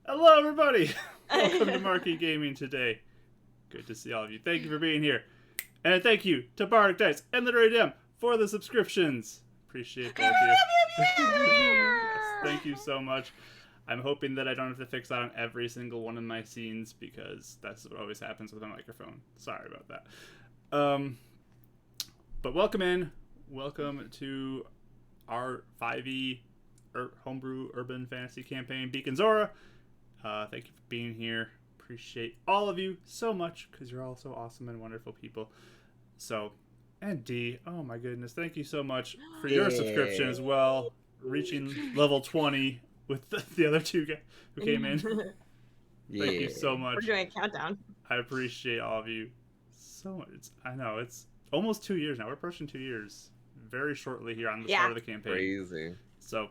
Hello, everybody! Welcome to Marquee Gaming today. Good to see all of you. Thank you for being here. And thank you to Bardic Dice and Literary Dem for the subscriptions. Appreciate both of you. Yes, thank you so much. I'm hoping that I don't have to fix that on every single one of my scenes because that's what always happens with a microphone. Sorry about that. But welcome in. Welcome to our 5e homebrew urban fantasy campaign, Beacon Zora. Thank you for being here. Appreciate all of you so much because you're all so awesome and wonderful people. So, and D, oh my goodness, thank you so much for your subscription as well. Reaching level 20 with the other two guys who came in. Thank you so much. We're doing a countdown. I appreciate all of you so much. I know, it's almost 2 years now. We're approaching 2 years very shortly here on the start of the campaign. Crazy. So,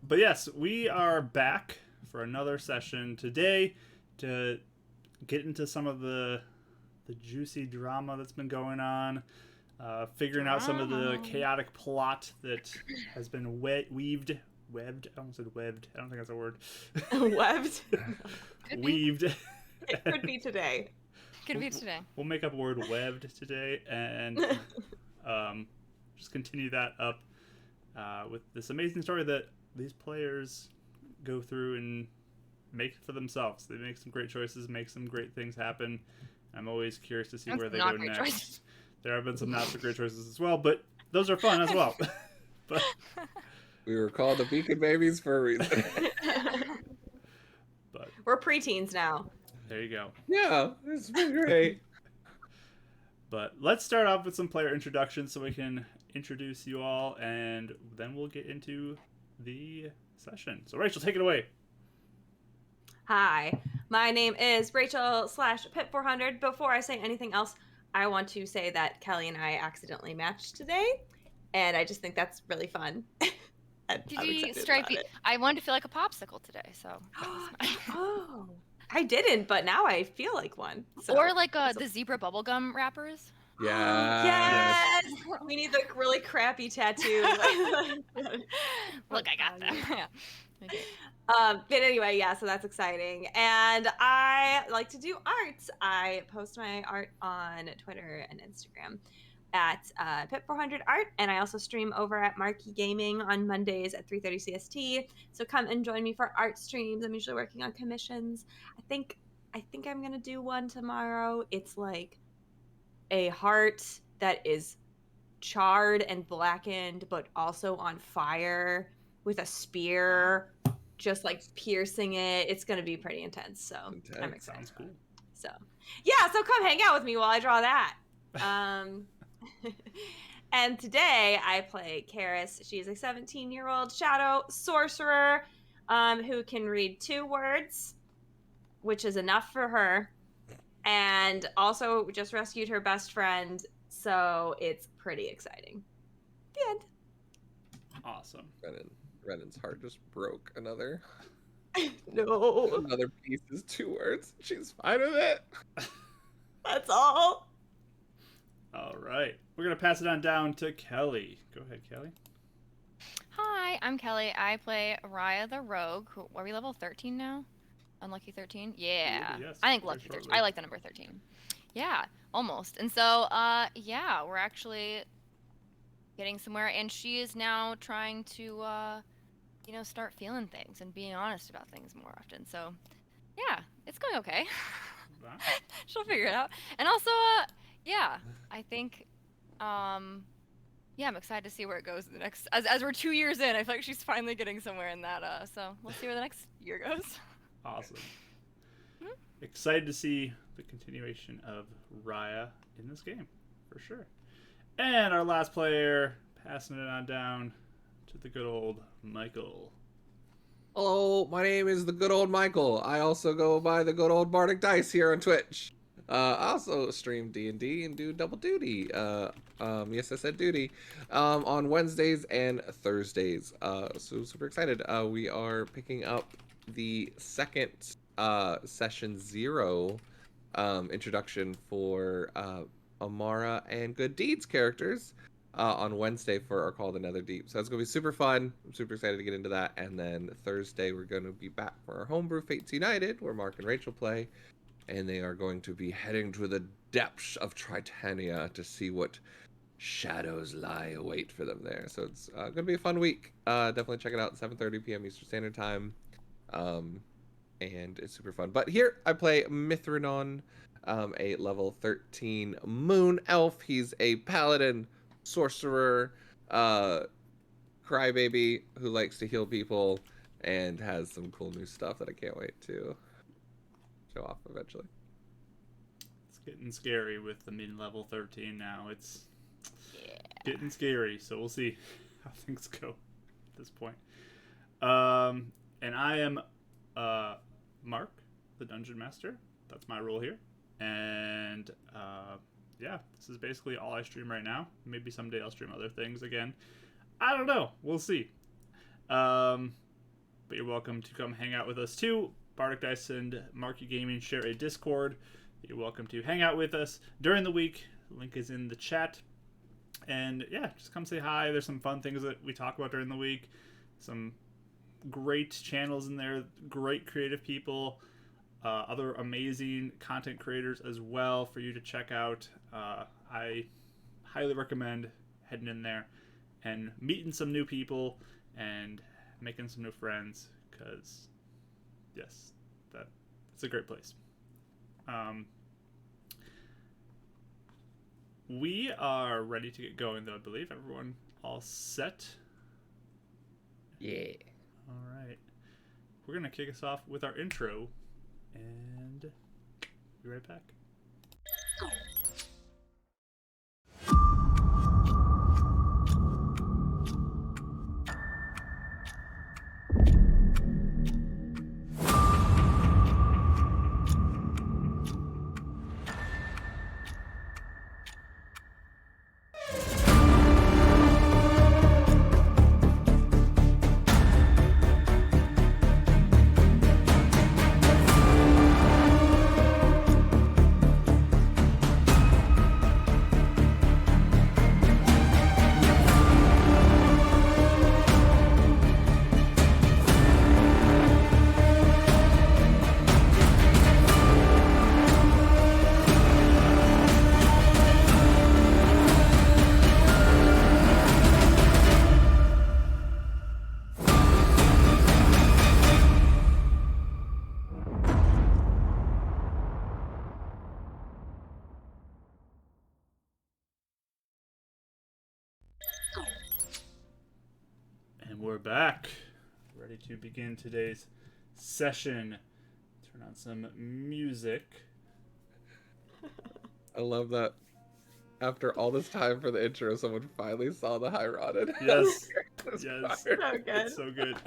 but yes, we are back for another session today to get into some of the juicy drama that's been going on, figuring out some of the chaotic plot that has been weaved. I almost said webbed. I don't think that's a word. Webbed? Weaved. It could be today. Could be today. We'll make up a word webbed today and just continue that up with this amazing story that these players go through and make for themselves. They make some great choices, make some great things happen. I'm always curious to see where they go next. Choices. There have been some not so great choices as well, but those are fun as well. But we were called the Beacon Babies for a reason. But we're preteens now. There you go. Yeah, it's been great. But let's start off with some player introductions so we can introduce you all, and then we'll get into the session. So Rachel, take it away. Hi, my name is Rachel /Pip400. Before I say anything else, I want to say that Kelly and I accidentally matched today, and I just think that's really fun. I wanted to feel like a popsicle today, so. Oh, I didn't, but now I feel like one. So. Or like the zebra bubblegum wrappers. Yeah. Yes. We need the really crappy tattoo. Look, I got that. Yeah. Okay. But anyway, yeah, so that's exciting. And I like to do art. I post my art on Twitter and Instagram at Pip400art, and I also stream over at Marquee Gaming on Mondays at 3:30 CST. So come and join me for art streams. I'm usually working on commissions. I think I'm gonna do one tomorrow. It's like a heart that is charred and blackened, but also on fire with a spear, just like piercing it. It's gonna be pretty intense. So I'm excited. Sounds cool. So yeah, so come hang out with me while I draw that. And today I play Karis. She's a 17-year-old shadow sorcerer who can read 2 words, which is enough for her, and also just rescued her best friend, so it's pretty exciting. The end. Awesome. Renan's heart just broke. Another piece is 2 words. She's fine with it. That's all. All right. We're going to pass it on down to Kelly. Go ahead, Kelly. Hi, I'm Kelly. I play Raya the Rogue. Are we level 13 now? Unlucky 13? Yeah. Yes, I think Lucky 13. I like the number 13. Yeah, almost. And so, yeah, we're actually getting somewhere. And she is now trying to, start feeling things and being honest about things more often. So, yeah, it's going okay. She'll figure it out. And also, yeah, I think, yeah, I'm excited to see where it goes in the next, as we're 2 years in, I feel like she's finally getting somewhere in that, so we'll see where the next year goes. Awesome. Excited to see the continuation of Raya in this game, for sure. And our last player, passing it on down to the good old Michael. Hello, my name is the good old Michael. I also go by the good old Bardic Dice here on Twitch. I also stream D&D and do double duty. Yes, I said duty. On Wednesdays and Thursdays. So super excited. We are picking up the second session 0 introduction for Amara and Good Deeds characters. on Wednesday for our Call to Nether Deep. So it's going to be super fun. I'm super excited to get into that. And then Thursday, we're going to be back for our homebrew Fates United, where Mark and Rachel play. And they are going to be heading to the depths of Tritania to see what shadows lie await for them there. So it's going to be a fun week. Definitely check it out, 7:30 p.m. Eastern Standard Time. And it's super fun. But here I play Mithranon, a level 13 moon elf. He's a paladin, sorcerer, crybaby who likes to heal people and has some cool new stuff that I can't wait to show off eventually. It's getting scary with the mid-level 13 now. It's getting scary, so we'll see how things go at this point. And I am Mark, the Dungeon Master. That's my role here. And yeah, this is basically all I stream right now. Maybe someday I'll stream other things again. I don't know. We'll see. But you're welcome to come hang out with us too. Bardic Dice and Marky Gaming share a Discord. You're welcome to hang out with us during the week. The link is in the chat. And yeah, just come say hi. There's some fun things that we talk about during the week. Some great channels in there. Great creative people. Other amazing content creators as well for you to check out. I highly recommend heading in there and meeting some new people and making some new friends, because yes, it's a great place. We are ready to get going, though. I believe everyone all set. Yeah. All right, we're gonna kick us off with our intro, and be right back. And we're back, ready to begin today's session. Turn on some music. I love that after all this time for the intro, someone finally saw the high rotted. Yes. It's Yes. fire. So good. It's so good.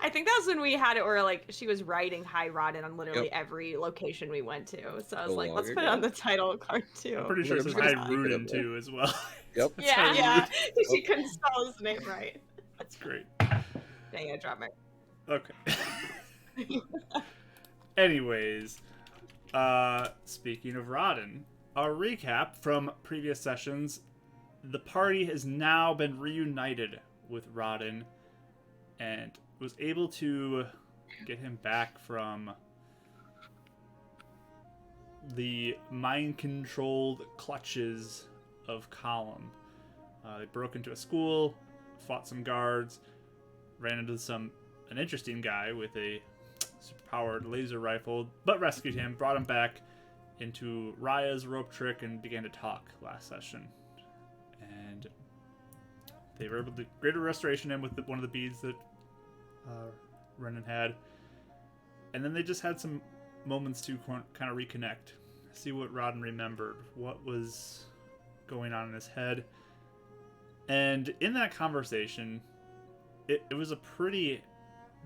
I think that was when we had it where like she was writing high rotted on literally Yep. every location we went to. So I was So like, long let's put it ago. on the title card too. I'm pretty sure it says Look at High this. Rudin too as well. Yep. It's Yeah, High yeah. Rudin. She couldn't spell his name right. That's great. Dang, I dropped my. Okay. Anyways, speaking of Rodden, our recap from previous sessions, the party has now been reunited with Rodden and was able to get him back from the mind-controlled clutches of Column. They broke into a school, fought some guards, ran into an interesting guy with a superpowered laser rifle, but rescued him, brought him back into Raya's rope trick, and began to talk last session. And they were able to greater restoration him with one of the beads that Renan had. And then they just had some moments to kind of reconnect, see what Rodden remembered, what was going on in his head. And in that conversation, it was a pretty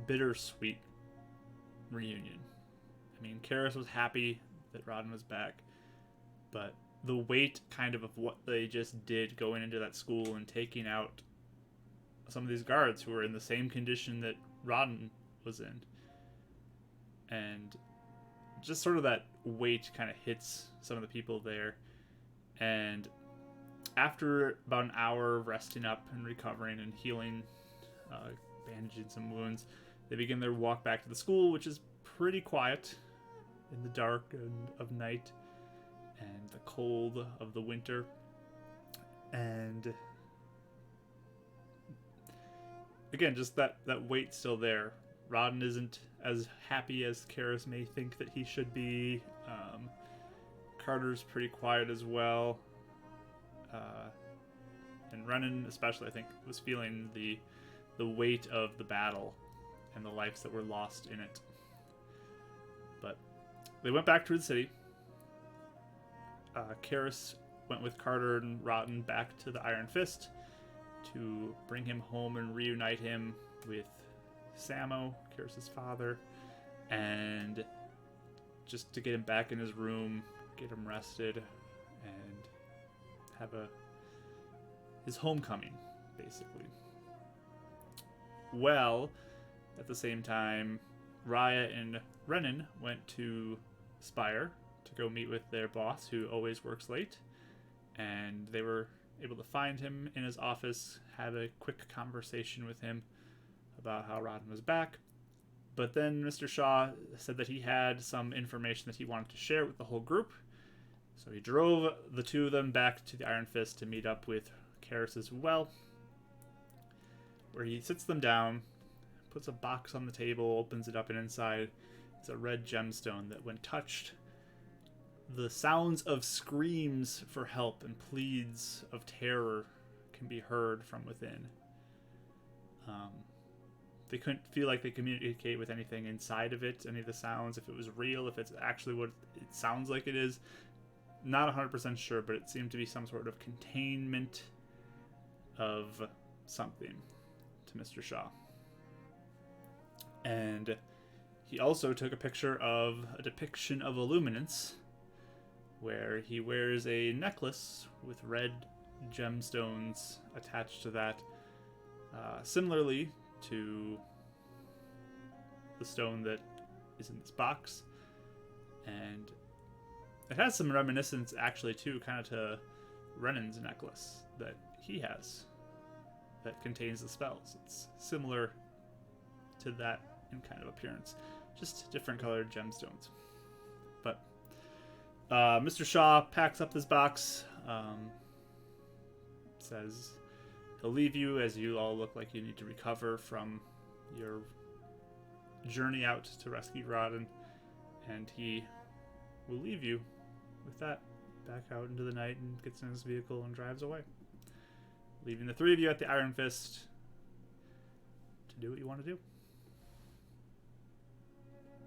bittersweet reunion. I mean, Karis was happy that Rodden was back, but the weight kind of what they just did going into that school and taking out some of these guards who were in the same condition that Rodden was in, and just sort of that weight kind of hits some of the people there. And after about an hour of resting up and recovering and healing, bandaging some wounds, they begin their walk back to the school, which is pretty quiet in the dark of night and the cold of the winter. And again, just that weight's still there. Rodden isn't as happy as Karis may think that he should be. Carter's pretty quiet as well. And Renan, especially, I think, was feeling the weight of the battle and the lives that were lost in it. But they went back to the city. Karis went with Carter and Rodden back to the Iron Fist to bring him home and reunite him with Samo, Karis' father, and just to get him back in his room, get him rested, and have his homecoming, basically. Well, at the same time, Raya and Renan went to Spire to go meet with their boss, who always works late, and they were able to find him in his office, had a quick conversation with him about how Rodden was back. But then Mr. Shaw said that he had some information that he wanted to share with the whole group. So he drove the two of them back to the Iron Fist to meet up with Karis as well, where he sits them down, puts a box on the table, opens it up, and inside is a red gemstone that, when touched, the sounds of screams for help and pleads of terror can be heard from within. They couldn't feel like they communicate with anything inside of it, any of the sounds, if it was real, if it's actually what it sounds like it is. Not 100% sure, but it seemed to be some sort of containment of something to Mr. Shaw. And he also took a picture of a depiction of Illuminance, where he wears a necklace with red gemstones attached to that, similarly to the stone that is in this box. And it has some reminiscence, actually, too, kind of to Renan's necklace that he has that contains the spells. It's similar to that in kind of appearance, just different colored gemstones. But Mr. Shaw packs up this box, says he'll leave you as you all look like you need to recover from your journey out to rescue Rodden, and he will leave you with that back out into the night and gets in his vehicle and drives away, leaving the three of you at the Iron Fist to do what you want to do.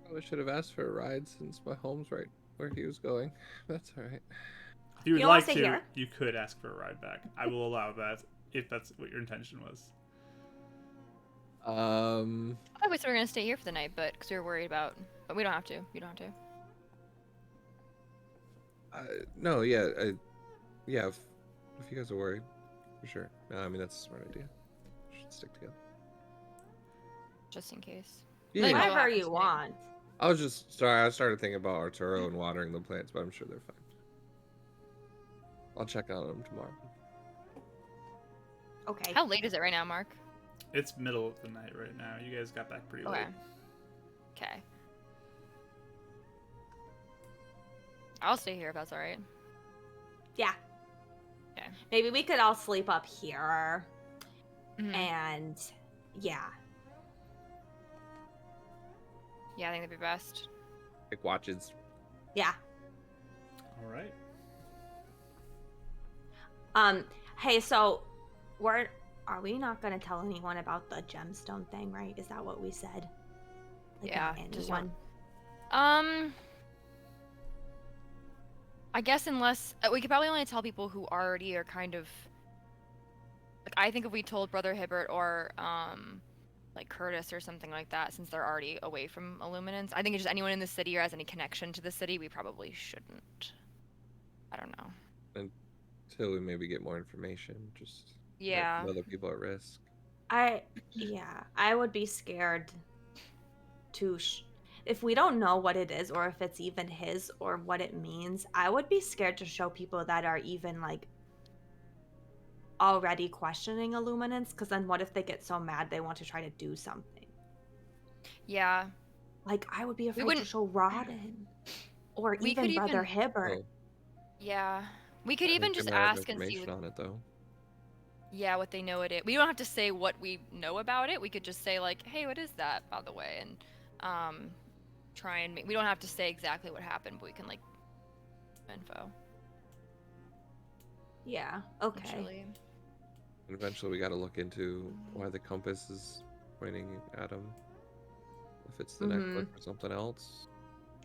Probably should have asked for a ride since my home's right where he was going. That's all right. If you would You wanna like stay to, here? you could ask for a ride back. I will allow that if that's what your intention was. I was we were gonna stay here for the night, but because we were worried about. But we don't have to. You don't have to. No, yeah, yeah. If you guys are worried, for sure. No, I mean that's a smart idea. We should stick together. Just in case. Yeah, Like, yeah. Whatever yeah. you want. I was just sorry. I started thinking about Arturo and watering the plants, but I'm sure they're fine. I'll check on them tomorrow. Okay. How late is it right now, Mark? It's middle of the night right now. You guys got back pretty Okay. late. Okay. I'll stay here if that's all right. Yeah. Okay. Maybe we could all sleep up here. Mhm. And yeah. Yeah, I think that'd be best. Like watches. Yeah. All right. Hey, so are we not gonna tell anyone about the gemstone thing, right? Is that what we said? Like, Yeah, not just anyone. I guess unless we could probably only tell people who already are kind of like, I think if we told Brother Hibbert or like Curtis or something like that, since they're already away from Illuminance, I think it's just anyone in the city or has any connection to the city, we probably shouldn't. I don't know. Until we maybe get more information, just Yeah. other people at risk. I would be scared to if we don't know what it is or if it's even his or what it means. I would be scared to show people that are even like already questioning Illuminance, because then what if they get so mad they want to try to do something? Yeah. Like, I would be afraid to wouldn't- show Rodden. Or We even could Brother even- Hibbert. Oh, Yeah. We could I even think just they might have ask and see information on it though. yeah, what they know it is. We don't have to say what we know about it. We could just say like, "Hey, what is that, by the way?" And try and we don't have to say exactly what happened, but we can like info. Yeah, okay. Actually. And eventually we got to look into why the compass is pointing at him. If it's the necklace or something else.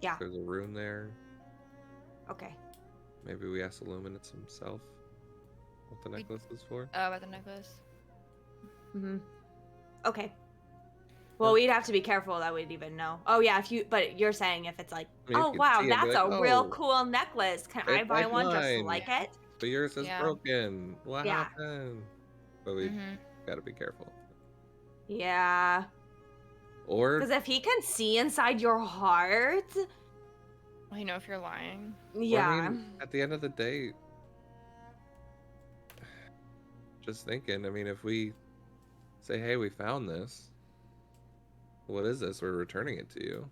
Yeah. If there's a rune there. Okay. Maybe we ask Illuminance himself what the necklace is for. Oh, about the necklace. Okay. Well, we'd have to be careful that we'd even know. Oh yeah, but you're saying if it's like, I mean, oh if you wow, see it, be that's like, a real "Oh, cool necklace. Can I it's buy like one just mine, like it? but yours is Yeah. broken. What Yeah. happened?" But we gotta be careful. Yeah. Or Because if he can see inside your heart, Well, you know if you're lying. yeah. I mean, at the end of the day, just thinking, I mean, if we say, "Hey, we found this. What is this? We're returning it to you."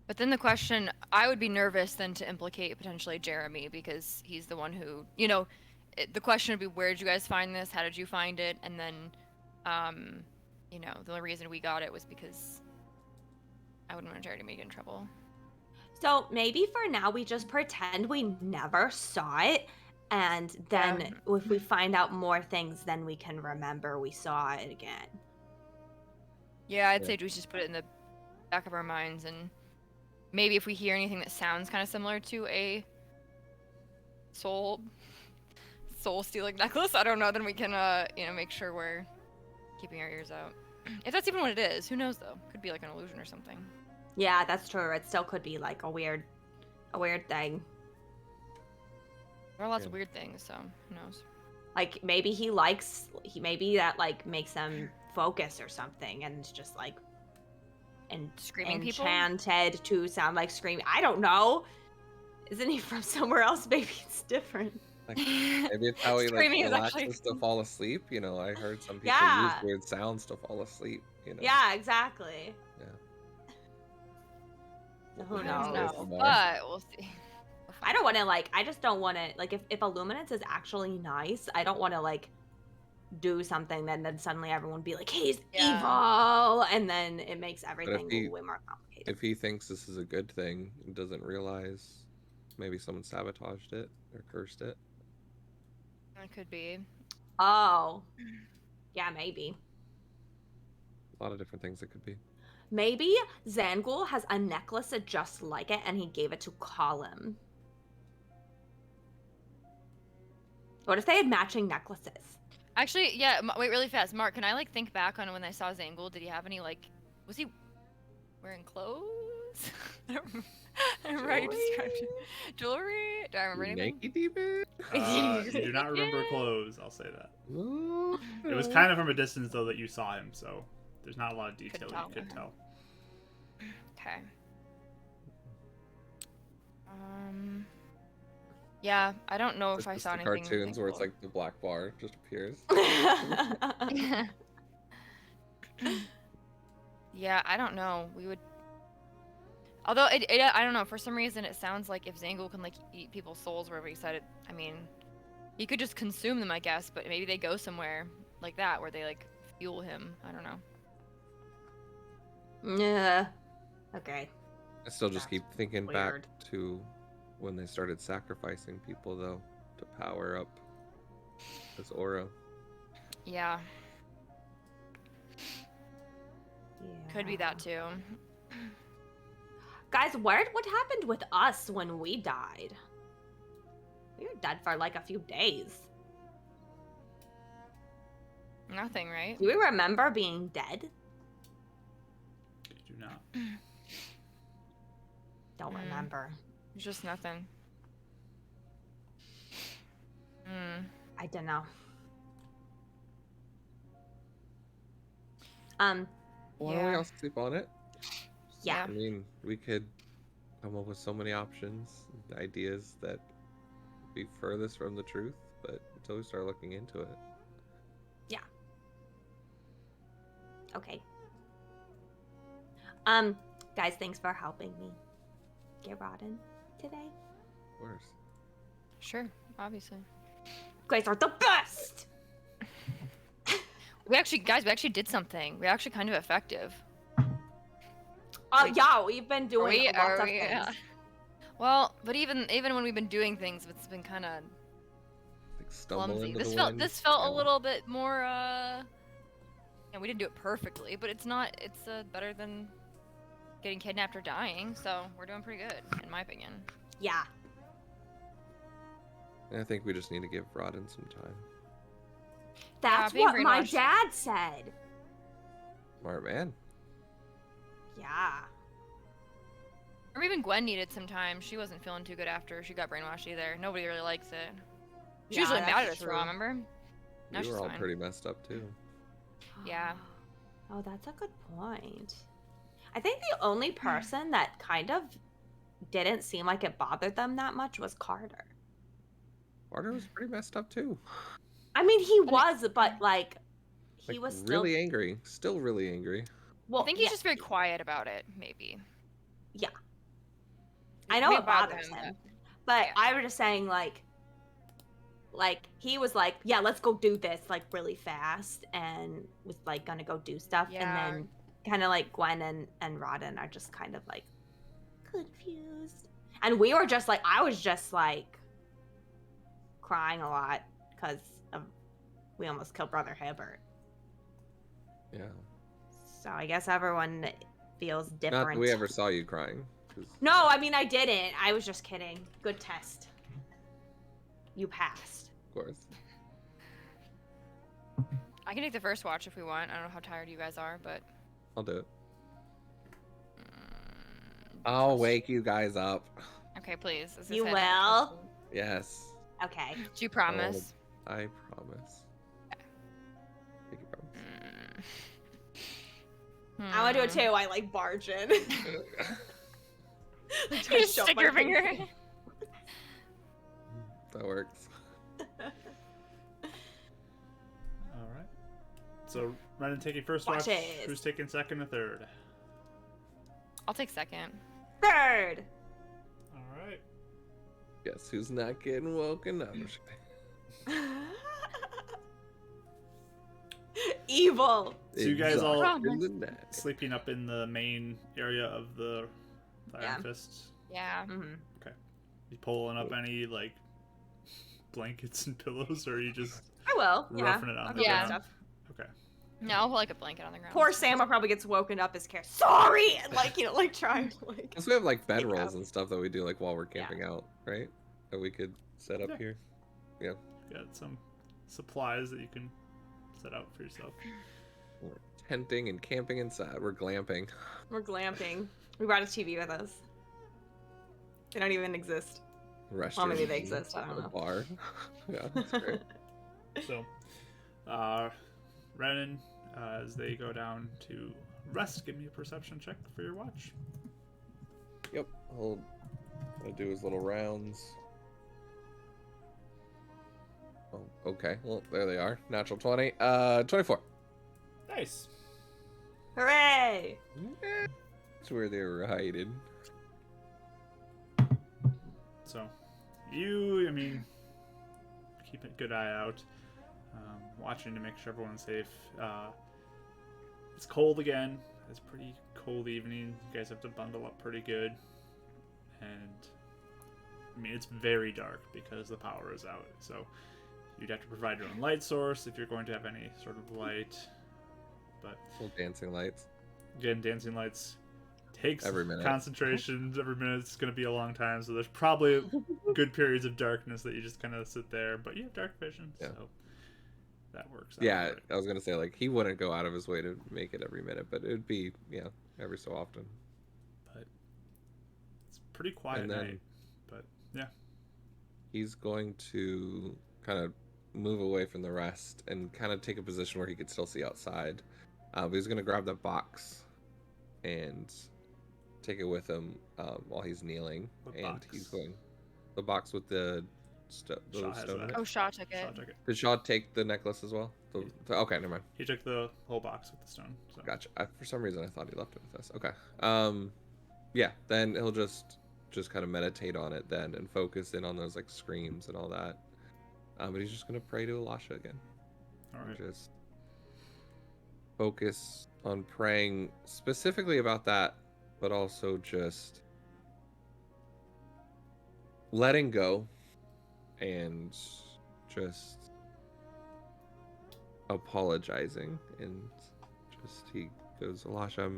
But then the question, I would be nervous then to implicate potentially Jeremy because he's the one who, the question would be, where did you guys find this? How did you find it? And then, the only reason we got it was because I wouldn't want Jeremy to get in trouble. So maybe for now we just pretend we never saw it, and then if we find out more things, then we can remember we saw it again. Yeah, I'd say we just put it in the back of our minds, and maybe if we hear anything that sounds kind of similar to a soul stealing necklace, I don't know, then we can make sure we're keeping our ears out. If that's even what it is, who knows though? Could be like an illusion or something. Yeah, that's true. It still could be like a weird thing. There are lots of weird things, so who knows? Like maybe maybe that like makes them focus or something, and just like Screaming people? enchanted to sound like screaming. I don't know. Isn't he from somewhere else? Maybe it's different. Like, maybe it's how he like Screaming is relaxes actually- to fall asleep. I heard some people Yeah. use weird sounds to fall asleep. Yeah, exactly. Yeah. So who Who knows? knows? No, More. but we'll see. I don't want to I just don't want to if Illuminance is actually nice, I don't want to do something then suddenly everyone be like, he's evil, and then it makes everything way more complicated. If he thinks this is a good thing and doesn't realize maybe someone sabotaged it or cursed it. It could be. Oh. Yeah, maybe. A lot of different things it could be. Maybe Zangul has a necklace just like it and he gave it to Colin. What if they had matching necklaces? Actually, yeah, wait, really fast. Mark, can I think back on when I saw Zangul? Did he have any was he wearing clothes? I don't remember how you described it. Jewelry? Do I remember anything? Naked demon? You do not remember clothes, I'll say that. It was kind of from a distance, though, that you saw him, so there's not a lot of detail you could tell. Okay. Yeah, I don't know if I saw anything. Cartoons where it's like the black bar just appears. Yeah, I don't know. We would. Although I don't know. For some reason, it sounds like if Zangul can eat people's souls wherever he said it. I mean, he could just consume them, I guess. But maybe they go somewhere like that where they fuel him. I don't know. Yeah. Okay. I still just keep thinking weird. back to when they started sacrificing people, though, to power up this aura. Yeah. Could be that too. Guys, what happened with us when we died? We were dead for a few days. Nothing, right? Do we remember being dead? I do not. Don't remember. Just nothing. I don't know. Why don't we all sleep on it? Yeah. I mean, we could come up with so many options, ideas that be furthest from the truth, but until we start looking into it. Okay. Guys, thanks for helping me get Rodden today. Of course. Sure, obviously. You guys are the best! We actually did something. We're actually kind of effective. Yeah, we've been doing lots of things. Yeah. Well, but even when we've been doing things, it's been kind of Like stumble clumsy. into This the felt wind. a little bit more. And we didn't do it perfectly, but it's better than getting kidnapped or dying. So we're doing pretty good, in my opinion. Yeah. I think we just need to give Rodden some time. That's being what my brainwashed. dad said. Smart man. Yeah. Or even Gwen needed some time. She wasn't feeling too good after she got brainwashed either. Nobody really likes it. She's usually mad at us for it, remember? Now We she's were all fine. pretty messed up too. Yeah. Oh, that's a good point. I think the only person that kind of didn't seem like it bothered them that much was Carter. Carter was pretty messed up too. I mean, he was, but like, he Like, was still really angry. Still really angry. Well, I think he's just very quiet about it, maybe. Yeah. I know May it bother bothers him, but- but yeah. I was just saying, like he was like, yeah, let's go do this like really fast, and was like gonna go do stuff, Yeah. and then kind of like Gwen and Rodden are just kind of like confused, and we were just like, I was just like crying a lot because we almost killed Brother Hibbert. Yeah. So I guess everyone feels different. Not that we ever saw you crying. 'Cause No, I mean, I didn't. I was just kidding. Good test. You passed. Of course. I can take the first watch if we want. I don't know how tired you guys are, but I'll do it. mm, I'll first- wake you guys up. Okay, please. As I You said, will? Yes. Okay. Do you promise? I promise. Make you promise. I want to do it Hmm. too. I like barge in. You just stick your finger. That works. All right. So, Renan taking first Watch watch. it. Who's taking second or third? I'll take second. Third. All right. Guess who's not getting woken up? I'm just kidding. Evil. So you guys all- Exhausted in the night. Sleeping up in the main area of the Iron Yeah. Fist. Yeah. Mm-hmm. You pulling up any like blankets and pillows, or are you just I will. Yeah. roughing it on I'll the go get ground? stuff. okay? No, I'll put like a blanket on the ground. Poor Sam probably gets woken up as care. Sorry, and like like trying to like. Plus we have like Yeah. bedrolls and stuff that we do like while we're Yeah. camping out, right? That we could set up Yeah. here. Got some supplies that you can set out for yourself. We're tenting and camping inside. We're glamping. We're glamping. We brought a TV with us. They don't even exist. Restaurant. maybe they exist, I don't a know. Bar. Yeah, that's great. So, Renan, as they go down to rest, give me a perception check for your watch. Yep. I'll do his little rounds. Oh, okay. Well, there they are. Natural 20. 24. Nice. Hooray! That's where they were hiding. So, I mean, keep a good eye out, watching to make sure everyone's safe. It's cold again. It's a pretty cold evening. You guys have to bundle up pretty good. And, I mean, it's very dark because the power is out. So, you'd have to provide your own light source if you're going to have any sort of light. But, Little dancing lights. again, dancing lights takes Every minute. concentration. Every minute it's going to be a long time, so there's probably good periods of darkness that you just kind of sit there, but you have dark vision, Yeah. so that works out Yeah, great. I was gonna say like he wouldn't go out of his way to make it every minute, but it would be every so often. But it's a pretty quiet And then- night, but yeah. He's going to kind of move away from the rest and kind of take a position where he could still see outside. But he's gonna grab that box and take it with him while he's kneeling, What and box? he's going the box with the the Shaw has stone in that. it? Oh, Shaw took it. Shaw took it. Did Shaw take the necklace as well? Okay, never mind. He took the whole box with the stone. So. Gotcha. For some reason, I thought he left it with us. Okay. Yeah. Then he'll just kind of meditate on it then and focus in on those like screams and all that. But he's just gonna pray to Elisha again. All right. And just focus on praying specifically about that, but also just letting go and just apologizing. And just he goes, Elisha,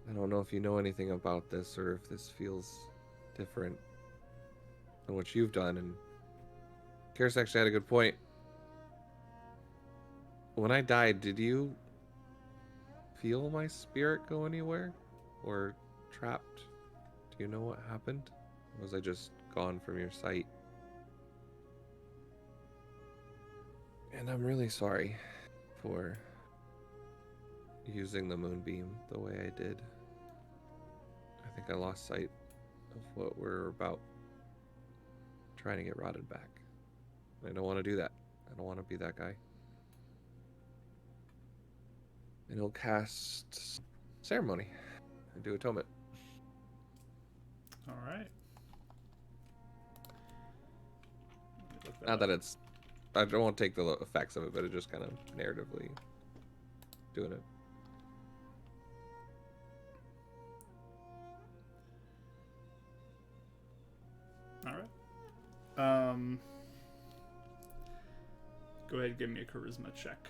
I don't know if you know anything about this or if this feels different than what you've done. And Karis actually had a good point. When I died, did you feel my spirit go anywhere? Or trapped? Do you know what happened? Or was I just gone from your sight? And I'm really sorry for using the moonbeam the way I did. I think I lost sight of what we're about, trying to get Rodden back. I don't want to do that. I don't want to be that guy. And he'll cast Ceremony and do Atonement. All right. Not that it's... I don't want to take the effects of it, but it just kind of narratively doing it. All right. Go ahead and give me a charisma check.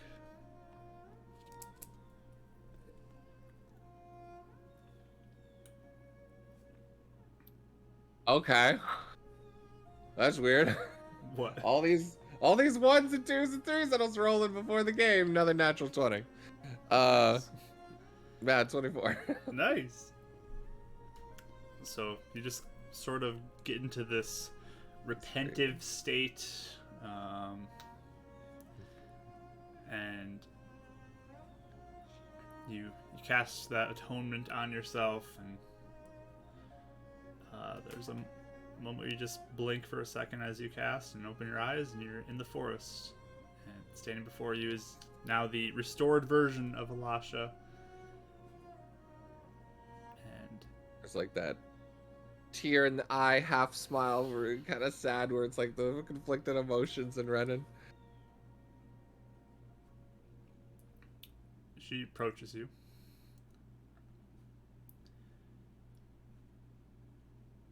Okay. That's weird. What? all these 1s and 2s and 3s that I was rolling before the game. Another natural 20. Bad 24. Nice. So you just sort of get into this retentive state, and you cast that atonement on yourself, and there's a moment where you just blink for a second as you cast and open your eyes, and you're in the forest, and standing before you is now the restored version of Elisha. And It's like that tear in the eye, half smile, where kind of sad, where it's like the conflicted emotions in Renan. she approaches you.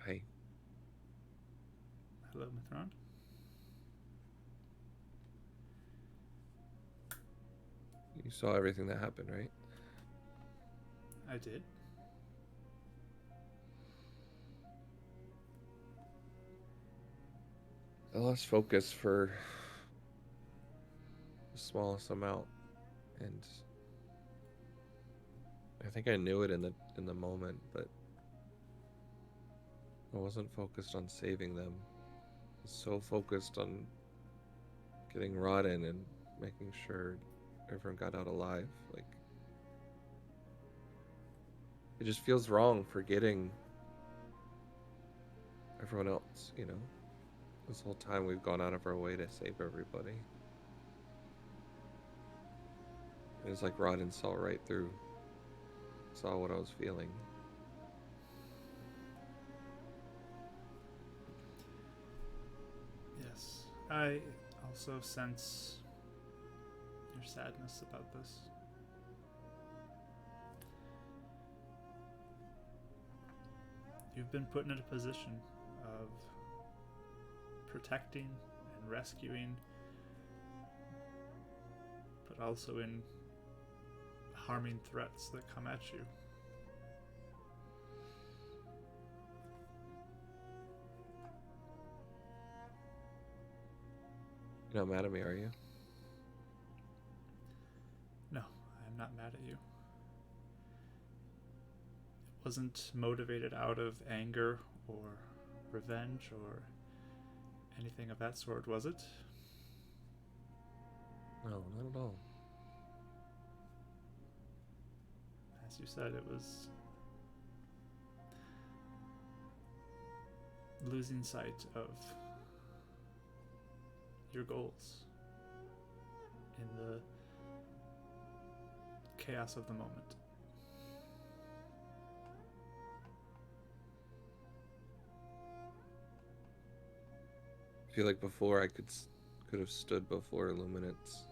Hey, Hello, Mithron. you saw everything that happened, right? I did. I lost focus for the smallest amount, and I think I knew it in the moment, but I wasn't focused on saving them. I was so focused on getting Rodden and making sure everyone got out alive. Like, it just feels wrong forgetting everyone else, you know? This whole time we've gone out of our way to save everybody. It was like Rodden saw right through, saw what I was feeling. Yes. I also sense your sadness about this. You've been put in a position of protecting and rescuing, but also in harming threats that come at you. You're not mad at me, are you? No, I am not mad at you. It wasn't motivated out of anger or revenge or anything of that sort, was it? No, not at all. As you said, it was losing sight of your goals in the chaos of the moment. I feel like before I could have stood before Illuminance,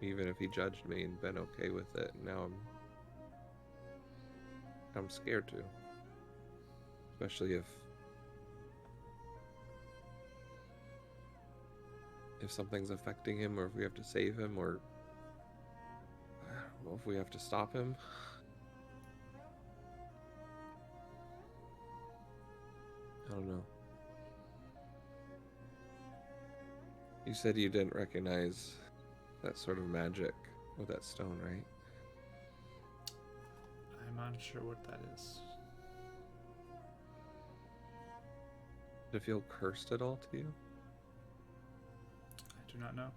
even if he judged me and been okay with it. Now I'm scared to, especially if something's affecting him, or if we have to save him, or I don't know, if we have to stop him. I don't know. You said you didn't recognize that sort of magic with that stone, right? I'm unsure what that is. Did it feel cursed at all to you? I do not know.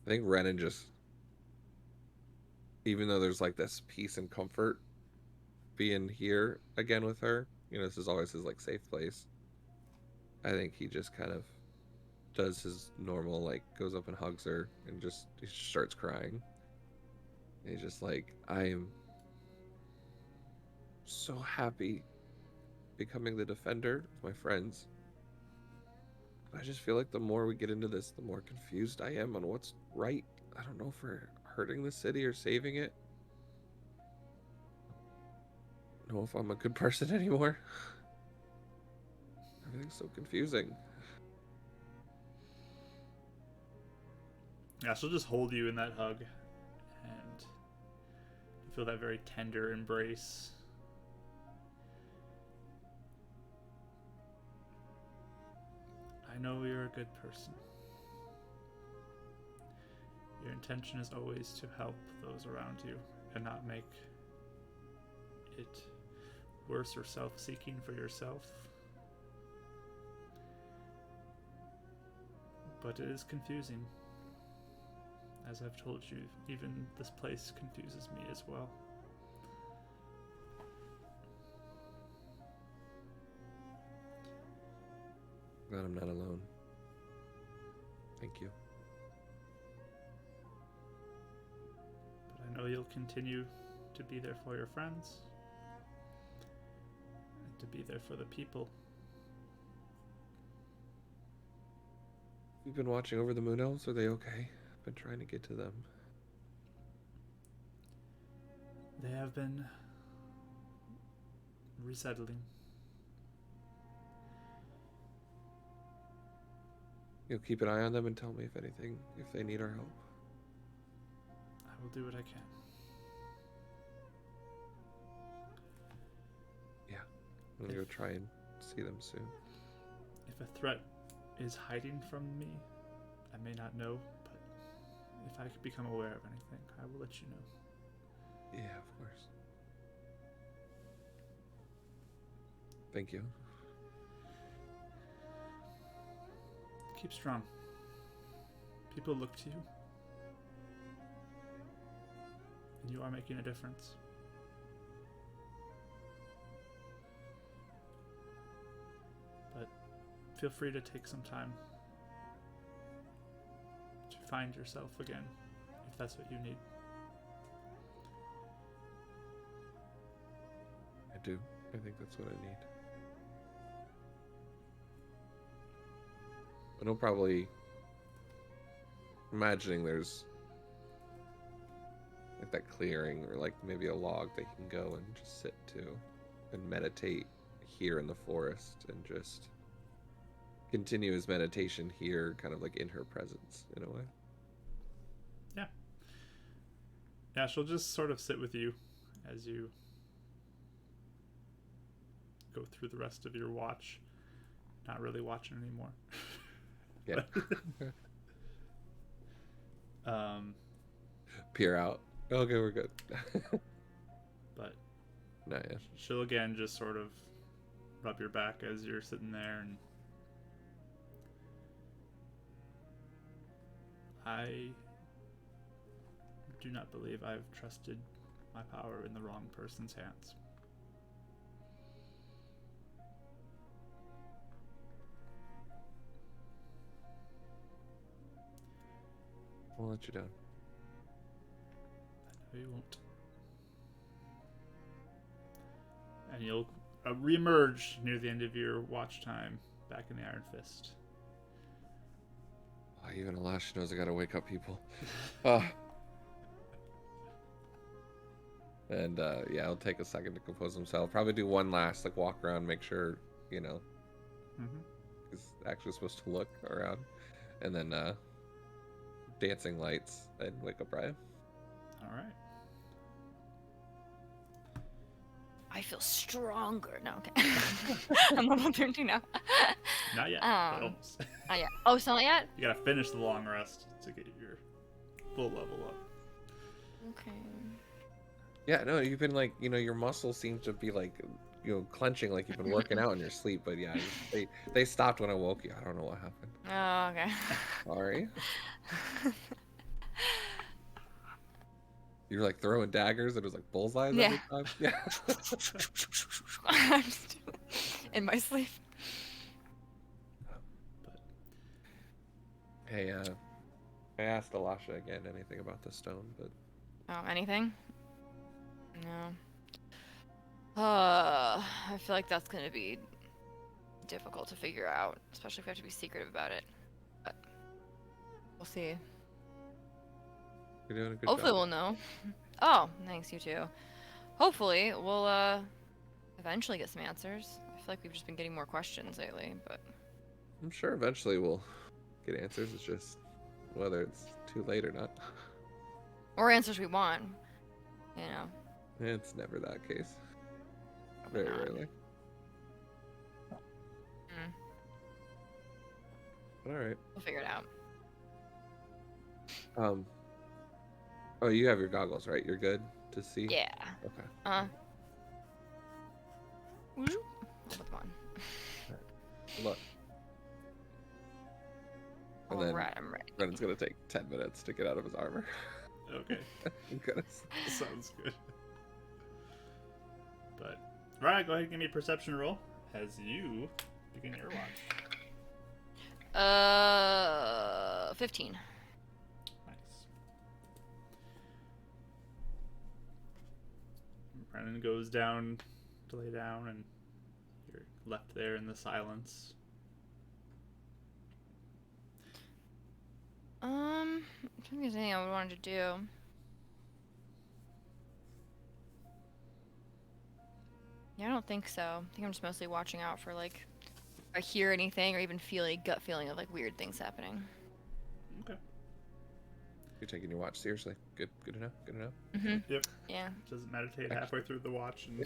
I think Renan just, even though there's like this peace and comfort being here again with her, you know, this is always his like safe place. I think he just kind of does his normal, like goes up and hugs her and he starts crying. And he's just like, I am so happy becoming the defender of my friends. I just feel like the more we get into this, the more confused I am on what's right. I don't know if we're hurting the city or saving it. I don't know if I'm a good person anymore. Everything's so confusing. Yeah, she'll just hold you in that hug, and you feel that very tender embrace. I know you're a good person. Your intention is always to help those around you and not make it worse or self-seeking for yourself. But it is confusing. As I've told you, even this place confuses me as well. Glad I'm not alone. Thank you. But I know you'll continue to be there for your friends and to be there for the people. You've been watching over the Moon Elves? Are they okay? I've been trying to get to them. They have been resettling. You'll keep an eye on them and tell me if they need our help. I will do what I can. Yeah, I'm gonna go try and see them soon. If a threat is hiding from me, I may not know, but if I could become aware of anything, I will let you know. Yeah, of course. Thank you. Keep strong. People look to you. And you are making a difference. But feel free to take some time to find yourself again, if that's what you need. I do. I think that's what I need. And I'll probably imagining there's like that clearing or like maybe a log that he can go and just sit to and meditate here in the forest and just continue his meditation here, kind of like in her presence in a way. Yeah, she'll just sort of sit with you as you go through the rest of your watch. Not really watching anymore. Yeah. Peer out. Okay, we're good. But No, yeah. she'll again just sort of rub your back as you're sitting there, and I do not believe I've trusted my power in the wrong person's hands. We'll let you down. I know you won't. And you'll reemerge near the end of your watch time back in the Iron Fist. Oh, even Alash knows I gotta wake up people. Ah. And yeah, it'll take a second to compose himself. Probably do one last like walk around, make sure he's actually supposed to look around, and then dancing lights and wake up Ryan. All right. I feel stronger. No, okay. I'm level 13 now. Not yet, but almost. Oh, yeah. Oh, it's not yet? You gotta finish the long rest to get your full level up. Okay. Yeah, no, you've been like, your muscles seem to be like, clenching like you've been working out in your sleep. But yeah, they stopped when I woke you. I don't know what happened. Oh, okay. Sorry. You were like throwing daggers and it was like bullseyes every time. Yeah. I'm just in my sleep. But Hey, I asked Alasha again anything about the stone, but Oh, anything? No. I feel like that's gonna be difficult to figure out, especially if we have to be secretive about it. But we'll see. you're doing a good Hopefully job. we'll know. Oh, thanks, you too. Hopefully we'll eventually get some answers. I feel like we've just been getting more questions lately, but I'm sure eventually we'll get answers. It's just whether it's too late or not. or answers we want. You know. It's never that case. Probably Very not. rarely. Mm, But all right. we'll figure it out. Oh, you have your goggles, right? You're good to see? Yeah. Okay. I'll put them on. Look. And then, Alright, I'm ready. then it's gonna take 10 minutes to get out of his armor. okay, I'm goodness. sounds good. But Ryan, go ahead and give me a perception roll as you begin your watch. 15. Nice. Brennan goes down to lay down, and you're left there in the silence. I think there's anything I would want to do. Yeah, I don't think so. I think I'm just mostly watching out for like if I hear anything or even feel a gut feeling of like weird things happening. Okay. You're taking your watch seriously. Good enough. Good enough. Yep. Yeah. Doesn't meditate halfway through the watch, and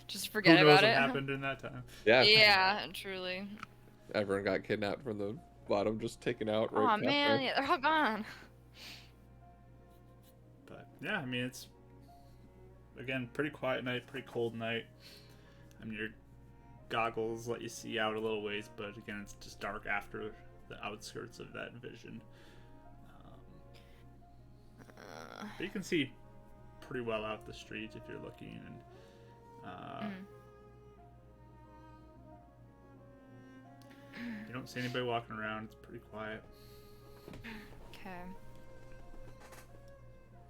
Just who forget knows about what it. happened in that time. Yeah. Yeah, truly. Everyone got kidnapped from the bottom, just taken out. Oh right man, after. yeah, they're all gone. But yeah, I mean, it's again pretty quiet night, pretty cold night. I mean, your goggles let you see out a little ways, but again, it's just dark after the outskirts of that vision. But you can see pretty well out the street if you're looking, and you don't see anybody walking around. It's pretty quiet, Okay.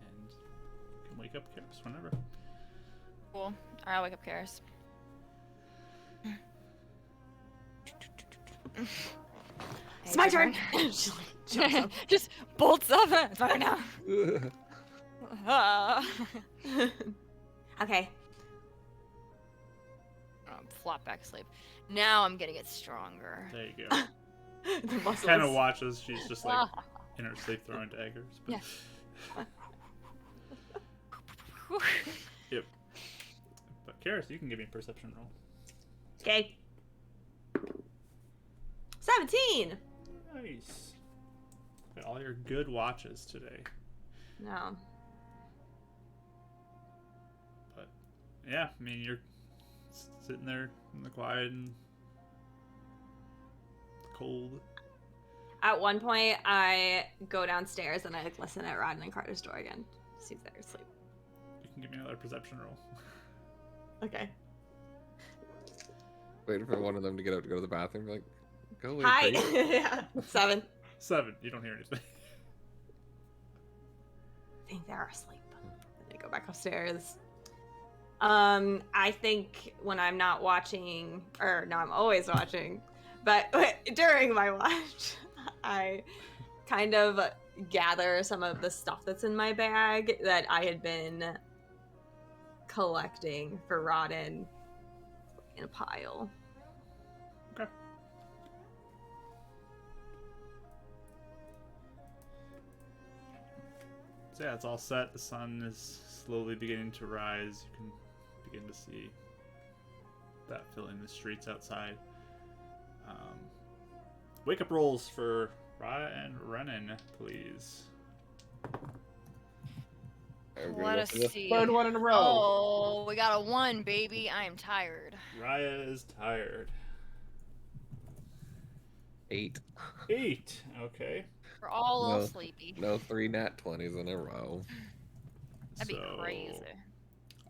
and you can wake up Karis whenever. Cool. Alright, I'll wake up Karis. It's my turn. She, like, jumps up. Just bolts up. It's better now. Okay. Flop back asleep. Now I'm gonna get stronger. There you go. The muscles. Kind of watches. She's just like in her sleep throwing daggers. But... Yeah. Yep. But Karis, you can give me a perception roll. Okay. 17. Nice. Got all your good watches today. No. But yeah, I mean, you're sitting there in the quiet and the cold. At one point, I go downstairs and I like listen at Rodden and Carter's door again. See if they're asleep. You can give me another perception roll. Okay. Waiting for one of them to get up to go to the bathroom. Like, go away, Hi. please. Yeah. 7. 7. You don't hear anything. I think they're asleep. And they go back upstairs. I think when I'm not watching, or no, I'm always watching, but during my watch, I kind of gather some of the stuff that's in my bag that I had been collecting for Rodden in a pile. Okay. So yeah, it's all set. The sun is slowly beginning to rise. You can begin to see that filling the streets outside. Wake up rolls for Rada and Renan, please. Everybody Let go us for the see. third one in a row. Oh, we got a 1, baby. I am tired. Raya is tired. 8. 8. Okay. We're all a little No. sleepy. No 3 nat 20s in a row. That'd be crazy.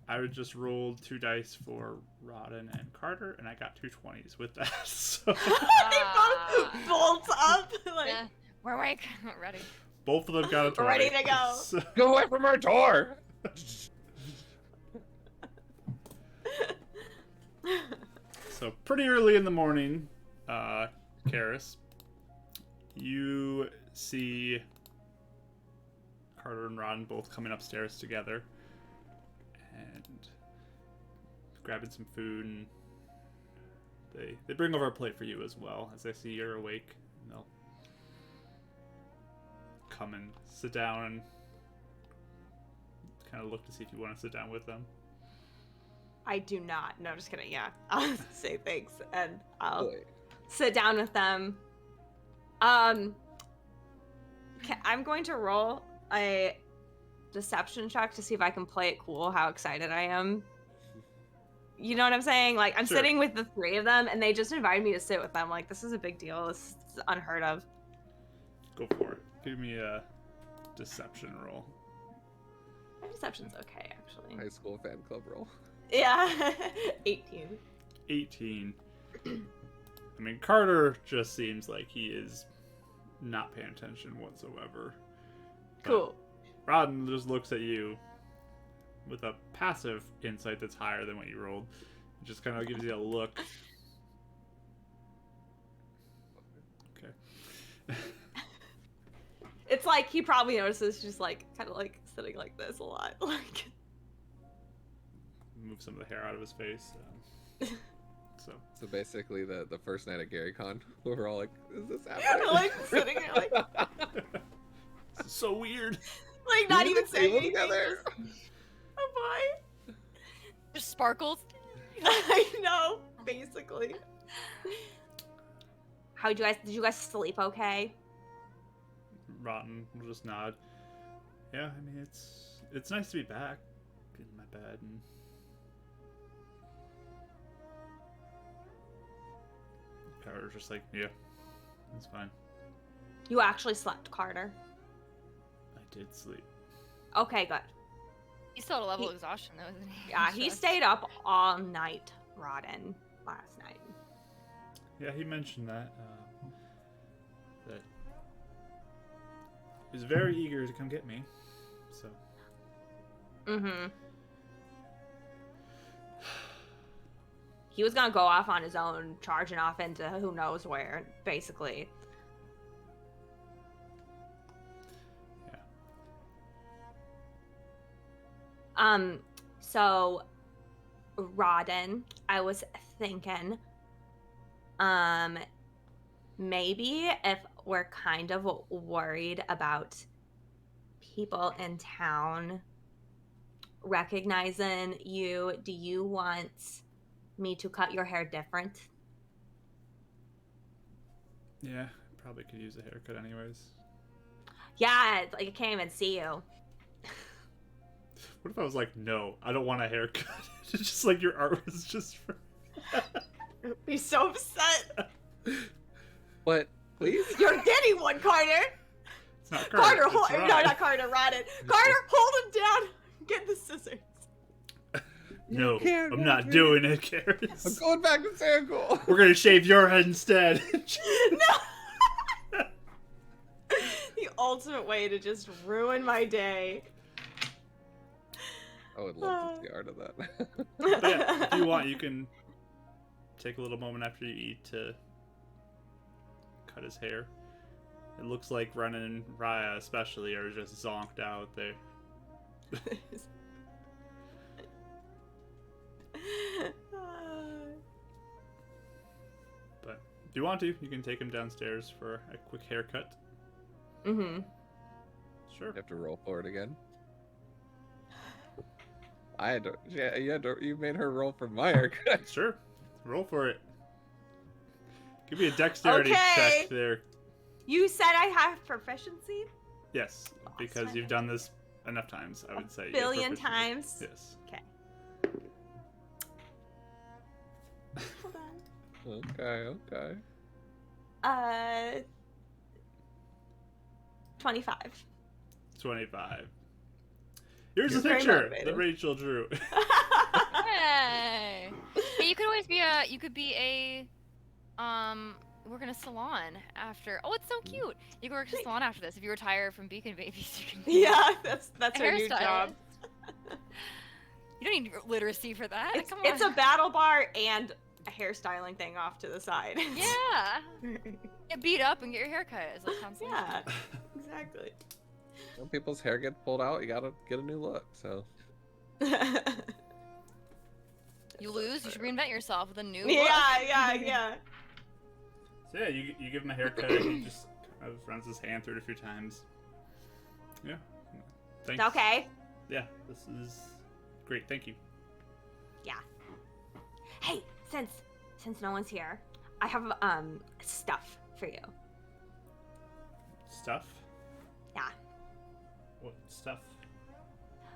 I would just roll 2 dice for Rodden and Carter, and I got 2 20s with that. So They both bolt up. Like, Yeah, we're awake. Ready. both of them got a 20. Ready to go. So, Go away from our door! so pretty early in the morning, Karis, you see Carter and Rodden both coming upstairs together and grabbing some food, and they bring over a plate for you as well as they see you're awake, and they'll come and sit down and kind of look to see if you want to sit down with them. I do not. No, just kidding. Yeah, I'll say thanks and I'll Boy. sit down with them. I'm going to roll a deception check to see if I can play it cool, how excited I am. You know what I'm saying? Like, I'm Sure. sitting with the 3 of them, and they just invited me to sit with them. Like, this is a big deal. This is unheard of. Go for it. Give me a deception roll. Deception's okay, actually. High school fan club roll. Yeah, 18. 18. I mean, Carter just seems like he is not paying attention whatsoever. But Cool. Rodden just looks at you with a passive insight that's higher than what you rolled. It just kind of gives you a look. Okay. It's like he probably notices just like kind of like sitting like this a lot. Like, Move some of the hair out of his face. So So basically, the first night at GaryCon, we were all like, "Is this happening?" like sitting here, like this is so weird. not We even did the saying table anything. together. Oh boy. Just sparkles. I know, basically. How did you guys sleep okay? Rotten will just nod. Yeah, I mean it's nice to be back in my bed and Carter's just like, yeah, it's fine. You actually slept, Carter. I did sleep. Okay, good. He's still at a level He- of exhaustion, though, isn't he? Yeah, he stayed up all night, Rodden, last night. Yeah, he mentioned that that he was very eager to come get me. So Mm-hmm. He was gonna go off on his own, charging off into who knows where, basically. yeah. So, Rodden, I was thinking, maybe if we're kind of worried about people in town recognizing you, do you want me to cut your hair different? Yeah, probably could use a haircut anyways. Yeah, like I can't even see you. What if I was like, no, I don't want a haircut? It's just like your art was just for Be so upset. But please? You're getting one, Carter. It's not Carter, it's no, Ryan. not Carter, Rodden. Carter, hold him down. Get the scissors. No, can't I'm not hurt me. doing it, I'm Karis. going back to Sandgul. We're gonna shave your head instead. No. The ultimate way to just ruin my day. I would love to see art of that. But yeah, if you want, you can take a little moment after you eat to cut his hair. It looks like Ren and Raya especially are just zonked out there. But if you want to, you can take him downstairs for a quick haircut. Mm-hmm. Sure. You have to roll for it again. I had to. Yeah, you made her roll for my haircut. Sure. Roll for it. Give me a dexterity Okay. check there. You said I have proficiency? Yes, because Awesome. you've done this enough times, I would say. A you have billion proficiency. times? Yes. Okay. Hold on. Okay. 25. 25. Here's You're the very picture motivated. that Rachel drew. Hey. But you could always be work in a salon after. Oh, it's so cute. You can work in a salon after this. If you retire from Beacon Babies, you can be Yeah, that's a her new job. hairstylist. You don't need literacy for that. It's, Come it's on. a battle bar and a hairstyling thing off to the side. Yeah. Get beat up and get your hair cut. It's like consolation. Yeah, exactly. When people's hair gets pulled out, you gotta get a new look. So You lose, you should reinvent yourself with a new look. yeah. So yeah, you give him a haircut, he just kind of runs his hand through it a few times. Yeah. Thanks. Okay. Yeah, this is great. Thank you. Yeah. Hey, since no one's here, I have stuff for you. Stuff? Yeah. What stuff?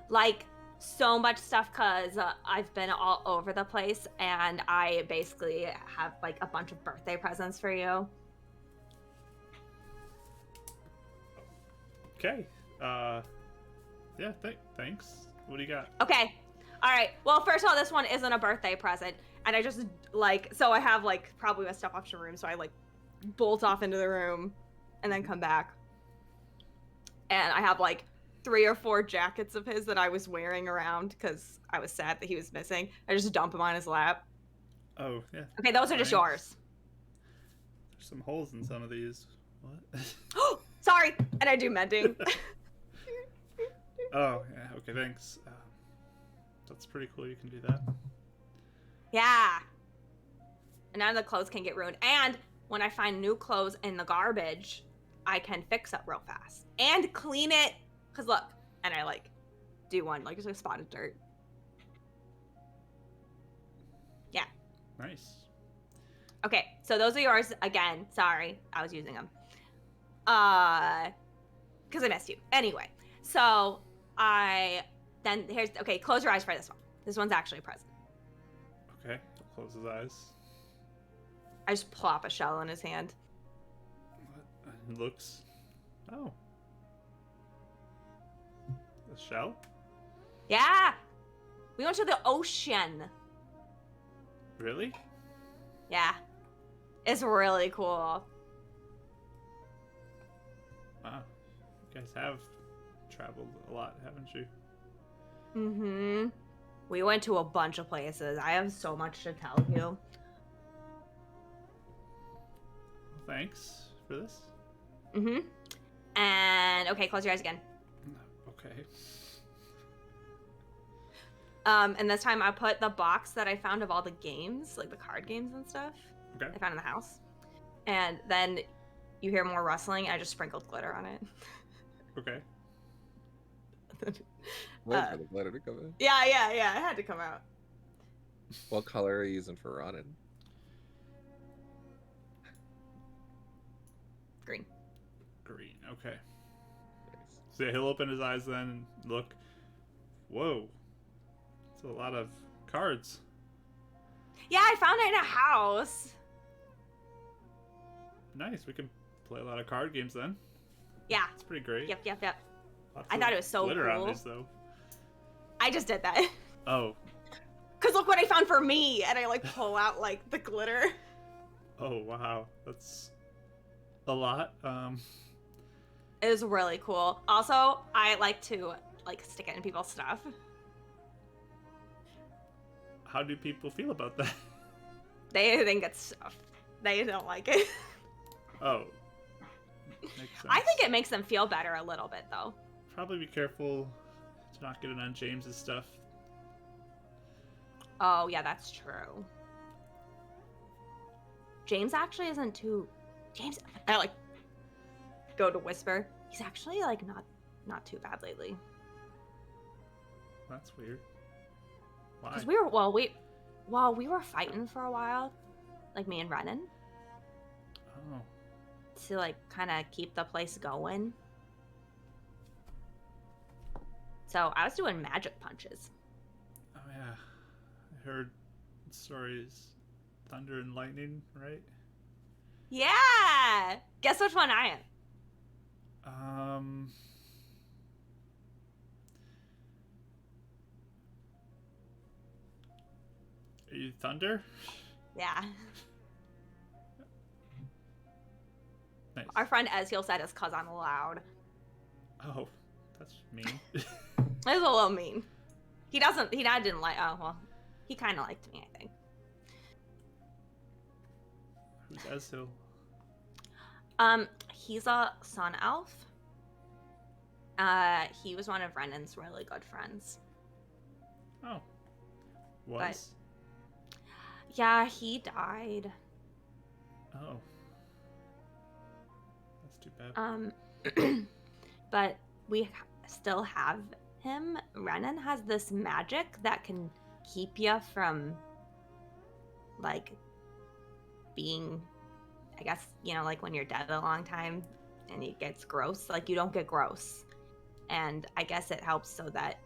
Like so much stuff because I've been all over the place and I basically have like a bunch of birthday presents for you. Okay. Yeah, thanks. What do you got? Okay. All right. Well, first of all, this one isn't a birthday present. And I just so I have like probably my stuff off to the room. So I like bolt off into the room and then come back. And I have like 3 or 4 jackets of his that I was wearing around because I was sad that he was missing. I just dump him on his lap. Oh, yeah. Okay, those are just Thanks. yours. There's some holes in some of these. What? Oh, sorry. And I do mending. Oh, yeah. Okay, thanks. That's pretty cool. You can do that. Yeah. And none of the clothes can get ruined. And when I find new clothes in the garbage, I can fix it real fast and clean it. Cause look, and I like do one like just a spot of dirt. Yeah. Nice. Okay, so those are yours again. Sorry, I was using them. Cause I missed you. Anyway, so okay. Close your eyes for this one. This one's actually a present. Okay. He'll close his eyes. I just plop a shell in his hand. What? It looks. Oh. A shell? Yeah. We went to the ocean. Really? Yeah. It's really cool. Wow. You guys have traveled a lot, haven't you? Mm-hmm. We went to a bunch of places. I have so much to tell you. Well, thanks for this. Mm-hmm. And okay, close your eyes again. Okay. And this time I put the box that I found of all the games, like the card games and stuff, Okay. I found in the house. And then you hear more rustling, and I just sprinkled glitter on it. Okay. wait for the glitter to come in. Yeah, it had to come out. What color are you using for Ronin? Green. Green. Okay. Nice. So yeah, he'll open his eyes then and look. Whoa. It's a lot of cards. Yeah, I found it in a house. Nice. We can play a lot of card games then. Yeah. It's pretty great. Yep. Lots I of thought it was so glitter on cool. these, though. I just did that. Oh. Cause look what I found for me, and I like pull out like the glitter. Oh, wow. That's a lot. It was really cool. Also, I like to like stick it in people's stuff. How do people feel about that? They think it's they don't like it. Oh. Makes sense. I think it makes them feel better a little bit though. Probably be careful to not get it on James's stuff. Oh yeah, that's true. James actually isn't too. James, I like go to whisper. He's actually like not too bad lately. That's weird. Why? Because we were fighting for a while, like me and Renan, Oh. to like kind of keep the place going. So I was doing magic punches. Oh yeah. I heard stories. Thunder and lightning, right? Yeah. Guess which one I am? Are you Thunder? Yeah. Nice. Our friend Ezreal said it's because I'm loud. Oh, that's mean. It's a little mean. He didn't like. Oh well, he kind of liked me, I think. Who's Ezreal? He's a sun elf. He was one of Renan's really good friends. Oh. Was? Yeah, he died. Oh. That's too bad. But we still have him. Renan has this magic that can keep you from, like, being, I guess, you know, like when you're dead a long time and it gets gross, like you don't get gross. And I guess it helps so that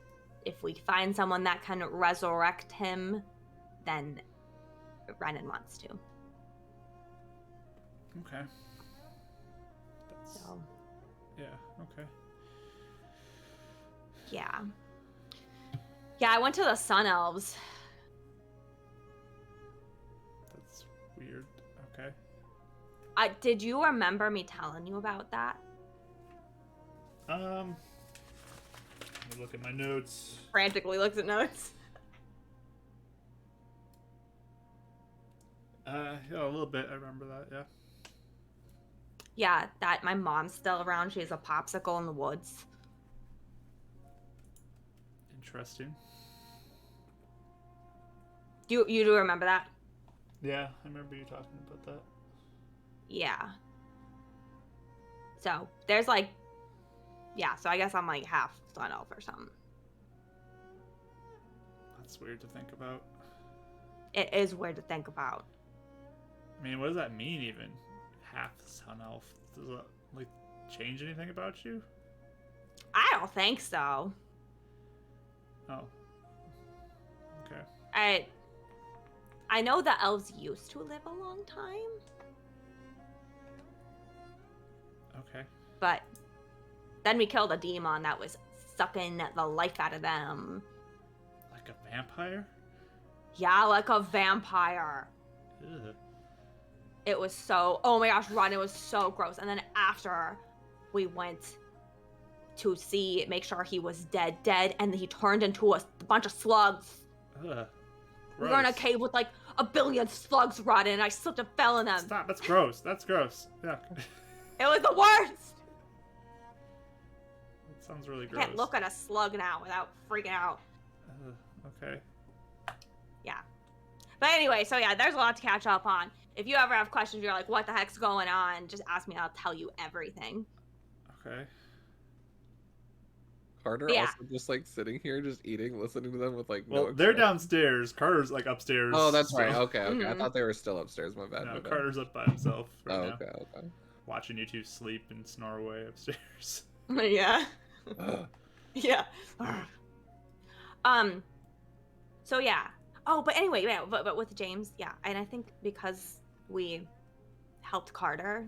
if we find someone that can resurrect him, then Renan wants to. Okay. That's, So, yeah, okay. yeah. Yeah, I went to the Sun Elves. That's weird. Okay. Did you remember me telling you about that? Let me look at my notes. Frantically looks at notes. Yeah, a little bit. I remember that, yeah. Yeah, that my mom's still around. She has a popsicle in the woods. Interesting. You do remember that? Yeah, I remember you talking about that. Yeah. So there's like, yeah. So I guess I'm like half sun elf or something. That's weird to think about. It is weird to think about. I mean, what does that mean even? Half sun elf. Does that, like, change anything about you? I don't think so. Oh. Okay. I know the elves used to live a long time, Okay. but then we killed a demon that was sucking the life out of them. Like a vampire? Yeah, like a vampire. Ugh. It was so, oh my gosh, Ron, it was so gross. And then after we went to make sure he was dead, and he turned into a bunch of slugs. Ugh. We were in a Gross. cave with like a billion slugs, Ron, and I slipped and fell in them. Stop, that's gross. That's gross. Yeah. It was the worst. That sounds really I gross. can't look at a slug now without freaking out. Okay. Yeah. But anyway, so yeah, there's a lot to catch up on. If you ever have questions, you're like, what the heck's going on? Just ask me, I'll tell you everything. Okay. Carter Yeah. also just like sitting here, just eating, listening to them with like Well, no. they're expression. downstairs. Carter's like upstairs. Oh, that's so- right. Okay. I Mhm. thought they were still upstairs. My bad. No, my bad. Carter's up by himself right Oh, now, okay. Okay. watching you two sleep and snore away upstairs. Yeah. Ugh. Yeah. So yeah. Oh, but anyway, yeah, but with James, yeah, and I think because we helped Carter,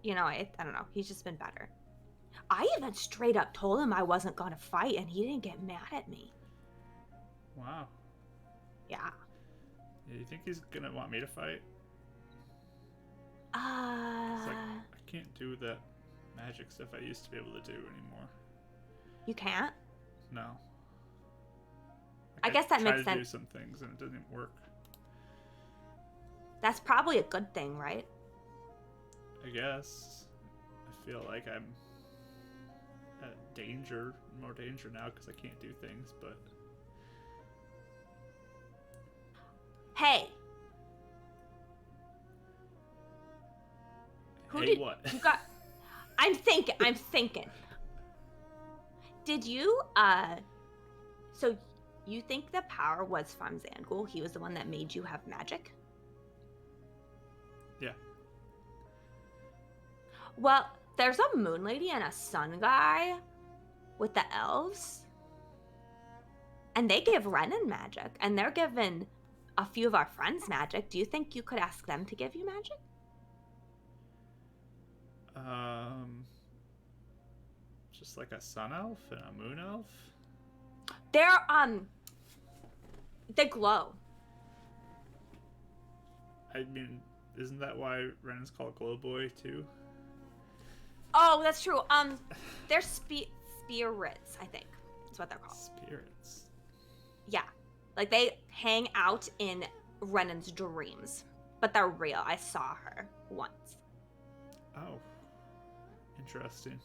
you know, I don't know. He's just been better. I even straight up told him I wasn't going to fight, and he didn't get mad at me. Wow. Yeah. Yeah, you think he's gonna want me to fight? It's like, I can't do that magic stuff I used to be able to do anymore. You can't? No. I guess that makes I try to do sense. some things and it doesn't work. That's probably a good thing, right? I guess. I feel like I'm at more danger now because I can't do things, but... Hey. What? You got... I'm thinking. Did you, so you think the power was from Zangul? He was the one that made you have magic? Yeah. Well, there's a moon lady and a sun guy with the elves. And they give Renan magic. And they're giving a few of our friends magic. Do you think you could ask them to give you magic? Just like a sun elf and a moon elf? They glow. I mean, isn't that why Renan's called Glow Boy too? Oh, that's true. They're spirits, I think. That's what they're called. Spirits. Yeah. Like, they hang out in Renan's dreams. But they're real. I saw her once. Oh. Interesting.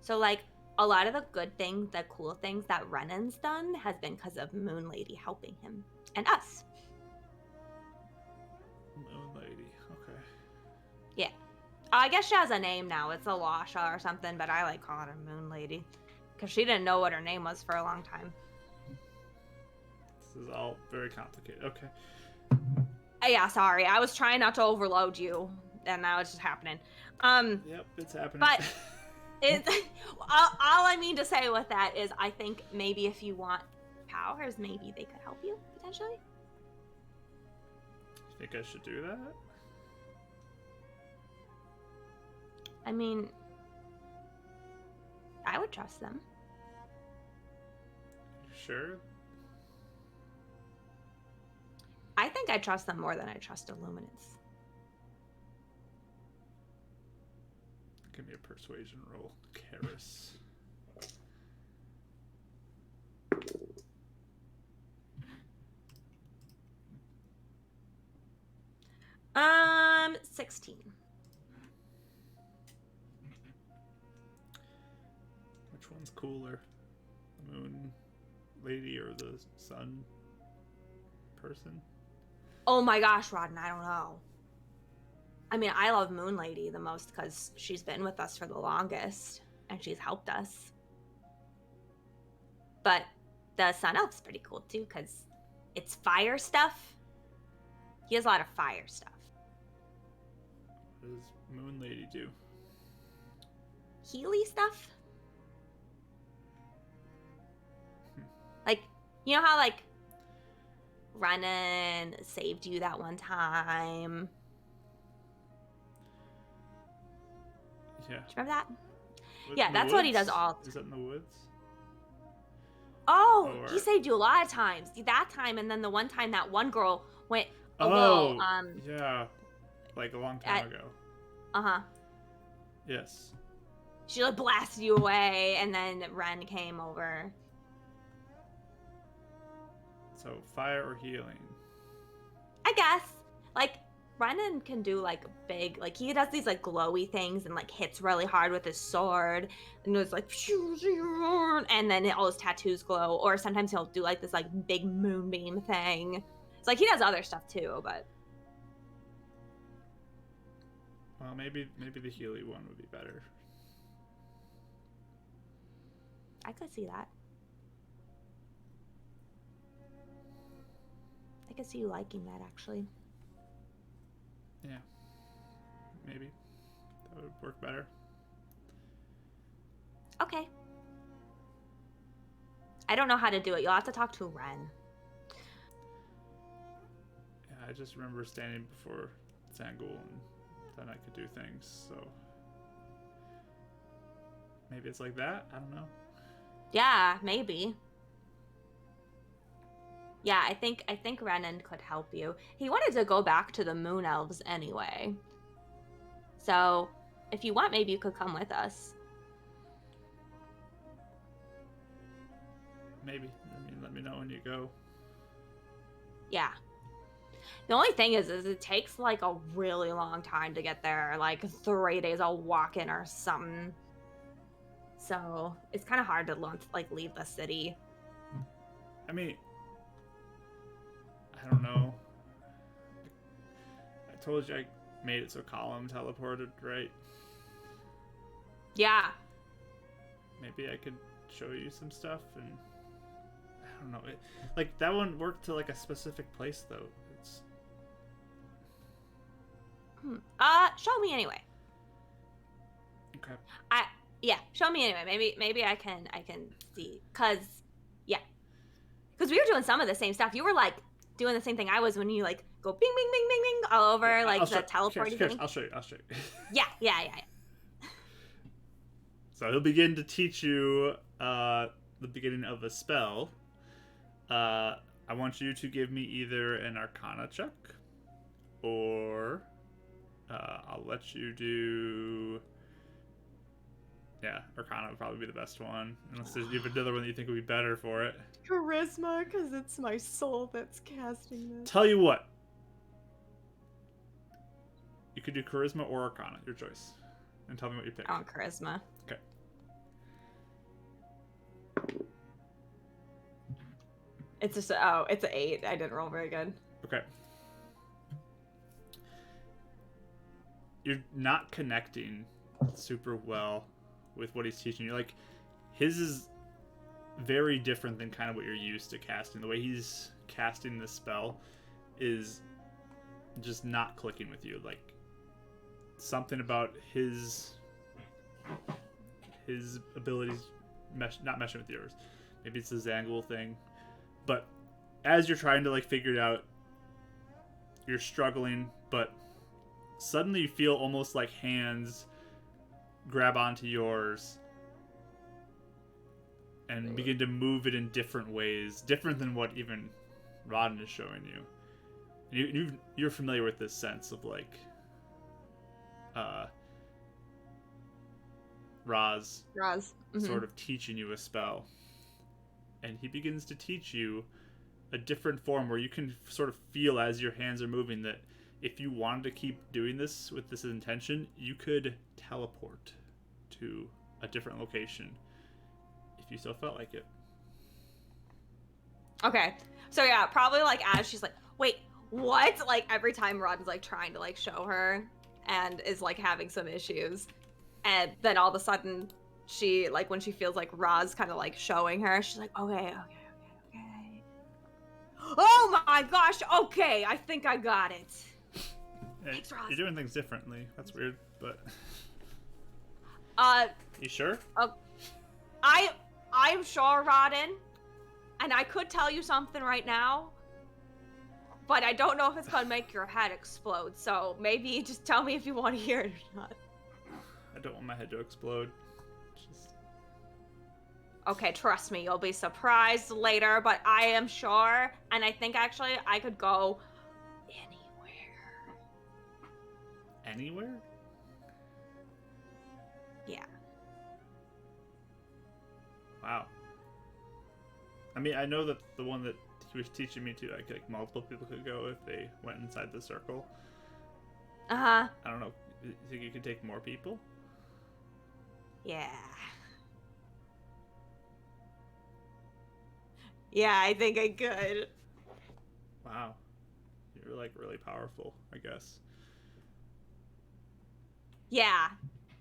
So, like, a lot of the good things, the cool things that Renan's done has been because of Moon Lady helping him. And us. Moon Lady. Okay. Yeah. I guess she has a name now. It's Alasha or something, but I like calling her Moon Lady. Because she didn't know what her name was for a long time. This is all very complicated. Okay. Yeah, sorry. I was trying not to overload you. And now it's just happening. Yep, it's happening. But it's all I mean to say with that is I think maybe if you want powers, maybe they could help you, potentially. You think I should do that? I mean, I would trust them. Sure. I think I trust them more than I trust Illuminants. Give me a persuasion roll. Karis. 16. Which one's cooler? The moon lady or the sun person? Oh my gosh, Rodden, I don't know. I mean, I love Moon Lady the most because she's been with us for the longest and she's helped us. But the Sun Elf's pretty cool too because it's fire stuff. He has a lot of fire stuff. What does Moon Lady do? Healy stuff? Like, you know how, like, Renan saved you that one time? Yeah. Do you remember that? In the that's what he woods? does all. Is that in the woods? Oh, Or- he saved you a lot of times. That time, and then the one time that one girl went a Oh, little, yeah. Like a long time ago. uh-huh. Yes. She, like, blasted you away, and then Ren came over. So fire or healing? I guess. Like, Renan can do, like, big, like, he does these, like, glowy things and, like, hits really hard with his sword. And it's like, and then all his tattoos glow. Or sometimes he'll do, like, this, like, big moonbeam thing. It's like, he does other stuff, too, but... Well, maybe the Healy one would be better. I could see that. I could see you liking that, actually. Yeah. Maybe. That would work better. Okay. I don't know how to do it. You'll have to talk to Ren. Yeah, I just remember standing before Zangul and then I could do things. So maybe it's like that. I don't know. Yeah, maybe. Yeah, I think Renan could help you. He wanted to go back to the Moon Elves anyway. So, if you want, maybe you could come with us. Maybe. I mean, let me know when you go. Yeah. The only thing is it takes like a really long time to get there, like 3 days of walking or something. So it's kind of hard to like leave the city. I mean, I don't know. I told you I made it so Colin teleported, right? Yeah. Maybe I could show you some stuff, and I don't know. Like that one worked to like a specific place though. It's Show me anyway. okay. Yeah, show me anyway. Maybe I can see, cause we were doing some of the same stuff. You were like doing the same thing I was when you like go bing bing bing bing bing all over Yeah, like the teleporting thing. I'll show you. Yeah. So he'll begin to teach you the beginning of a spell. I want you to give me either an Arcana check, or I'll let you do. Yeah, Arcana would probably be the best one, unless there's you have another one that you think would be better for it. Charisma, because it's my soul that's casting this. Tell you what, you could do Charisma or Arcana, your choice, and tell me what you pick. I want charisma. Okay. It's just it's an 8. I didn't roll very good. Okay. You're not connecting super well with what he's teaching you. Like, his is very different than kind of what you're used to casting. The way he's casting this spell is just not clicking with you. Like, something about his abilities not meshing with yours. Maybe it's a Zangul thing. But as you're trying to like figure it out, you're struggling, but suddenly you feel almost like hands grab onto yours and begin to move it in different ways, different than what even Rodden is showing you. You're familiar with this sense of like Raz sort of teaching you a spell, and he begins to teach you a different form where you can sort of feel as your hands are moving that if you wanted to keep doing this with this intention, you could teleport to a different location if you still felt like it. Okay. So yeah, probably like as she's like, wait, what? Like every time Rodden's like trying to like show her and is like having some issues. And then all of a sudden she like when she feels like Roz kind of like showing her, she's like, okay. Oh my gosh, okay, I think I got it. Thanks, Roz. You're doing things differently. That's weird, but you sure? I'm sure, Rodden, and I could tell you something right now, but I don't know if it's gonna make your head explode. So maybe just tell me if you want to hear it or not. I don't want my head to explode. Just... Okay, trust me, you'll be surprised later, but I am sure, and I think actually I could go anywhere. Anywhere? Yeah. Wow. I mean, I know that the one that he was teaching me to, like multiple people could go if they went inside the circle. Uh-huh. I don't know. You think you could take more people? Yeah. Yeah, I think I could. Wow. You're like really powerful, I guess. Yeah.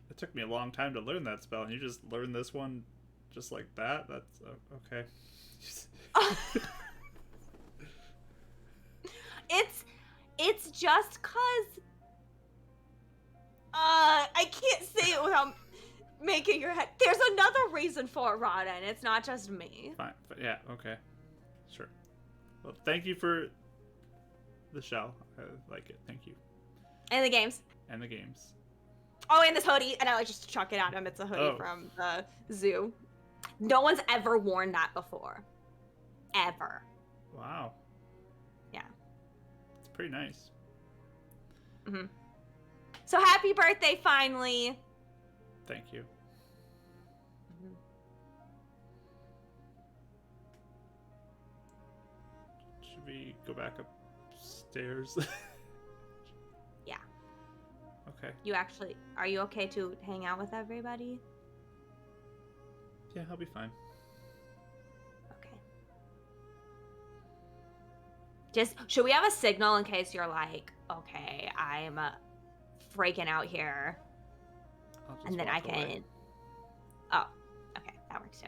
It took me a long time to learn that spell, and you just learned this one just like that? That's okay. It's just cause I can't say it without making your head. There's another reason for it, Rodden. It's not just me. Fine. Yeah, okay. Sure. Well, thank you for the shell. I like it. Thank you. And the games. and the games. Oh, and this hoodie, and I like just chuck it at him. It's a hoodie from the zoo. No one's ever worn that before. Ever. Wow. Yeah. It's pretty nice. Mm-hmm. So happy birthday, finally. Thank you. Mm-hmm. Should we go back upstairs? Yeah. Okay. Are you okay to hang out with everybody? Yeah, I'll be fine. Okay. Should we have a signal in case you're like, okay, I'm freaking out here, I'll just and then I walk can. away. Oh, okay, that works too.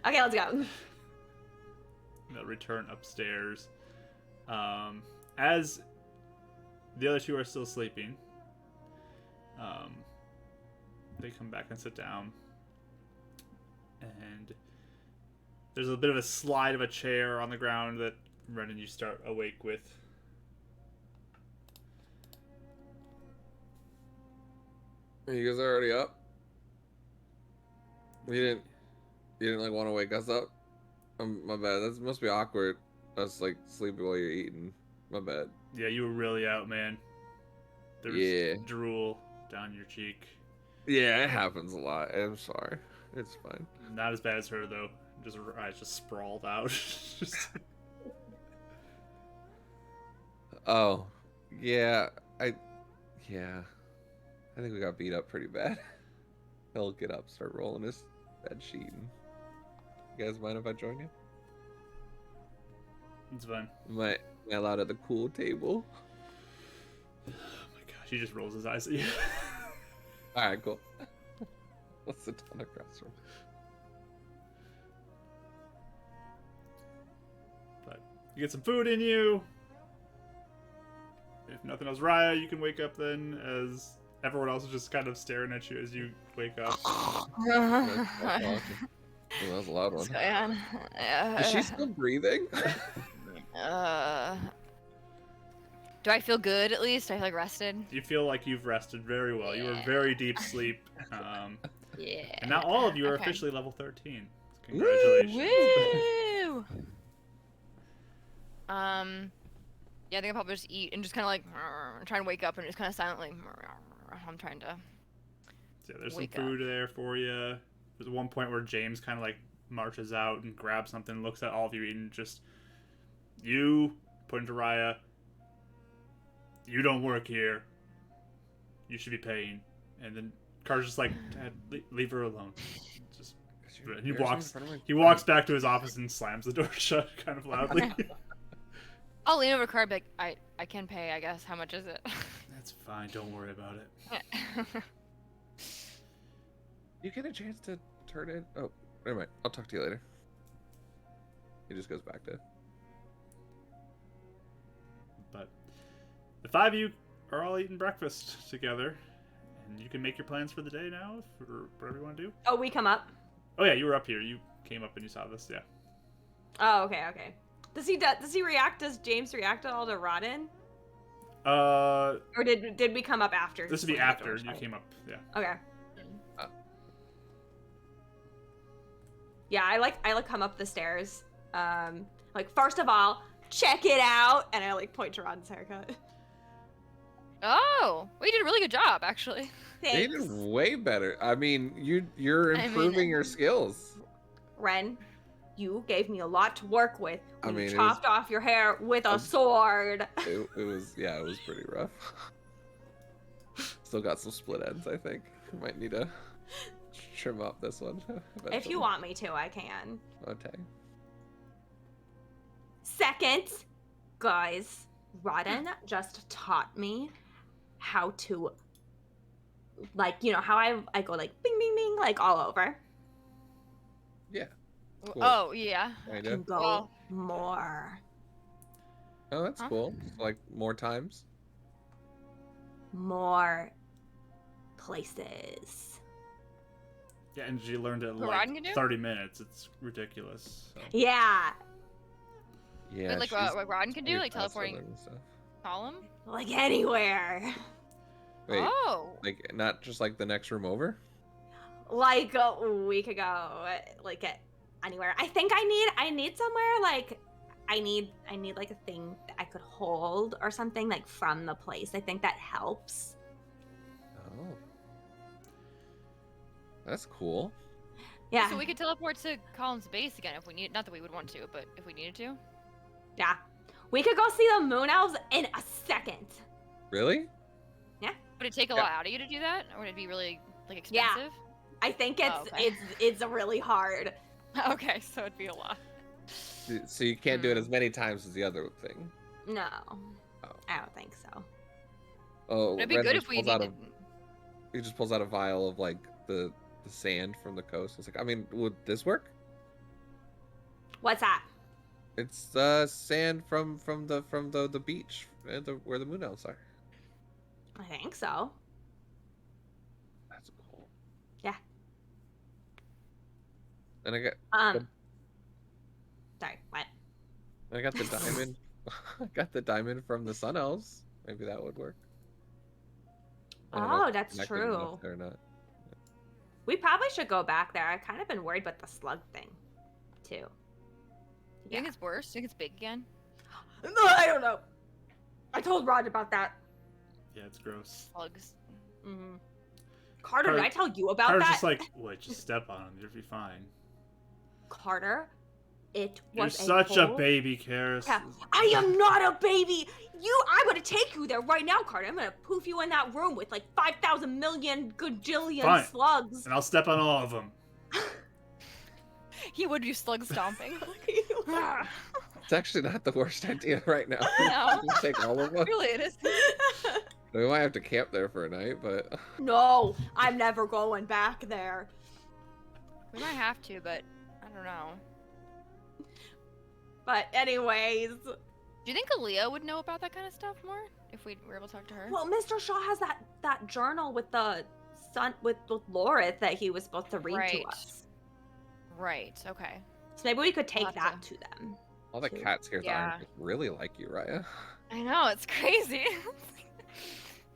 Okay, let's go. They'll return upstairs. As the other two are still sleeping, they come back and sit down. And there's a bit of a slide of a chair on the ground that Ren and you start awake with. You guys are already up? You didn't like want to wake us up? My bad. That must be awkward. Us like sleeping while you're eating. My bad. Yeah, you were really out, man. There was Yeah. drool down your cheek. Yeah, it happens a lot. I'm sorry. It's fine. Not as bad as her though. Just her eyes just sprawled out. Just... Oh, yeah. I think we got beat up pretty bad. He'll get up, start rolling his bed sheet. And... You guys mind if I join you? It's fine. Am I allowed at the pool table? Oh my gosh, he just rolls his eyes at you. All right, cool. Let's sit down across from. But you get some food in you. If nothing else, Raya, you can wake up then, as everyone else is just kind of staring at you as you wake up. Oh, that was a loud one. Is she still breathing? Do I feel good at least? Do I feel like rested? You feel like you've rested very well. You were very deep sleep. Yeah. And now all of you are Okay. officially level 13. Congratulations. Woo! Yeah, I think I'll probably just eat and just kind of like try and wake up and just kind of silently. I'm trying to. Yeah, there's some Wake food there for you. There's one point where James kind of like marches out and grabs something, looks at all of you eating, just you put into Raya. You don't work here. You should be paying. And then Carter's just like, Dad, leave her alone. Just and he walks back to his office and slams the door shut kind of loudly. I'll lean over to Card, like, I can pay, I guess. How much is it? That's fine. Don't worry about it. You get a chance to turn in. Oh, never mind. I'll talk to you later. He just goes back to. But the five of you are all eating breakfast together, and you can make your plans for the day now, for whatever you want to do. Oh, we come up. Oh yeah, you were up here. You came up and you saw this. Yeah. Oh, okay. Does he react? Does James react at all to Rodden? Or did we come up after? This would be after you came up. Yeah. Okay. Yeah, I like come up the stairs. Like first of all, check it out, and I like point to Rodden's haircut. Oh, well, you did a really good job, actually. They Thanks, did way better. I mean, you're improving your skills. Ren. You gave me a lot to work with. I You mean, it chopped off your hair with a sword. It was pretty rough. Still got some split ends, I think. Might need to trim up this one. If eventually. you want me to, I can. Okay. Second, guys, Rodden just taught me how to, like, you know, how I go like bing, bing, bing, like all over. Yeah. Cool. Oh, yeah. I Kinda. can go Well- more. Oh, that's Huh? cool. Like more times. More places. Yeah, and she learned it in What like Rodden can do? 30 minutes. It's ridiculous. So. Yeah. Yeah, like she's what Rodden can do, pretty like fast teleporting and stuff. column. Like anywhere. Wait, Oh. like not just like the next room over? Like we could go like at anywhere. I think I need somewhere like I need like a thing that I could hold or something like from the place. I think that helps. Oh. That's cool. Yeah. So we could teleport to Colin's base again if we need. Not that we would want to, but if we needed to. Yeah. We could go see the moon elves in a second. Really? Would it take a Yeah. lot out of you to do that, or would it be really like Yeah. expensive? I think it's Oh, okay. it's really hard. Okay, so it'd be a lot. So you can't do it as many times as the other thing. No. Oh. I don't think so. Oh, It'd be Ren good just if we pulls out needed. he just pulls out a vial of like the sand from the coast. It's like, I mean, would this work? What's that? It's sand from the beach where the moon elves are. I think so. That's cool. Yeah. And I got Sorry, what? the diamond. I got the diamond from the sun elves. Maybe that would work. I don't know Oh, if that's it's connected enough true. there or not. We probably should go back there. I've kind of been worried about the slug thing, too. You think it's worse? You think it's big again? No, I don't know. I told Rod about that. Yeah, it's gross. Slugs. Mm-hmm. Carter, did I tell you about Carter's that? just like, what? Just step on him. You'll be fine. Carter, it You're was such a whole- baby, Karis. Yeah. I am not a baby. I'm gonna take you there right now, Carter. I'm gonna poof you in that room with like 5,000 million gajillion Fine. slugs. And I'll step on all of them. He would do slug stomping. It's actually not the worst idea right now. No. Just take all of them. Really, it is. We might have to camp there for a night, but No, I'm never going back there. We might have to, but I don't know. But anyways, Do you think Aaliyah would know about that kind of stuff more if we were able to talk to her? well, Mr. Shaw has that journal with the sun with Lorith that he was supposed to read to Right. us. Right. Okay. So maybe we could take We'll that have to them. all the cats here Yeah. aren't really like you, Raya. I know, it's crazy.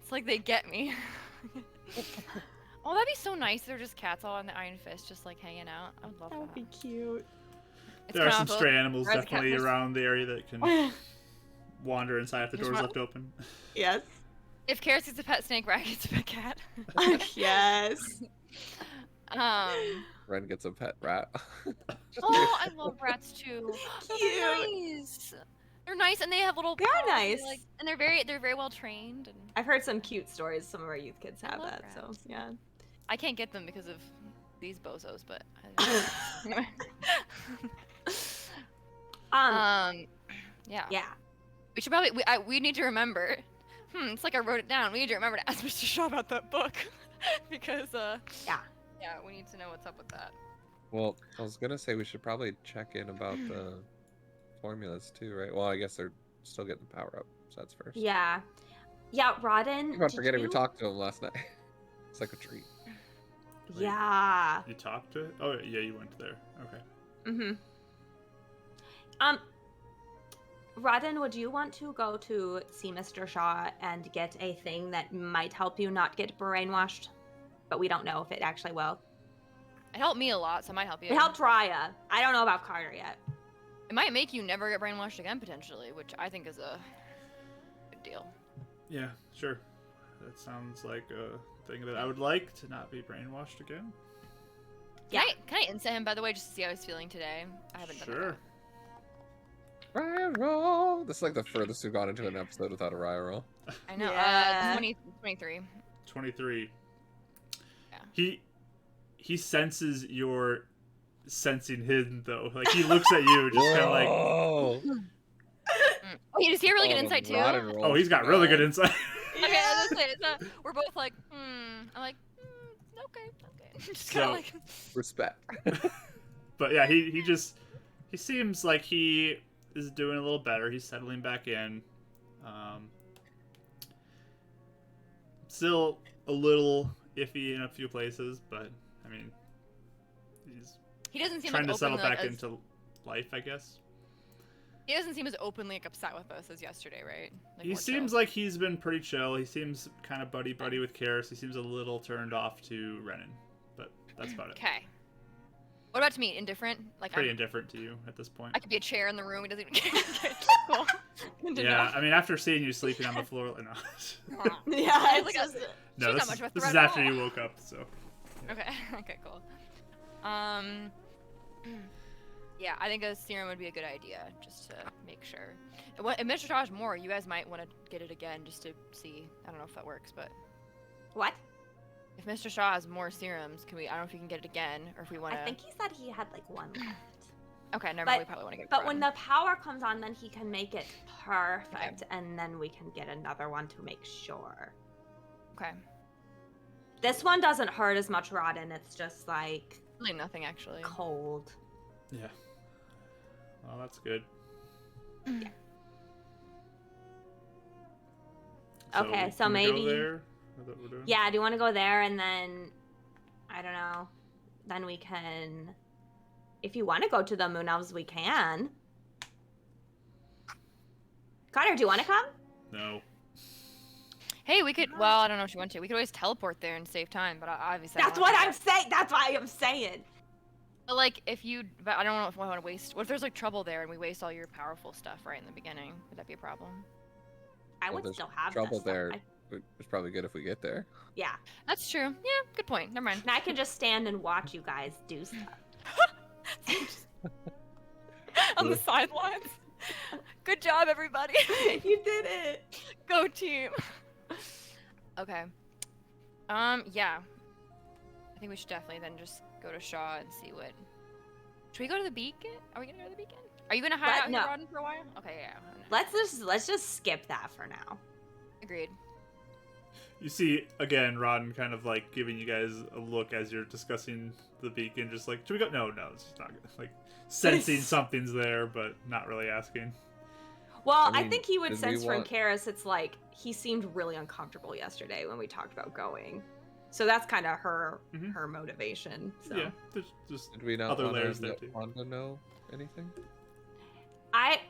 It's like they get me. Oh, that'd be so nice. They're just cats all on the Iron Fist, just like hanging out. I would love that. cute. It's There are some kinda stray animals Where's the definitely cat? around the area that can wander inside if the Just door's one- left open. Yes. If Karis gets a pet snake, Rag gets a pet cat. Yes. Ren gets a pet rat. Oh, I love rats too. Cute. They're nice. They're nice, and they have little. They are paws, and nice. and they're very well trained. And I've heard some cute stories. Some of our youth kids I have love that. So rats. yeah. I can't get them because of these bozos, but. Yeah. Yeah. We should probably we need to remember. It's like I wrote it down. We need to remember to ask Mr. Shaw about that book because Yeah. we need to know what's up with that. Well, I was gonna say we should probably check in about the formulas too, right? Well, I guess they're still getting the power up, so that's first. Yeah. Yeah, Rodden. I'm not did forgetting we you- talked to him last night. It's like a treat. Yeah. You talked to it? Oh, yeah, you went there. Okay. Rodden, would you want to go to see Mr. Shaw and get a thing that might help you not get brainwashed? But we don't know if it actually will. It helped me a lot, so it might help you. It helped Raya. I don't know about Carter yet. It might make you never get brainwashed again, potentially, which I think is a good deal. Yeah, sure. That sounds like a thing that I would like to not be brainwashed again. Yeah. Can I inset him, by the way, just to see how he's feeling today? I haven't done Sure. Riot roll. This is like the furthest we've gone into an episode without a riot roll. that. I know. Yeah. 23. 23. Yeah. He senses your sensing him though. Like he looks at you, just kind of like, Whoa! Oh, does he have really good Oh, insight too? rod and roll oh, he's got really good insight. Okay, I was gonna say, we're both like, I'm like, okay. Just kind So- of like, Respect. But yeah, he seems like he is doing a little better. He's settling back in. Still a little iffy in a few places, but I mean, he's he doesn't seem trying like to settle open, back like, into life, I guess. He doesn't seem as openly like, upset with us as yesterday, right? Like, He more seems chill. like he's been pretty chill. He seems kind of buddy with Karis. He seems a little turned off to Renan, but that's about it. Okay. What about to me? Indifferent? Like Pretty indifferent to you at this point. I could be a chair in the room. He doesn't even care. Cool. Good to Yeah, know. I mean, after seeing you sleeping on the floor, no. Aw. Yeah, I it's was just. No, She's this, not much of a this threat is at after all. you woke up, so. Okay. Okay. Cool. Yeah, I think a serum would be a good idea, just to make sure. If Mr. Shaw has more, you guys might want to get it again, just to see. I don't know if that works, but What? if Mr. Shaw has more serums, can we? I don't know if we can get it again, or if we want to. I think he said he had like one left. Okay, never but- mind. We probably want to get it. But from when him. the power comes on, then he can make it perfect, and then we can get another one to make sure. Okay. This one doesn't hurt as much, Rodden. It's just like Really nothing actually. cold. Yeah. Well, that's good. Okay, so can we go maybe- there? Is that what we're doing? Yeah, do you want to go there and then I don't know. Then we can if you want to go to the Moon Elves, we can. Connor, do you want to come? No. Hey, we could. Well, I don't know if you want to. We could always teleport there and save time, but obviously. That's what I'm saying. That's why I'm saying. But like, if you, but I don't know if I want to waste. What if there's like trouble there and we waste all your powerful stuff right in the beginning? Would that be a problem? I Well, would there's still have trouble this stuff. there. It's probably good if we get there. Yeah. That's true. Yeah, good point. Never mind. And I can just stand and watch you guys do stuff. On the sidelines. Good job, everybody. You did it. Go team. Okay. Yeah. I think we should definitely then just go to Shaw and see what. Should we go to the beacon? Are we gonna go to the beacon? Are you gonna hide out No. here, Rodden, for a while? Okay, yeah. Let's just skip that for now. Agreed. You see, again, Rodden kind of like giving you guys a look as you're discussing the beacon, just like, should we go? No, it's just not good. Like, sensing something's there, but not really asking. Well, I I mean, think he would did we sense from want- Karis, it's like he seemed really uncomfortable yesterday when we talked about going. So that's kind of her Mhm. her motivation. So Yeah, there's just Did we not other want layers to there let too. Wanda know anything? I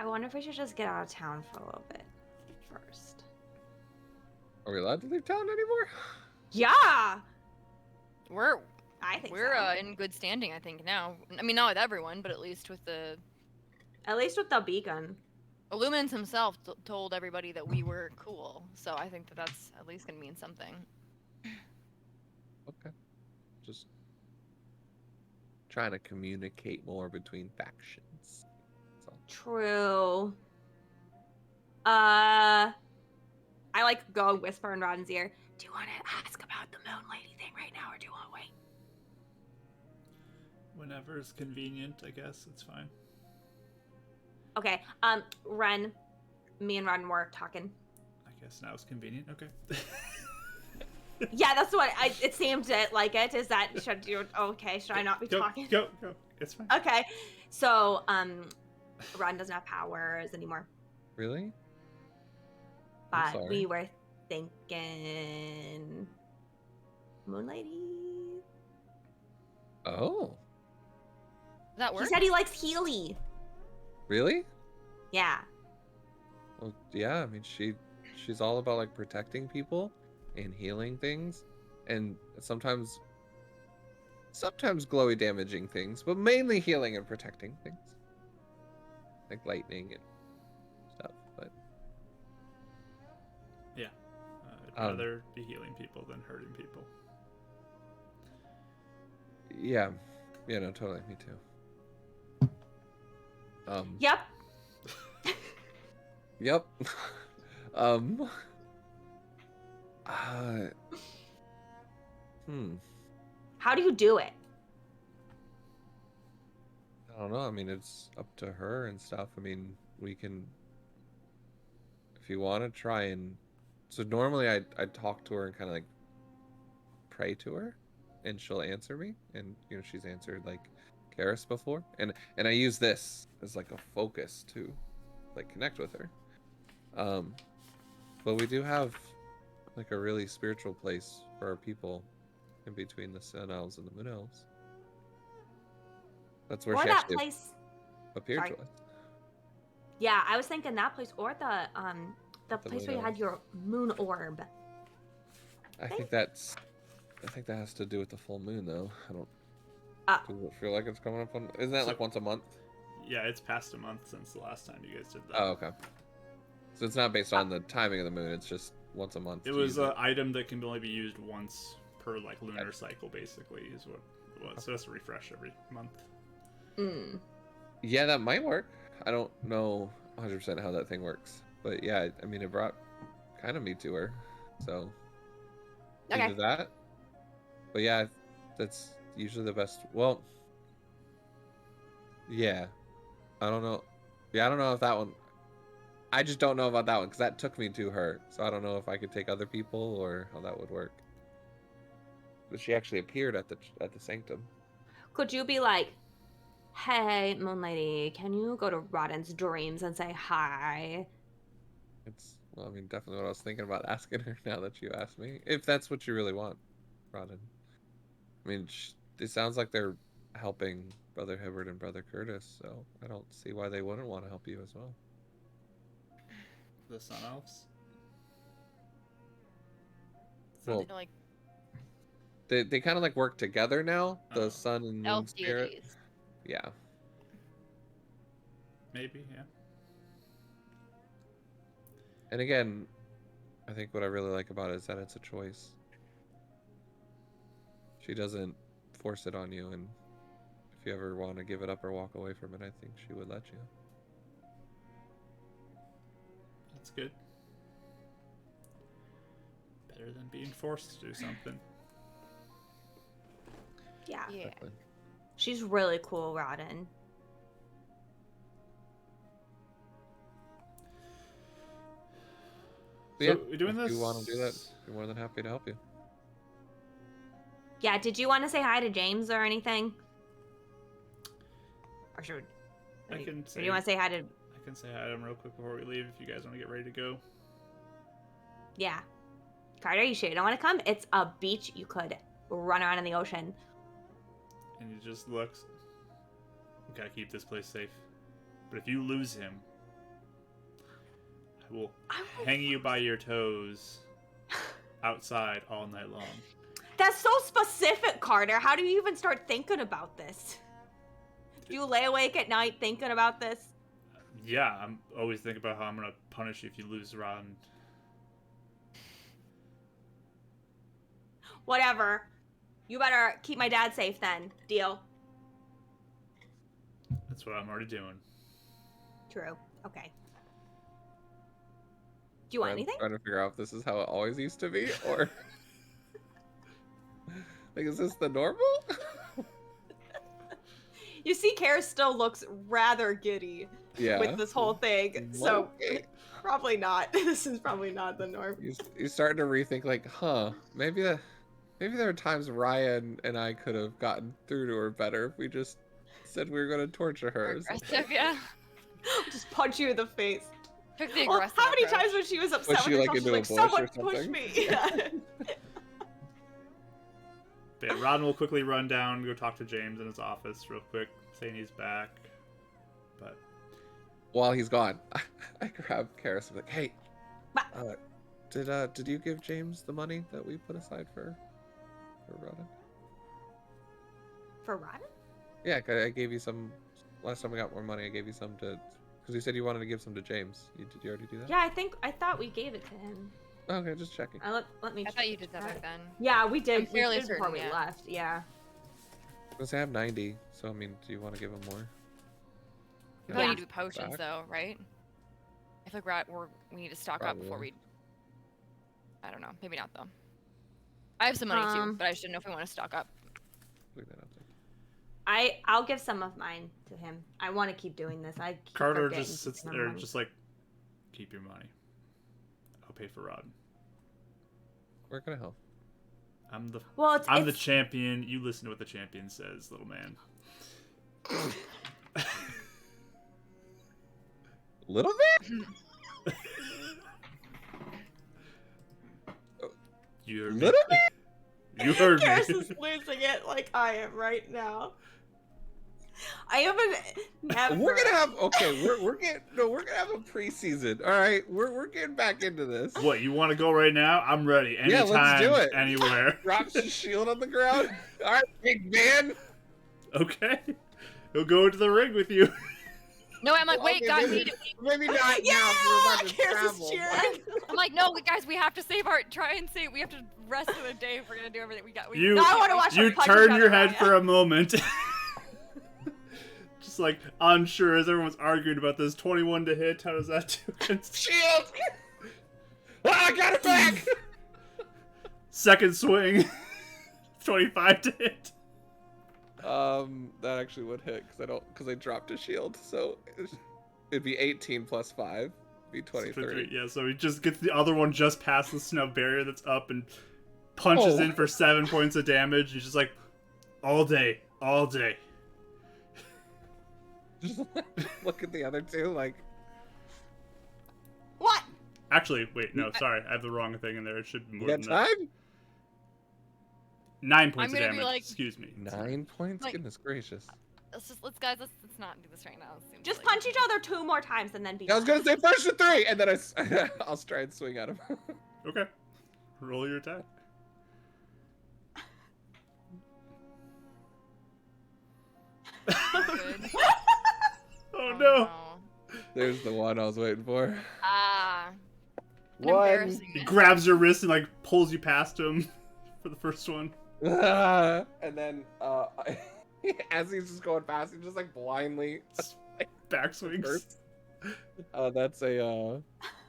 wonder if we should just get out of town for a little bit first. Are we allowed to leave town anymore? Yeah, We're I think we're so. in good standing, I think now. I mean, not with everyone, but at least with the At least with the beacon. Illumins himself told everybody that we were cool. So I think that that's at least gonna mean something. Okay. Just trying to communicate more between factions. That's all. True. I like go and whisper in Rodden's ear. Do you want to ask about the Moon Lady thing right now, or do you want to wait? Whenever it's convenient, I guess it's fine. Okay. Ren, me and Rodden were talking. I guess now it's convenient. Okay. Yeah, that's what it seemed like it. Is that should you? Okay, should I not be go, talking? Go. It's fine. Okay. So Rodden doesn't have powers anymore, Really? I'm but sorry. we were thinking Moon Lady. Oh, Does that He work? said he likes Healy. really? Yeah. Well, yeah. I mean, she's all about like protecting people and healing things, and sometimes glowy damaging things, but mainly healing and protecting things, like lightning and stuff. But I'd rather be healing people than hurting people. yeah, no, totally, me too. Yep. Yep. How do you do it? I don't know. I mean, it's up to her and stuff. I mean, we can, if you want to try and, so normally I talk to her and kind of like pray to her, and she'll answer me, and you know she's answered like Karis before, and I use this as like a focus to like connect with her. But we do have like a really spiritual place for our people in between the Sun Elves and the Moon Elves. That's where Or she that actually place. appeared Sorry. to us. Yeah, I was thinking that place or the The place where you moon had your moon orb. I think that has to do with the full moon, though. I don't. Uh, Does it feel like it's coming up on? Isn't that So- like once a month? Yeah, it's past a month since the last time you guys did that. Oh, okay. So it's not based on the timing of the moon. It's just once a month. It to was use an item that can only be used once per like lunar cycle, basically, is what it was. So it's a refresh every month. mm. Yeah, that might work. I don't know 100% how that thing works, but yeah, I mean, it brought kind of me to her, so Okay. either that. But yeah, that's usually the best. Well, yeah, I don't know. Yeah, I don't know if that one. I just don't know about that one because that took me to her, so I don't know if I could take other people or how that would work. But she actually appeared at the sanctum. Could you be like, hey, Moon Lady, can you go to Rodden's dreams and say hi? Well, I mean, definitely what I was thinking about asking her now that you asked me. If that's what you really want, Rodden. I mean, it sounds like they're helping Brother Hibbert and Brother Curtis, so I don't see why they wouldn't want to help you as well. The Sun Elves. Well, Like they kind of like work together now, the Oh. sun and moon elf spirit. deities. Yeah. Maybe, yeah. And again, I think what I really like about it is that it's a choice. She doesn't force it on you, and if you ever want to give it up or walk away from it, I think she would let you. That's good. Better than being forced to do something. Yeah. Yeah. Definitely. She's really cool, Rodden. But So, yeah, we're doing if this. you want to do that, we're more than happy to help you. Yeah, did you want to say hi to James or anything? Or should I or can do say. you want to say hi to? I can say hi to him real quick before we leave if you guys want to get ready to go. Yeah. Carter, you sure you don't want to come? It's a beach. You could run around in the ocean. And he just looks. We gotta keep this place safe. But if you lose him, I will hang you by your toes outside all night long. That's so specific, Carter. How do you even start thinking about this? Do you lay awake at night thinking about this? Yeah, I'm always thinking about how I'm gonna punish you if you lose Rod. Whatever. You better keep my dad safe then. Deal? That's what I'm already doing. True. Okay. Do you want I'm anything? trying to figure out if this is how it always used to be, or like, is this the normal? You see, Kara still looks rather giddy Yeah. with this whole thing, so Okay. probably not. This is probably not the norm. You starting to rethink, like, maybe there are times Ryan and I could have gotten through to her better if we just said we were going to torture her. or something. Aggressive, yeah. Just punch you in the face. Took the Well, aggressive how many approach. times when she was upset Push with you, herself, like, she's into a like, bush someone or push something?" me. Yeah. But yeah, Rod will quickly run down, go talk to James in his office real quick, saying he's back. But While he's gone, I grab Karis and be like, hey, Bah. did you give James the money that we put aside for Rodden? For Rodden? Yeah, 'cause I gave you some last time we got more money. I gave you some to because you said you wanted to give some to James. Did you already do that? Yeah, I thought we gave it to him. Okay, just checking. Let me I thought you did that check. back then. Yeah, we did. I'm fairly We did before certain, we yeah. left. Yeah. Because I have 90, so I mean, do you want to give him more? We probably Yeah. need to do potions Back. though, right? I feel like we need to stock up before Probably. we. I don't know. Maybe not though. I have some money too, Um, but I just didn't know if we want to stock up. Leave that out there. I'll give some of mine to him. I want to keep doing this. I keep Carter forgetting just to sits give him there, money. just like, keep your money. I'll pay for Rod. Where can I help? I'm the Well, I'm the champion. You listen to what the champion says, little man. Little bit? You heard me. Little You heard Karis me. is losing it like I am right now. I haven't. Never. We're gonna have we're gonna have a preseason. All right, we're getting back into this. What, you want to go right now? I'm ready. Anytime, Yeah, let's do it. anywhere. Drops his shield on the ground. All right, big man. Okay. He'll go into the ring with you. No, I'm like, wait, Okay, guys, maybe not now. Yeah, We're about to Karis is travel. cheering. I'm like, no, guys, we have to save our. Try and save. We have to rest for the day if we're gonna do everything we got. You- No, I want to watch. You them punch turn each your other, head Raya. for a moment. Just like unsure as everyone's arguing about this. 21 to hit. How does that do against Shield. I got it back. second swing? 25 to hit. That actually would hit because I dropped a shield, so it'd be 18 plus 5, be 23. Yeah, so he just gets the other one just past the snub barrier that's up and punches in for 7 points of damage. He's just like, all day, all day. Just look at the other two, like, What? Actually, wait, no, sorry, I have the wrong thing in there. It should be you more got than that. time? 9 points of gonna be damage. like- Excuse me. 9 points? Like- Goodness gracious. let's not do this right now. It seems Just like- punch each other 2 more times and then be. I was done. gonna say first to 3, and then I'll try and swing at him. Okay. Roll your attack. Good. Oh no! There's the one I was waiting for. Ah. An One. embarrassing. He grabs your wrist and like pulls you past him for the first one. And then, as he's just going past, he just like blindly. Backswings. That's a,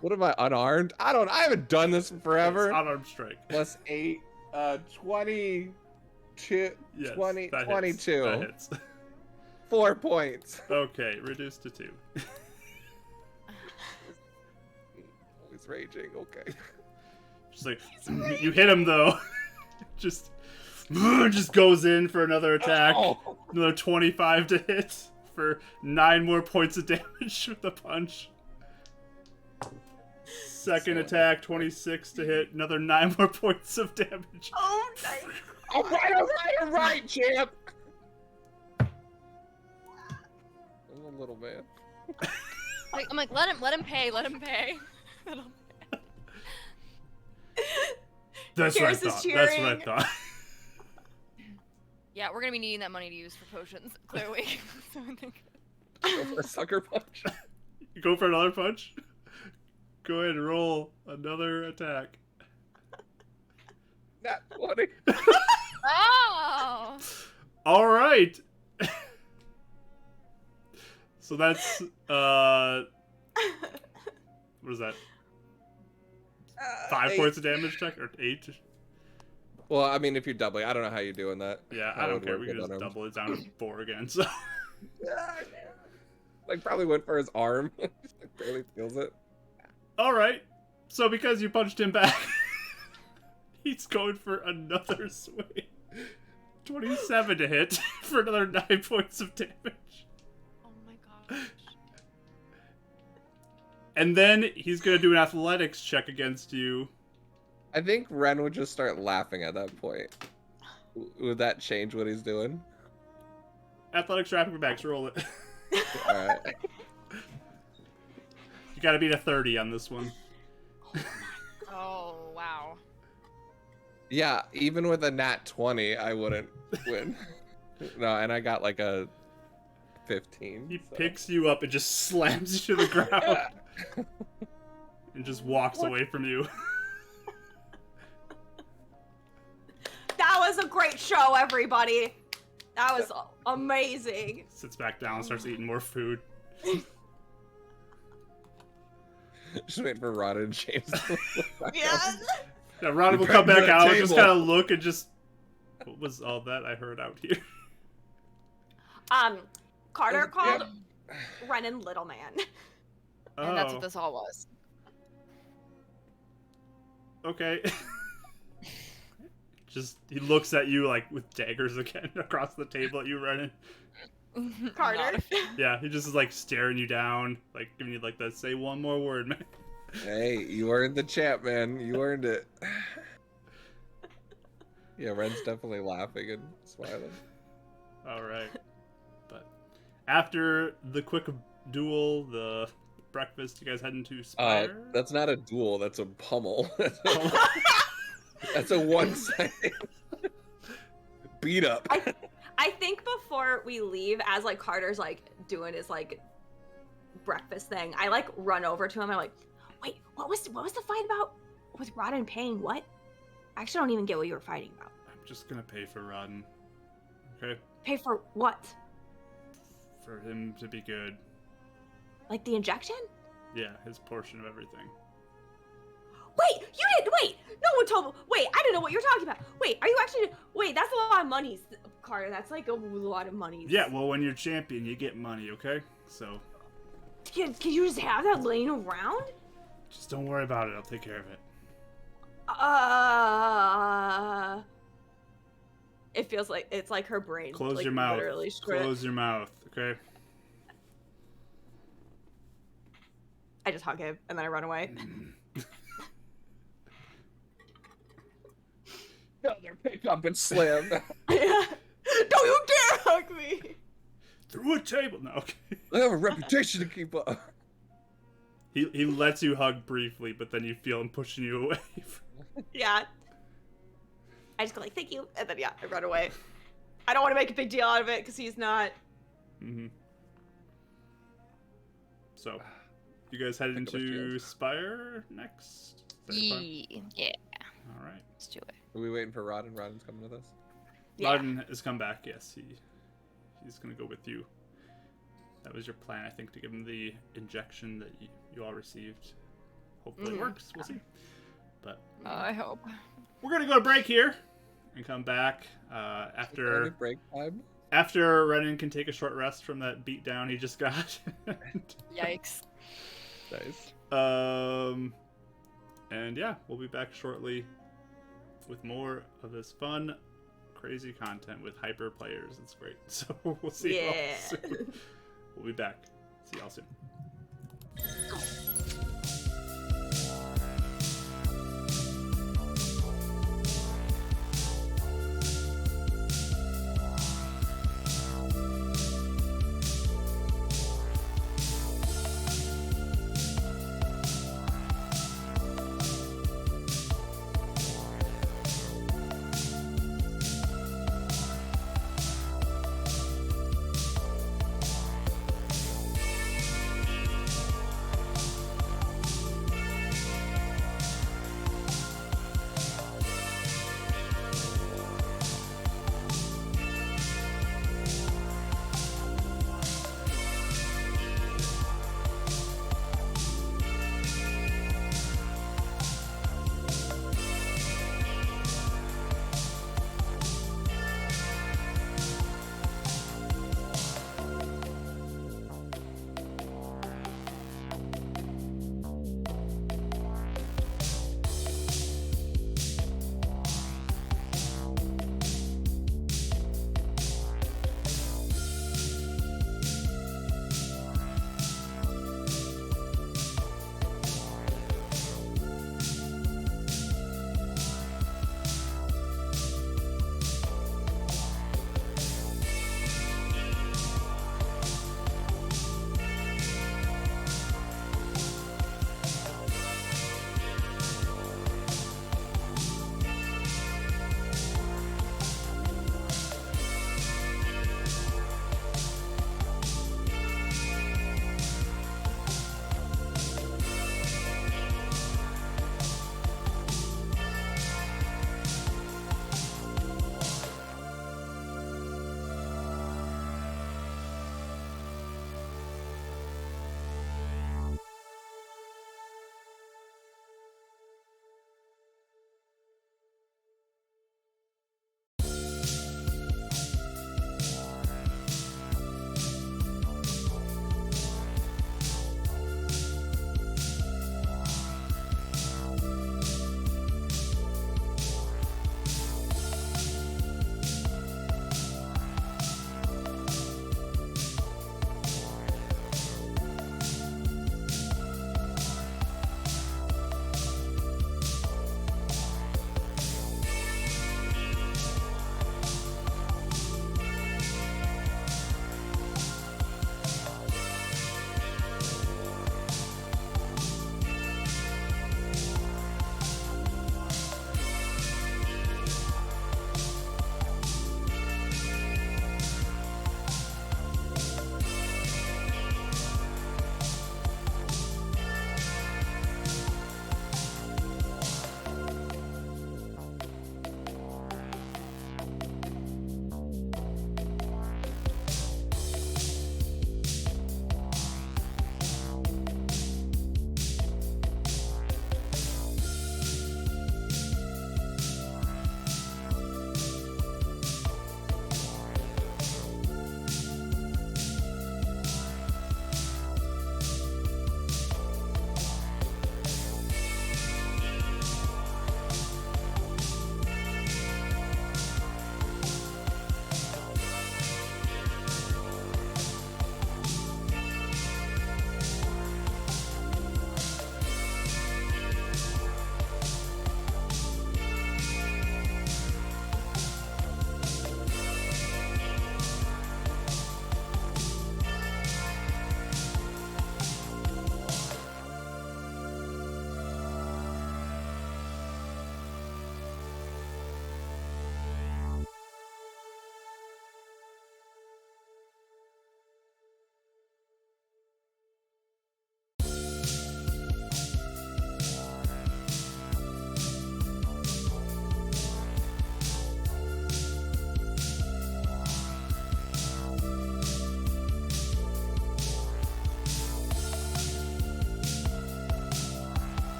what am I, unarmed? I haven't done this in forever. It's unarmed strike. Plus 8, 22, Yes, 20, that hits. 22. That hits. 4 points. Okay, reduced to 2. He's raging, okay. Just like you hit him though. just goes in for another attack. Oh. Another 25 to hit for 9 more points of damage with the punch. Second So attack, 26 to hit, another 9 more points of damage. Oh, nice. All right, champ. I'm a little man. Like, I'm like, let him pay. That's what I Karis is thought. That's what I cheering. thought. Yeah, we're gonna be needing that money to use for potions, clearly. So I think. Go for a sucker punch. You go for another punch? Go ahead and roll another attack. Not 20. Oh! All right. So that's what is that? 5 8. points of damage check or 8? Well, I mean, if you're doubling, I don't know how you're doing that. Yeah, How I it don't would care. work We can with just unarmed. double it down to 4 again. So Like, probably went for his arm. Just like, barely feels it. all right. So because you punched him back, he's going for another swing. 27 to hit for another 9 points of damage. Oh my gosh. And then he's gonna do an athletics check against you. I think Ren would just start laughing at that point. Would that change what he's doing? Athletics or acrobatics, roll it. Alright. You gotta beat a 30 on this one. Oh wow. Yeah, even with a nat 20, I wouldn't win. No, and I got like a 15. He so. picks you up and just slams you to the ground and just walks away from you. That was a great show, everybody. That was amazing. Sits back down, starts eating more food. Just waiting for Rod and James to look back Yeah. Yeah, Ronnie will You're come back cutting out, that just table. kind of look and just. What was all that I heard out here? Carter called Yep. Renan Little Man. And that's Oh, what this all was. okay. Just he looks at you like with daggers again across the table at you running. Carter. Not a fan. Yeah, he just is like staring you down, like giving you like the say one more word, man. Hey, you earned the champ, man. You earned it. Yeah, Ren's definitely laughing and smiling. All right, but after the quick duel, the breakfast, you guys heading to Spire? That's not a duel. That's a pummel. That's a one-sided beat up. I think before we leave, as like Carter's like doing his like breakfast thing, I like run over to him. I'm like, wait, what was the fight about with Rodden paying what? I actually don't even get what you were fighting about. I'm just gonna pay for Rodden. Okay? Pay for what? For him to be good. Like the injection? Yeah, his portion of everything. Wait, you didn't. Wait, no one told me. Wait, I didn't know what you're talking about. Wait, are you actually? Wait, that's a lot of monies, Carter. That's like a lot of monies. Yeah, well, when you're champion, you get money, okay? So. Can you just have that laying around? Just don't worry about it. I'll take care of it. It feels like it's like her brain. Close like, your mouth. literally Close your mouth, okay? I just hug him and then I run away. Another pick up and slam. Yeah. Don't you dare hug me! Through a table. No, okay. I have a reputation to keep up. He lets you hug briefly, but then you feel him pushing you away. Yeah. I just go like, thank you, and then yeah, I run away. I don't want to make a big deal out of it because he's not. Mm-hmm. So, you guys headed into Spire next? Is that your plan? Yeah. All right. Let's do it. Are we waiting for Rodden? Rodden's coming with us? Yeah. Loudon has come back, yes. He's going to go with you. That was your plan, I think, to give him the injection that you all received. Hopefully it works. We'll see. But I hope. we're going to go to break here and come back Any break time? after Renan can take a short rest from that beatdown he just got. Yikes. Nice. And yeah, we'll be back shortly with more of this fun, crazy content with hyper players. It's great. So we'll see you all soon. We'll be back. See y'all soon.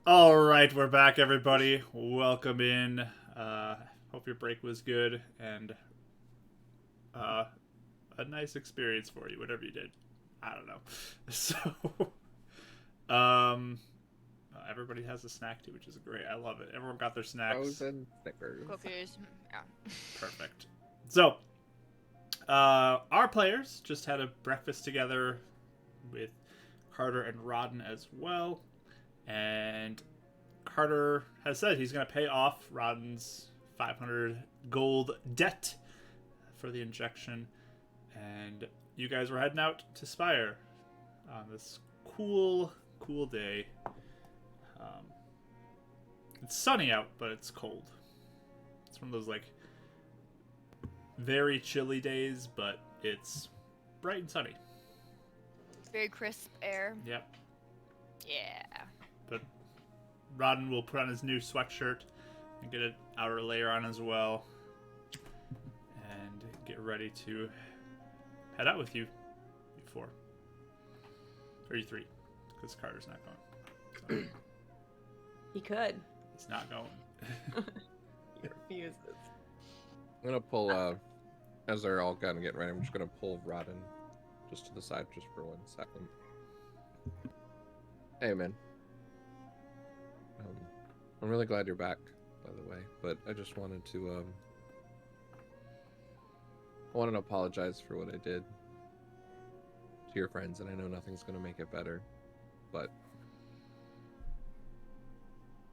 All right, we're back, everybody. Welcome in. Hope your break was good and a nice experience for you, whatever you did. I don't know. So, everybody has a snack too, which is great. I love it. Everyone got their snacks. Frozen Snickers. Cookies. Yeah. Perfect. So, our players just had a breakfast together with Carter and Rodden as well. And Carter has said he's going to pay off Rodden's 500 gold debt for the injection. And you guys were heading out to Spire on this cool day. It's sunny out, but it's cold. It's one of those, like, very chilly days, but it's bright and sunny. Very crisp air. Yep. Yeah. But Rodden will put on his new sweatshirt and get an outer layer on as well. And get ready to head out with you before. Or you three, because Carter's not going. So He could. he's not going. He refuses. I'm gonna pull, as they're all kind of getting ready, I'm just gonna pull Rodden just to the side just for 1 second. Hey, man. I'm really glad you're back, by the way, but I just wanted to, I wanted to apologize for what I did to your friends, and I know nothing's gonna make it better, but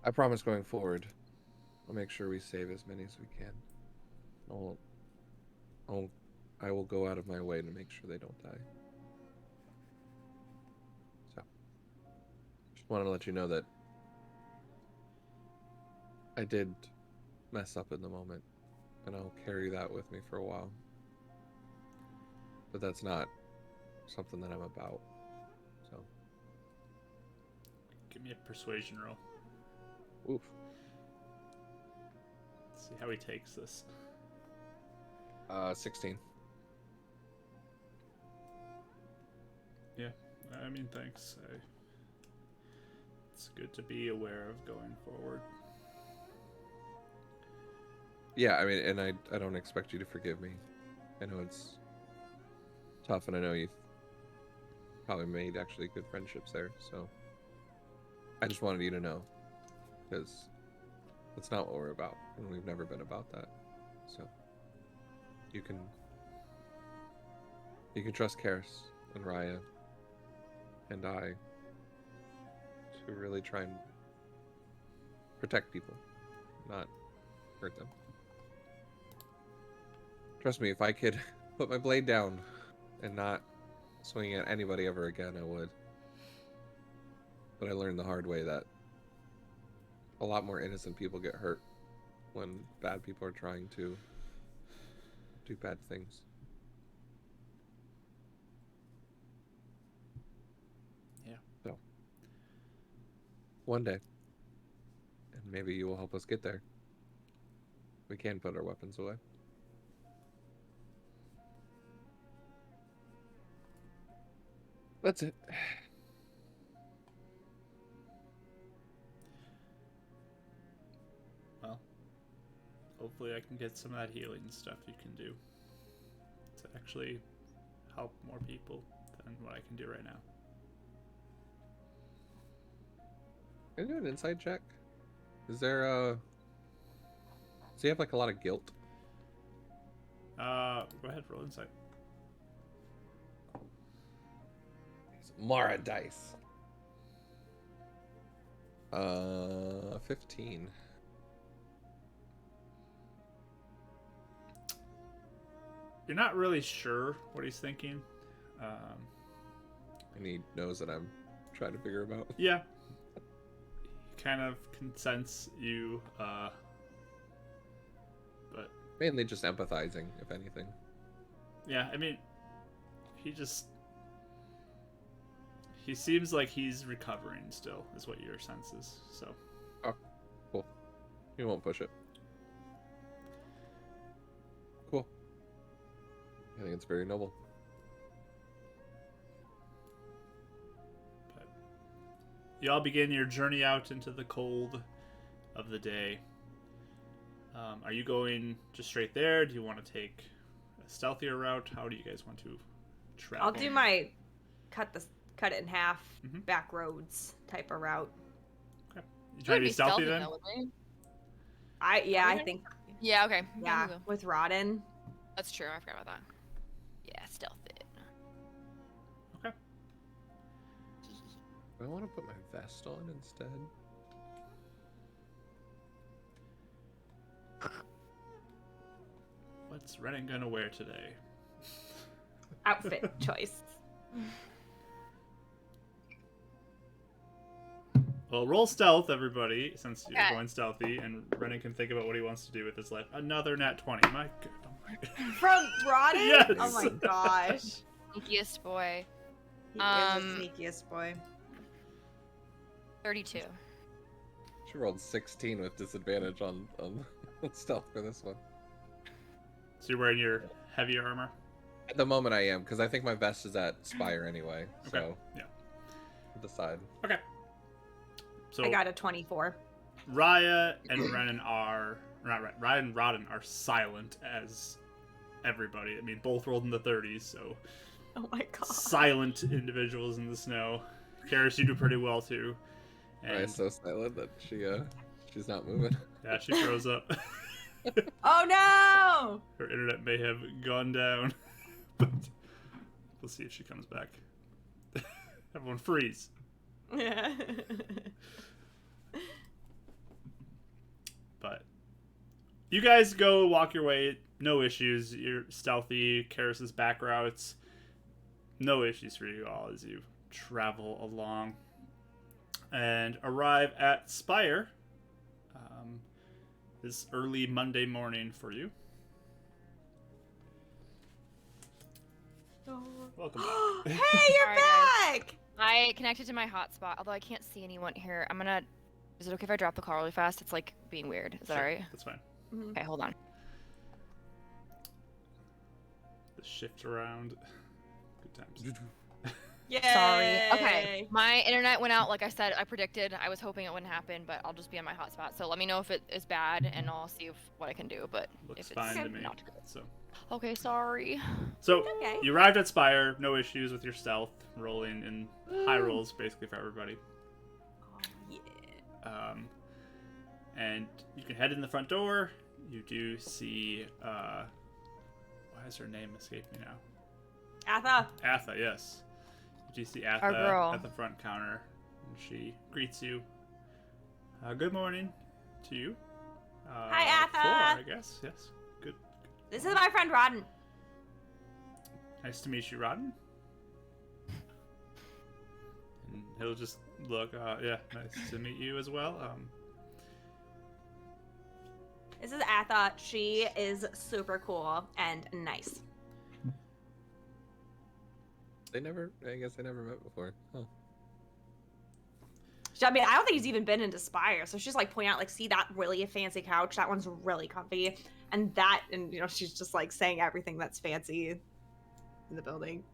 I promise going forward, I'll make sure we save as many as we can. I will go out of my way to make sure they don't die. So, just wanted to let you know that I did mess up in the moment, and I'll carry that with me for a while. But that's not something that I'm about. So, Give me a persuasion roll. oof. Let's see how he takes this. 16. Yeah, I mean, thanks. It's good to be aware of going forward. Yeah, I mean, and I don't expect you to forgive me. I know it's tough, and I know you've probably made actually good friendships there, so I just wanted you to know, because that's not what we're about, and we've never been about that. So you can trust Karis and Raya and I to really try and protect people, not hurt them. Trust me, if I could put my blade down and not swing at anybody ever again, I would. But I learned the hard way that a lot more innocent people get hurt when bad people are trying to do bad things. Yeah. So, one day, and maybe you will help us get there, we can put our weapons away. That's it. Well, hopefully I can get some of that healing stuff you can do to actually help more people than what I can do right now. Can you do an insight check? Is there does he have like a lot of guilt? Go ahead, roll insight. Mara dice. 15. You're not really sure what he's thinking. And he knows that I'm trying to figure him out. Yeah. He kind of can sense you, but Mainly just empathizing, if anything. yeah, I mean, he seems like he's recovering still, is what your sense is, so. Oh, cool. He won't push it. Cool. I think it's very noble. But you all begin your journey out into the cold of the day. Are you going just straight there? Do you want to take a stealthier route? How do you guys want to travel? I'll do my cut it in half, back roads type of route. Okay. You trying to be stealthy then? Though, wouldn't we? I think. Yeah. Okay. Yeah, we'll go. with Rodden. That's true. I forgot about that. Yeah, stealth it. Okay. I want to put my vest on instead. What's Renan gonna wear today? Outfit choice. Well, roll stealth, everybody, since you're Okay. going stealthy, and Renan can think about what he wants to do with his life. Another nat 20. My God. From Rodden? Yes. Oh my gosh. Sneakiest boy. He is the sneakiest boy. 32. She rolled 16 with disadvantage on stealth for this one. So you're wearing your heavy armor? At the moment I am, because I think my vest is at Spire anyway. Okay. So Yeah. decide. Okay. So I got a 24. Raya and Renan are Raya and Rodden are silent as everybody. I mean, both rolled in the 30s, so Oh my god. silent individuals in the snow. Karis, you do pretty well too. And Raya's so silent that she's not moving. yeah, she froze up. Oh no! Her internet may have gone down, but we'll see if she comes back. Everyone freeze. Yeah. But you guys go walk your way, no issues. You're stealthy. Karis's back routes, no issues for you all as you travel along and arrive at Spire. This early Monday morning for you. Welcome back. Hey, you're Alright, guys. back! I connected to my hotspot, although I can't see anyone here. I'm gonna. Is it okay if I drop the call really fast? It's like being weird. Is that Sure, alright? That's fine. Okay, hold on. The shift around. Good times. Yay! Sorry. Okay, my internet went out like I said. I predicted. I was hoping it wouldn't happen, but I'll just be on my hotspot. So let me know if it is bad, and I'll see what I can do. But Looks if it's fine to me. not good. So Okay, sorry. Okay. you arrived at Spire, no issues with your stealth, rolling in high rolls basically for everybody. Oh, yeah. And you can head in the front door. You do see why is her name escaped me now? Atha. Atha, yes. You do see Our Atha girl. at the front counter, and she greets you. Good morning to you. Hi, Atha. Floor, I guess. Yes. Good. This is my friend Rodden. Nice to meet you, Rodden. And he'll just look. Yeah, nice to meet you as well. This is Atha. She is super cool and nice. I guess they never met before. Huh. I mean, I don't think he's even been into Spire. So she's like pointing out, like, see that really fancy couch? That one's really comfy. And that, and you know, she's just like saying everything that's fancy in the building.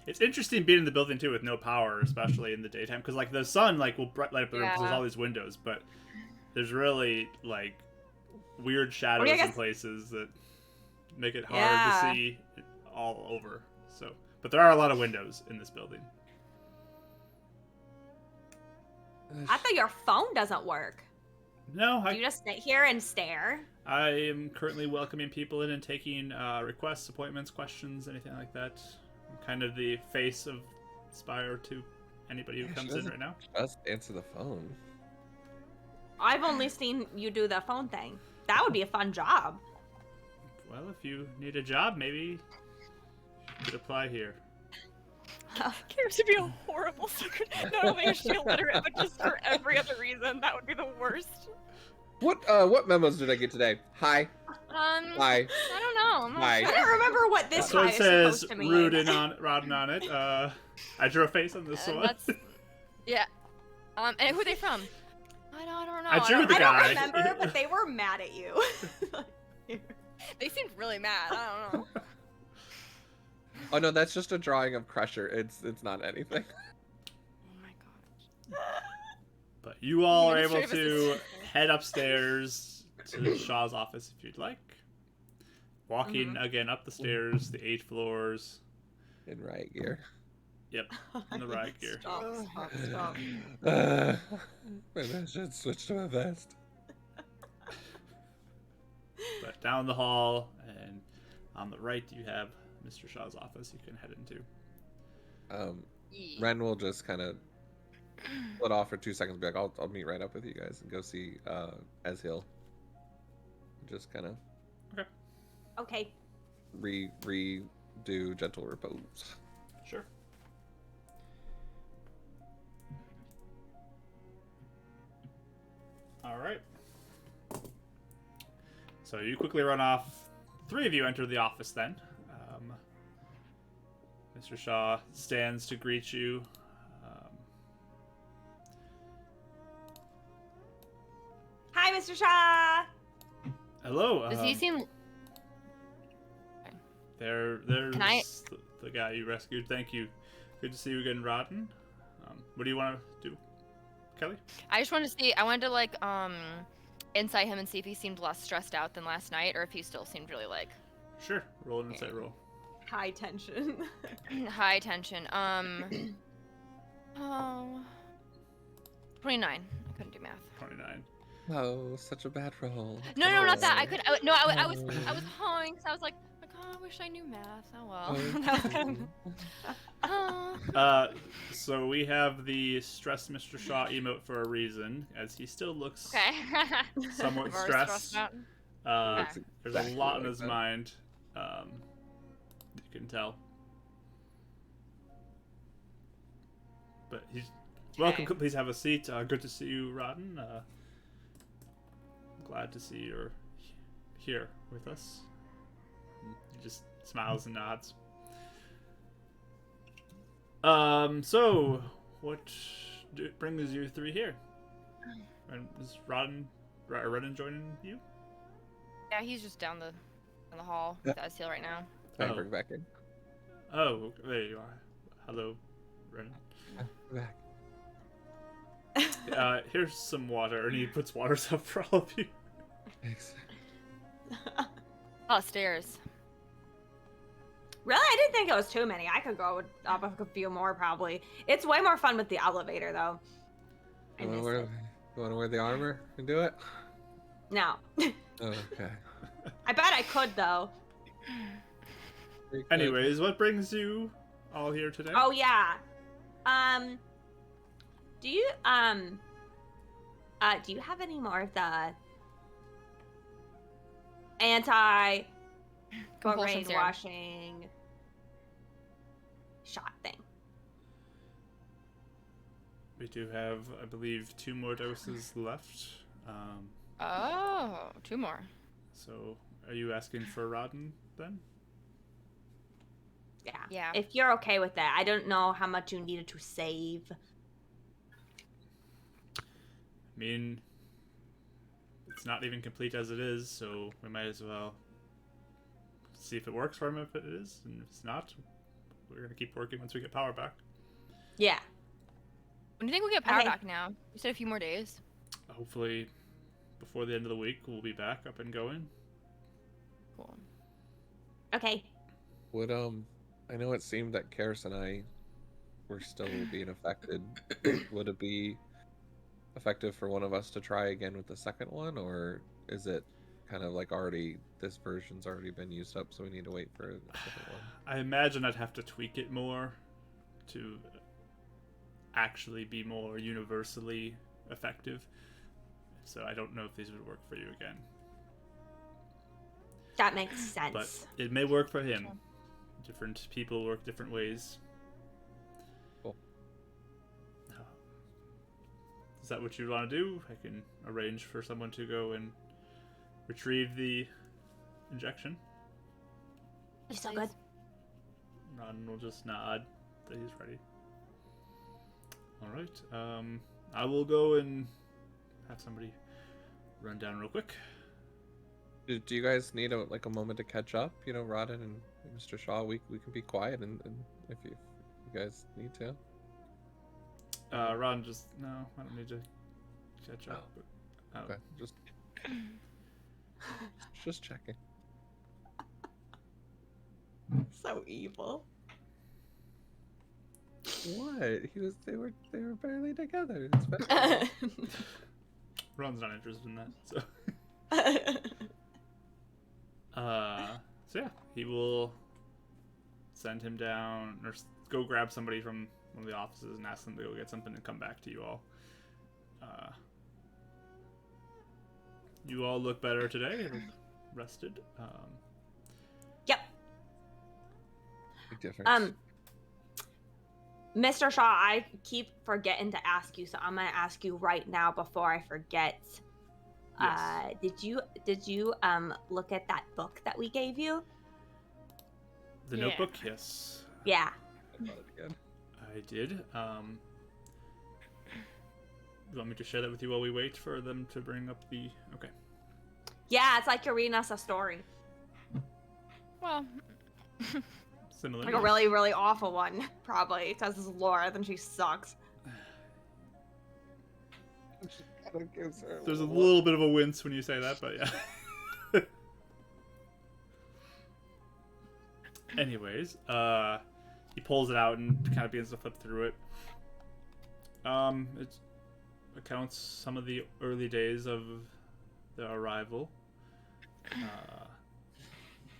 It's interesting being in the building too with no power, especially in the daytime, because like the sun like will light up the room because there's all these windows, but there's really like weird shadows I guess- in places that make it hard Yeah. to see it all over. So, but there are a lot of windows in this building. I thought your phone doesn't work. No, Do you just sit here and stare? I am currently welcoming people in and taking requests, appointments, questions, anything like that. I'm kind of the face of Spire to anybody who Yeah, she comes in doesn't- right now. Just answer the phone. I've only seen you do the phone thing. That would be a fun job. Well, if you need a job, maybe you could apply here. Karis would be a horrible secretary. Not only is she illiterate, but just for every other reason, that would be the worst. What memos did I get today? Hi. Hi. Hi. I don't know. I'm not Hi. I sure. don't remember what this So guy it is says supposed to mean. Rodden on it. I drew a face on this one. That's yeah. And who are they from? I don't know. I drew the I guy. don't remember, but they were mad at you. They seemed really mad. I don't know. Oh no, that's just a drawing of Crusher. It's not anything. Oh my god. But you all are able Administrative to head upstairs to Shaw's office if you'd like. Walking again up the stairs, the 8 floors. In riot gear. Yep, in the riot gear. Stop. Maybe I should switch to a vest. But down the hall and on the right you have Mr. Shaw's office you can head into. Ren will just kind of split off for 2 seconds and be like, I'll meet right up with you guys and go see Ezhill. Just kind of Okay. redo Gentle Repose. Sure. All right. So you quickly run off. 3 of you enter the office then. Mr. Shaw stands to greet you. Hi, Mr. Shaw. Hello. Does he seem? There's Can I- the guy you rescued. Thank you. Good to see you again, Rodden. What do you want to do, Kelly? I just wanted to see. I wanted to like insight him and see if he seemed less stressed out than last night, or if he still seemed really like Sure. Roll an insight roll. High tension. high tension. Oh. 29. I couldn't do math. 29. Oh, such a bad roll. No, not that. I was hung, so I was like, oh, I wish I knew math. Oh well. That was kind of... So we have the stress Mr. Shaw emote for a reason, as he still looks Okay. somewhat Very stressed. out. There's a Exactly lot in like his that. mind. You can tell. But he's welcome. Okay. Please have a seat. Good to see you, Rodden. Glad to see you're here with us. He just smiles and nods. So what brings you 3 here? And is Rodden joining you? Yeah, he's just down the hall with Ezhill right now. Time Oh. bring back in. Oh, there you are. Hello, Renan. Back. Here's some water, and he puts waters up for all of you. Thanks. Oh, stairs. Really? I didn't think it was too many. I could go up a few more probably. It's way more fun with the elevator though. I You miss want it. to wear the armor and do it? No. Oh, okay. I bet I could though. Pretty good. Anyways, what brings you all here today? Oh yeah. Do you have any more of the anti Compulsion serum. brainwashing shot thing? We do have, I believe, 2 more doses left. Oh, 2 more. So, are you asking for Rodden then? Yeah. Yeah. If you're okay with that. I don't know how much you needed to save. I mean, it's not even complete as it is, so we might as well see if it works for him if it is, and if it's not, we're gonna keep working once we get power back. Yeah. When do you think we'll get power Okay. back now? You said a few more days. Hopefully, before the end of the week, we'll be back up and going. Cool. Okay. Would I know it seemed that Karis and I were still being affected. Would it be effective for one of us to try again with the second one, or is it kind of like already this version's already been used up, so we need to wait for the second one? I imagine I'd have to tweak it more to actually be more universally effective. So I don't know if these would work for you again. That makes sense. But it may work for him. Different people work different ways. Cool. Is that what you want to do? I can arrange for someone to go and retrieve the injection. You're so good. Ron will just nod that he's ready. Alright, I will go and have somebody run down real quick. Do you guys need a moment to catch up? You know, Rodden and Mr. Shaw, we can be quiet and if you guys need to. Ron just, no, I don't need to catch up. Oh. But, Okay, just checking. So evil. What? They were barely together. It's better. Ron's not interested in that. So, so yeah, he will send him down or go grab somebody from one of the offices and ask them to go get something and come back to you all. You all look better today. You look rested. Yep. Big difference. Mr. Shaw, I keep forgetting to ask you, so I'm gonna ask you right now before I forget. Yes. Did you look at that book that we gave you? The Yeah. Notebook, yes, Yeah. I thought it again. I did. You want me to share that with you while we wait for them to bring up the? Okay. Yeah, it's like you're reading us a story. Well, Similar. Like a really, really awful one, probably, because it's Laura, then she sucks. There's a little bit of a wince when you say that, but yeah. Anyways, he pulls it out and kind of begins to flip through it. It accounts some of the early days of the arrival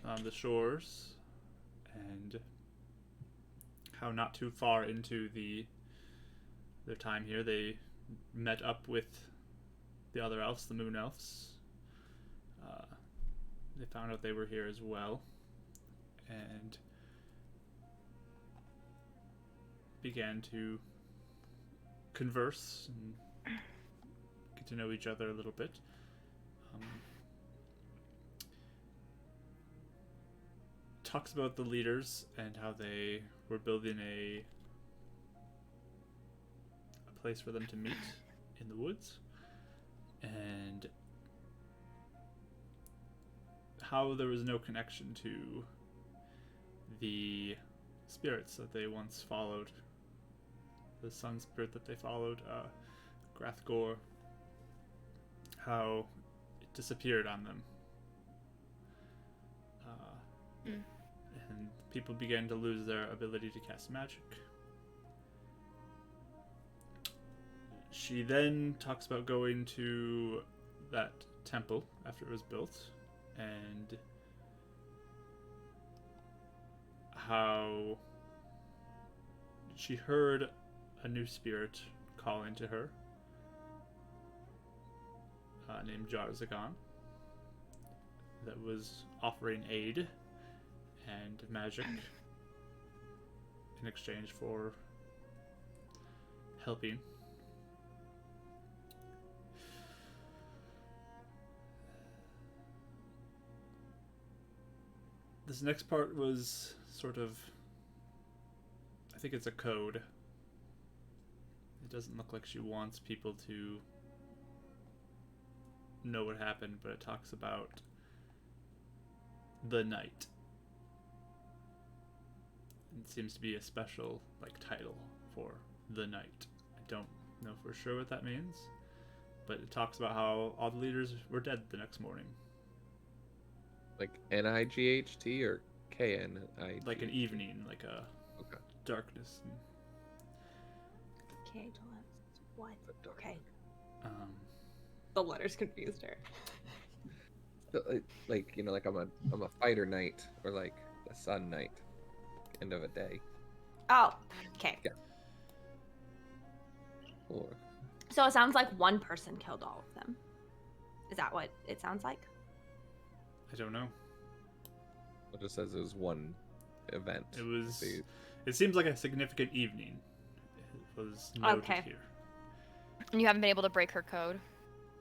on the shores, and how not too far into their time here they met up with the other elves, the moon elves. They found out they were here as well, and began to converse and get to know each other a little bit. Talks about the leaders and how they were building a place for them to meet in the woods, and how there was no connection to the spirits that they once followed, the sun spirit that they followed, Grathgore, how it disappeared on them. And people began to lose their ability to cast magic. She then talks about going to that temple after it was built, and how she heard a new spirit calling to her, named Jarzagon, that was offering aid and magic in exchange for helping. This next part was sort of, I think it's a code. It doesn't look like she wants people to know what happened, but it talks about the night. It seems to be a special title for the night. I don't know for sure what that means, but it talks about how all the leaders were dead the next morning. Like NIGHT or KNIGHT? Like an evening, like a Okay. darkness. Okay, what? Okay. The The letters confused her. Like I'm a fighter knight, or like a sun knight. End of a day. Oh, okay. Yeah. Or So it sounds like one person killed all of them. Is that what it sounds like? I don't know. it just says it was one event. It was. They- It seems like a significant evening. It was noted Okay. here. And you haven't been able to break her code.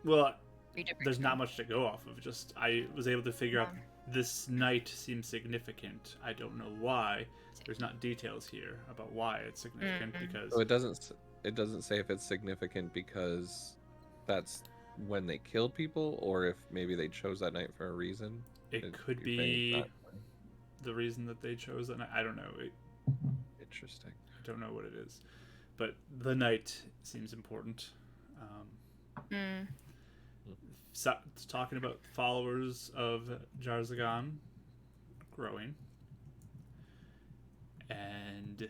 Well, You did break there's her not code. much to go off of. Just I was able to figure out Yeah. this night seems significant. I don't know why. There's not details here about why it's significant Mhm. because So it doesn't say if it's significant because that's when they killed people, or if maybe they chose that night for a reason. it could you're saying be it's not- the reason that they chose that night. I don't know. Interesting. I don't know what it is, but the night seems important. talking about followers of Jarzagan growing, and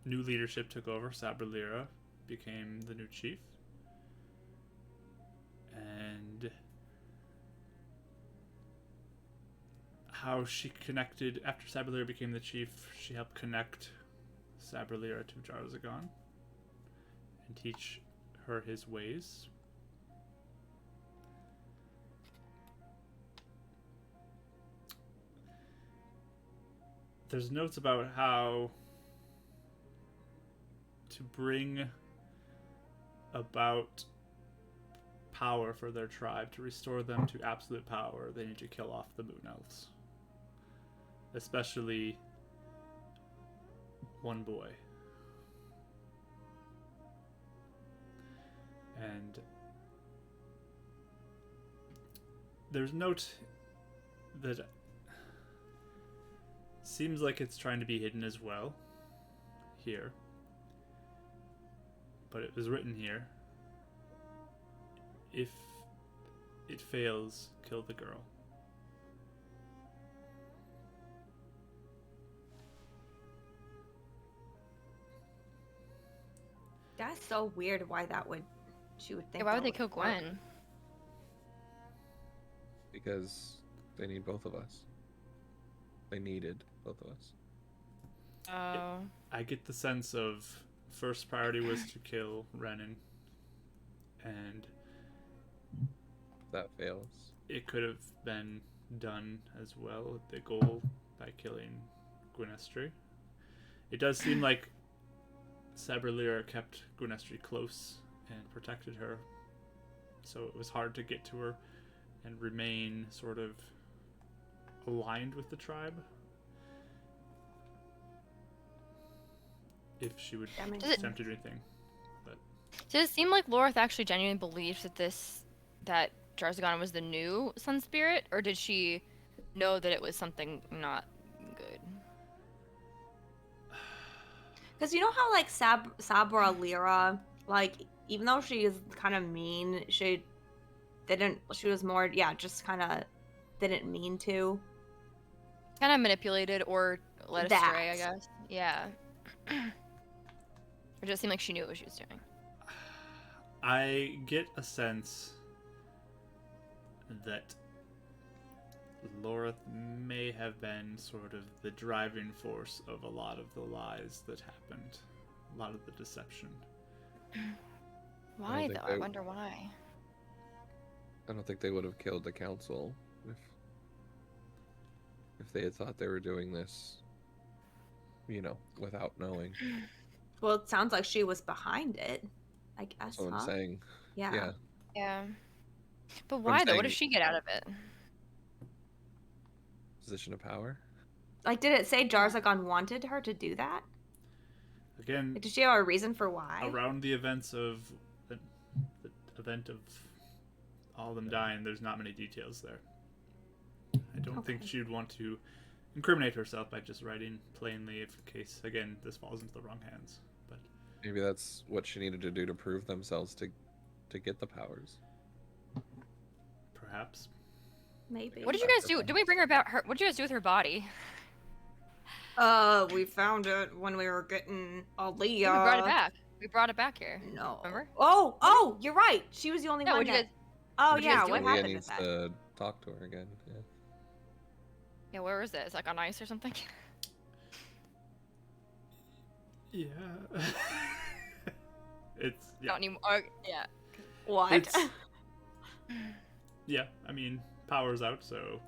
new leadership took over. Sabralira became the new chief, and how she connected after Sabralira became the chief, she helped connect Sabralira to Jarzagan and teach her his ways. There's notes about how to bring about power for their tribe, to restore them to absolute power, they need to kill off the Moon Elves. Especially one boy. And there's note that seems like it's trying to be hidden as well here, but it was written here: if it fails, kill the girl. That's so weird. Why she would think? Yeah, why that would they kill work. Gwen? Because they need both of us. They needed both of us. Oh. I get the sense of first priority was to kill Renan, and That fails. it could have been done as well with the goal by killing Gwynestri. It does seem like Sabralira kept Gwynestri close and protected her, so it was hard to get to her and remain sort of aligned with the tribe. If she would That makes attempt to do anything. Does it seem like Lorith actually genuinely believes that Jarzagan was the new Sun Spirit, or did she know that it was something not good? Because you know how like Sabralira, like even though she is kind of mean, she was more just kind of didn't mean to. Kind of manipulated or led astray, I guess. Yeah. Or does it seem like she knew what she was doing? I get a sense that Lorith may have been sort of the driving force of a lot of the lies that happened, a lot of the deception. Why though? I wonder why. I don't think they would have killed the council if they had thought they were doing this, without knowing. Well, it sounds like she was behind it. I guess. That's what I'm saying. Yeah. Yeah. But why though? What saying- does she get out of it? Position of power. Like, did it say Jarzagan wanted her to do that? Again, Like, did she have a reason for why? around the events of the event of all of them dying, there's not many details there. I don't think Okay. she'd want to incriminate herself by just writing plainly, if in case, again, this falls into the wrong hands. But Maybe that's what she needed to do to prove themselves to get the powers. perhaps. Maybe. What did you guys do? Did we bring her back? What did you guys do with her body? We found it when we were getting Aaliyah. Yeah, we brought it back. We brought it back here. No. Remember? Oh, you're right. She was the only Yeah, one what'd you that... guys- Oh, what'd you guys yeah, do? what Leah happened needs with that? to talk to her again. Yeah. Yeah, where is it? It's like on ice or something? Yeah. It's yeah. Not anymore. Yeah. What? It's- Yeah, I mean, power's out, so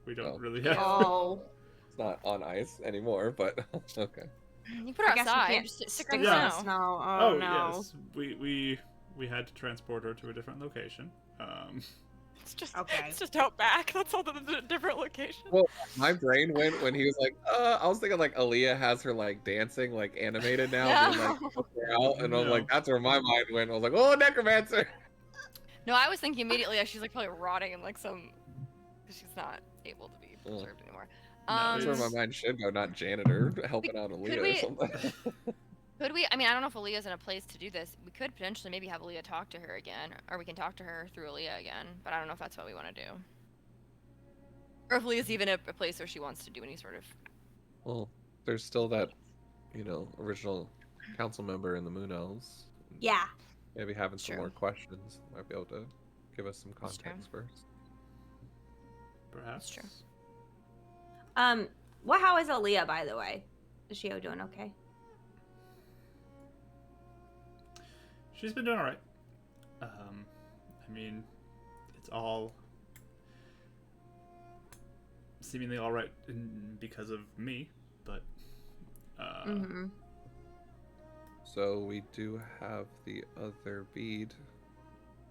we don't Oh. really have. Oh. It's not on ice anymore, but okay. You put her I guess we outside. can't Just stick stick her in her the Yeah. in snow. the snow. Oh, Oh no. yes, we had to transport her to a different location. It's just Okay. It's just out back. That's all the different location. Well, my brain went when he was like, I was thinking like Aaliyah has her like dancing like animated now, being, like, No. poke her out, and I was No. like, that's where my mind went. I was like, oh, necromancer. No, I was thinking immediately that she's like probably rotting in like some, because she's not able to be Oh. preserved anymore. No, That's where it's- my mind should go, not janitor helping out could Aaliyah we- or something. Could we? I mean, I don't know if Aaliyah's in a place to do this. We could potentially maybe have Aaliyah talk to her again, or we can talk to her through Aaliyah again. But I don't know if that's what we want to do, or if Aaliyah's even a place where she wants to do any sort of. Well, there's still that, original council member in the Moon Elves. Yeah. Maybe having some True. more questions might be able to give us some That's true. context first. Perhaps. true. Well, how is Aaliyah, by the way? Is she doing okay? She's been doing all right. I mean, it's all seemingly all right because of me, but Mm-hmm. So we do have the other bead.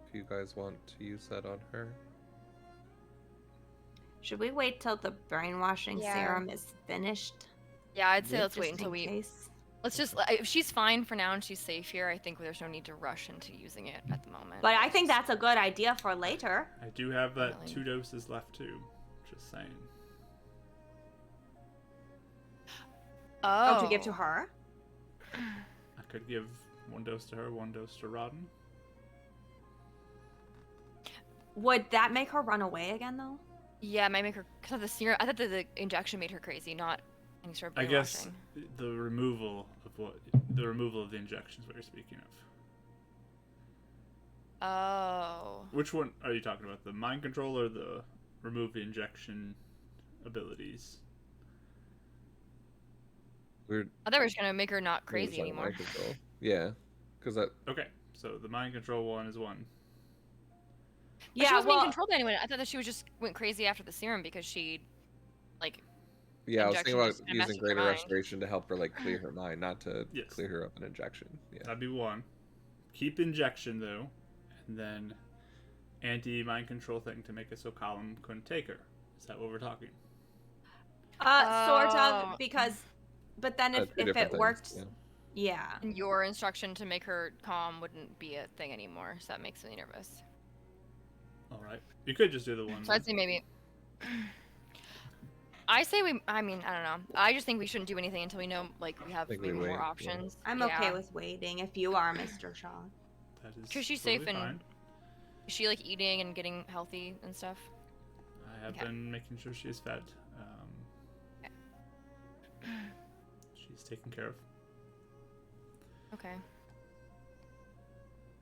If you guys want to use that on her. Should we wait till the brainwashing Yeah. serum is finished? Yeah, I'd say Yeah. let's wait Just until in we. case? Let's just. If she's fine for now and she's safe here, I think there's no need to rush into using it at the moment. But I think that's a good idea for later. I do have that Really? 2 doses left too. Just saying. Oh, to give to her? I could give 1 dose to her, 1 dose to Rodden. Would that make her run away again, though? Yeah, it might make her. Cause of the serum. I thought that the injection made her crazy, not any sort of I guess brainwashing. the removal of the injection is what you're speaking of. Oh. Which one are you talking about? The mind control or the remove the injection abilities? We're I thought we were just gonna make her not crazy on anymore. mind control. Yeah, because that. Okay, so the mind control one is 1. But she wasn't being controlled by anyone. I thought that she was just went crazy after the serum because she, like, Yeah, I was thinking injection about just kinda messes using with her greater mind. restoration to help her clear her mind, not to Yes. clear her of an injection. Yeah. That'd be 1. Keep injection though, and then anti-mind control thing to make it so Column couldn't take her. Is that what we're talking? Sort Oh. of, because... But then if, Two if different it things, worked... yeah. Yeah. And your instruction to make her calm wouldn't be a thing anymore, so that makes me nervous. All right, you could just do the 1. So I'd say maybe. I say we. I mean, I don't know. I just think we shouldn't do anything until we know, like, we have think maybe we more wait, yeah. options. I'm okay with waiting if you are, Mr. Shaw. That is Because she's totally safe and fine. is she like eating and getting healthy and stuff? I have Okay. been making sure she's fed. She's taken care of. Okay.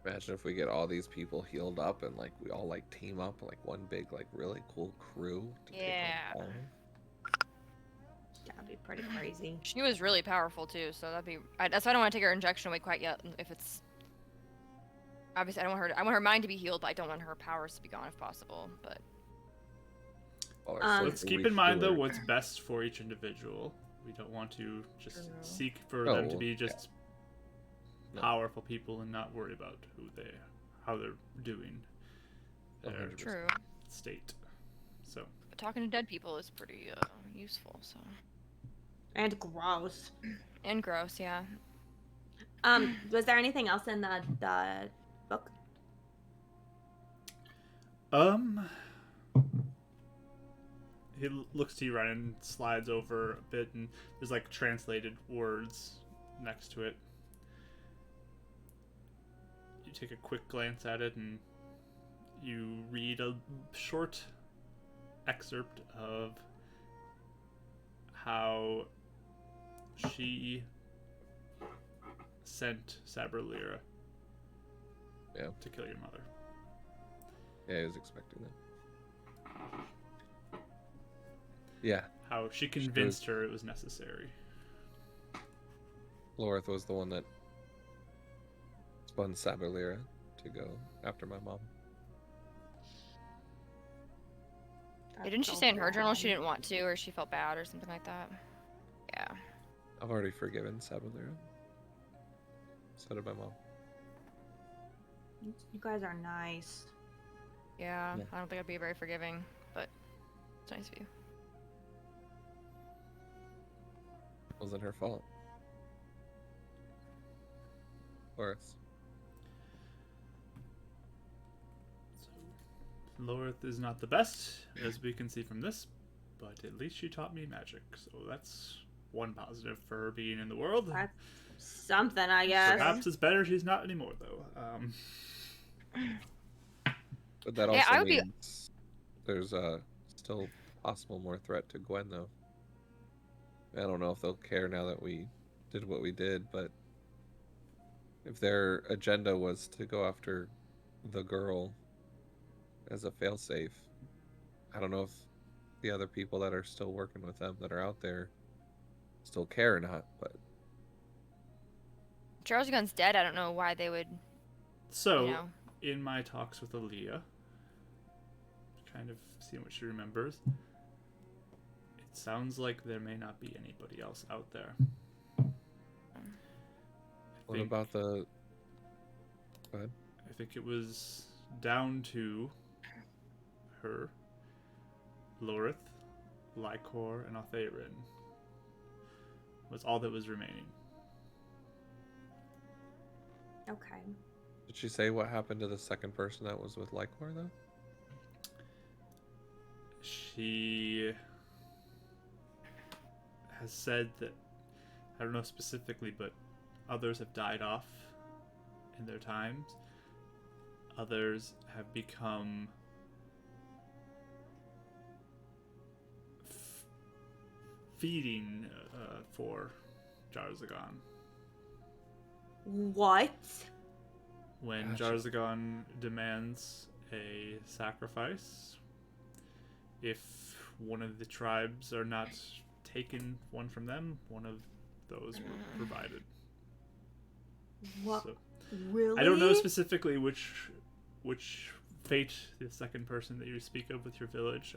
Imagine if we get all these people healed up and we all team up one big really cool crew to take Yeah. on Colin. That'd be pretty crazy. She was really powerful too, so that'd be. That's why I don't want to take her injection away quite yet. If it's obviously, I don't want her. I want her mind to be healed, but I don't want her powers to be gone if possible. But All our Let's sister keep we in mind though healer. what's best for each individual. We don't want to just True. seek for Oh, them to well, be just No. powerful people and not worry about how they're doing, their 100%. true. state. So But talking to dead people is pretty useful. So And gross. and gross, yeah. Was there anything else in the book? he looks to you, Ryan, and slides over a bit, and there's translated words next to it. You take a quick glance at it, and you read a short excerpt of how she sent Saberlira to kill your mother. Yeah, I was expecting that. Yeah, How she convinced her it was necessary. Lorith was the one that spun Saberlira to go after my mom. Yeah, didn't she say in her journal she didn't want to, or she felt bad, or something like that? Yeah. I've already forgiven Saberlira. So did my mom. You guys are nice. Yeah. Yeah. I don't think I'd be very forgiving, but it's nice of you. Wasn't her fault. Lorith. So, Lorith is not the best, as we can see from this, but at least she taught me magic, so that's one positive for her being in the world. Something, I guess. Perhaps it's better she's not anymore, though. But that Yeah, also I would be- means there's still possible more threat to Gwen, though. I don't know if they'll care now that we did what we did, but if their agenda was to go after the girl as a failsafe, I don't know if the other people that are still working with them that are out there still care or not, but Charles Gunn's dead. I don't know why they would. So, You know. in my talks with Aaliyah, kind of seeing what she remembers, it sounds like there may not be anybody else out there. what about the... Go ahead. I think it was down to her, Lorith, Lycor, and Altheirin was all that was remaining. Okay. Did she say what happened to the second person that was with Lycor, though? She has said that, I don't know specifically, but others have died off in their times. Others have become feeding for Jarzagon. What? When Gotcha. Jarzagon demands a sacrifice, if one of the tribes are not taken one from them, one of those were provided. What? So, Really? I don't know specifically which fate the second person that you speak of with your village,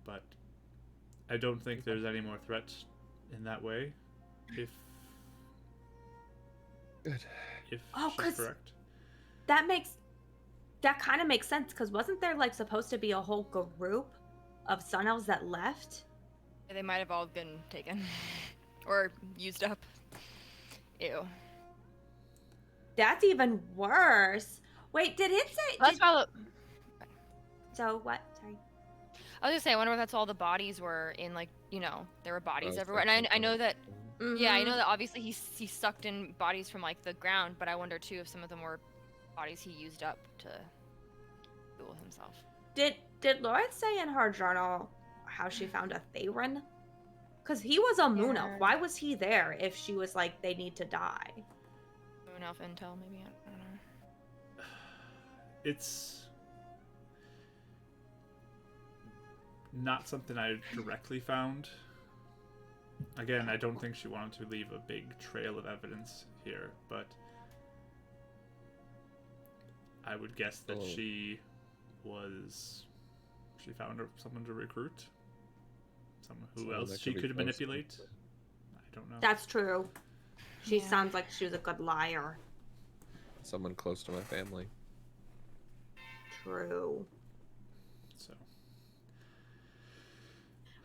but I don't think there's any more threat in that way. If Good. Oh, she's 'cause- correct. That kind of makes sense, because wasn't there like supposed to be a whole group of Sun Elves that left? They might have all been taken or used up. Ew. That's even worse. Wait, did it say? That's all. So what? Sorry. I was gonna say, I wonder if that's all the bodies were in, like, you know, there were bodies Oh, everywhere. stuff And I know that, yeah, I Mhm. know that obviously he sucked in bodies from, like, the ground, but I wonder, too, if some of them were bodies he used up to fuel himself. Did Laura say in her journal how she found a Theron? Because he was a Moon Elf. Yeah. Why was he there if she was like, they need to die? Moon Elf intel, maybe? I don't know. It's not something I directly found. Again, I don't think she wanted to leave a big trail of evidence here, but I would guess that Oh. she found someone to recruit, someone who Someone else that she could be could close. manipulate. I don't know. That's true. She Yeah. sounds like she was a good liar. Someone close to my family. True. So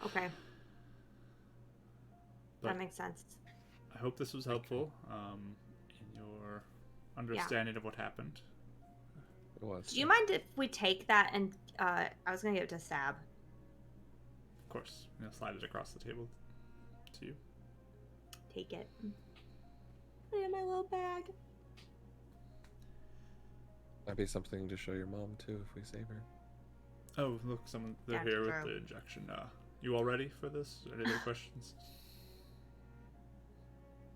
Okay. But- That makes sense. I hope this was helpful in your understanding of what happened. It was. Do you mind if we take that and I was gonna give it to Sab. Of course, slide it across the table to you. Take it. Put it in my little bag. Might be something to show your mom too if we save her. Oh, look, they're That's here with true. the injection. You all ready for this? Any other questions?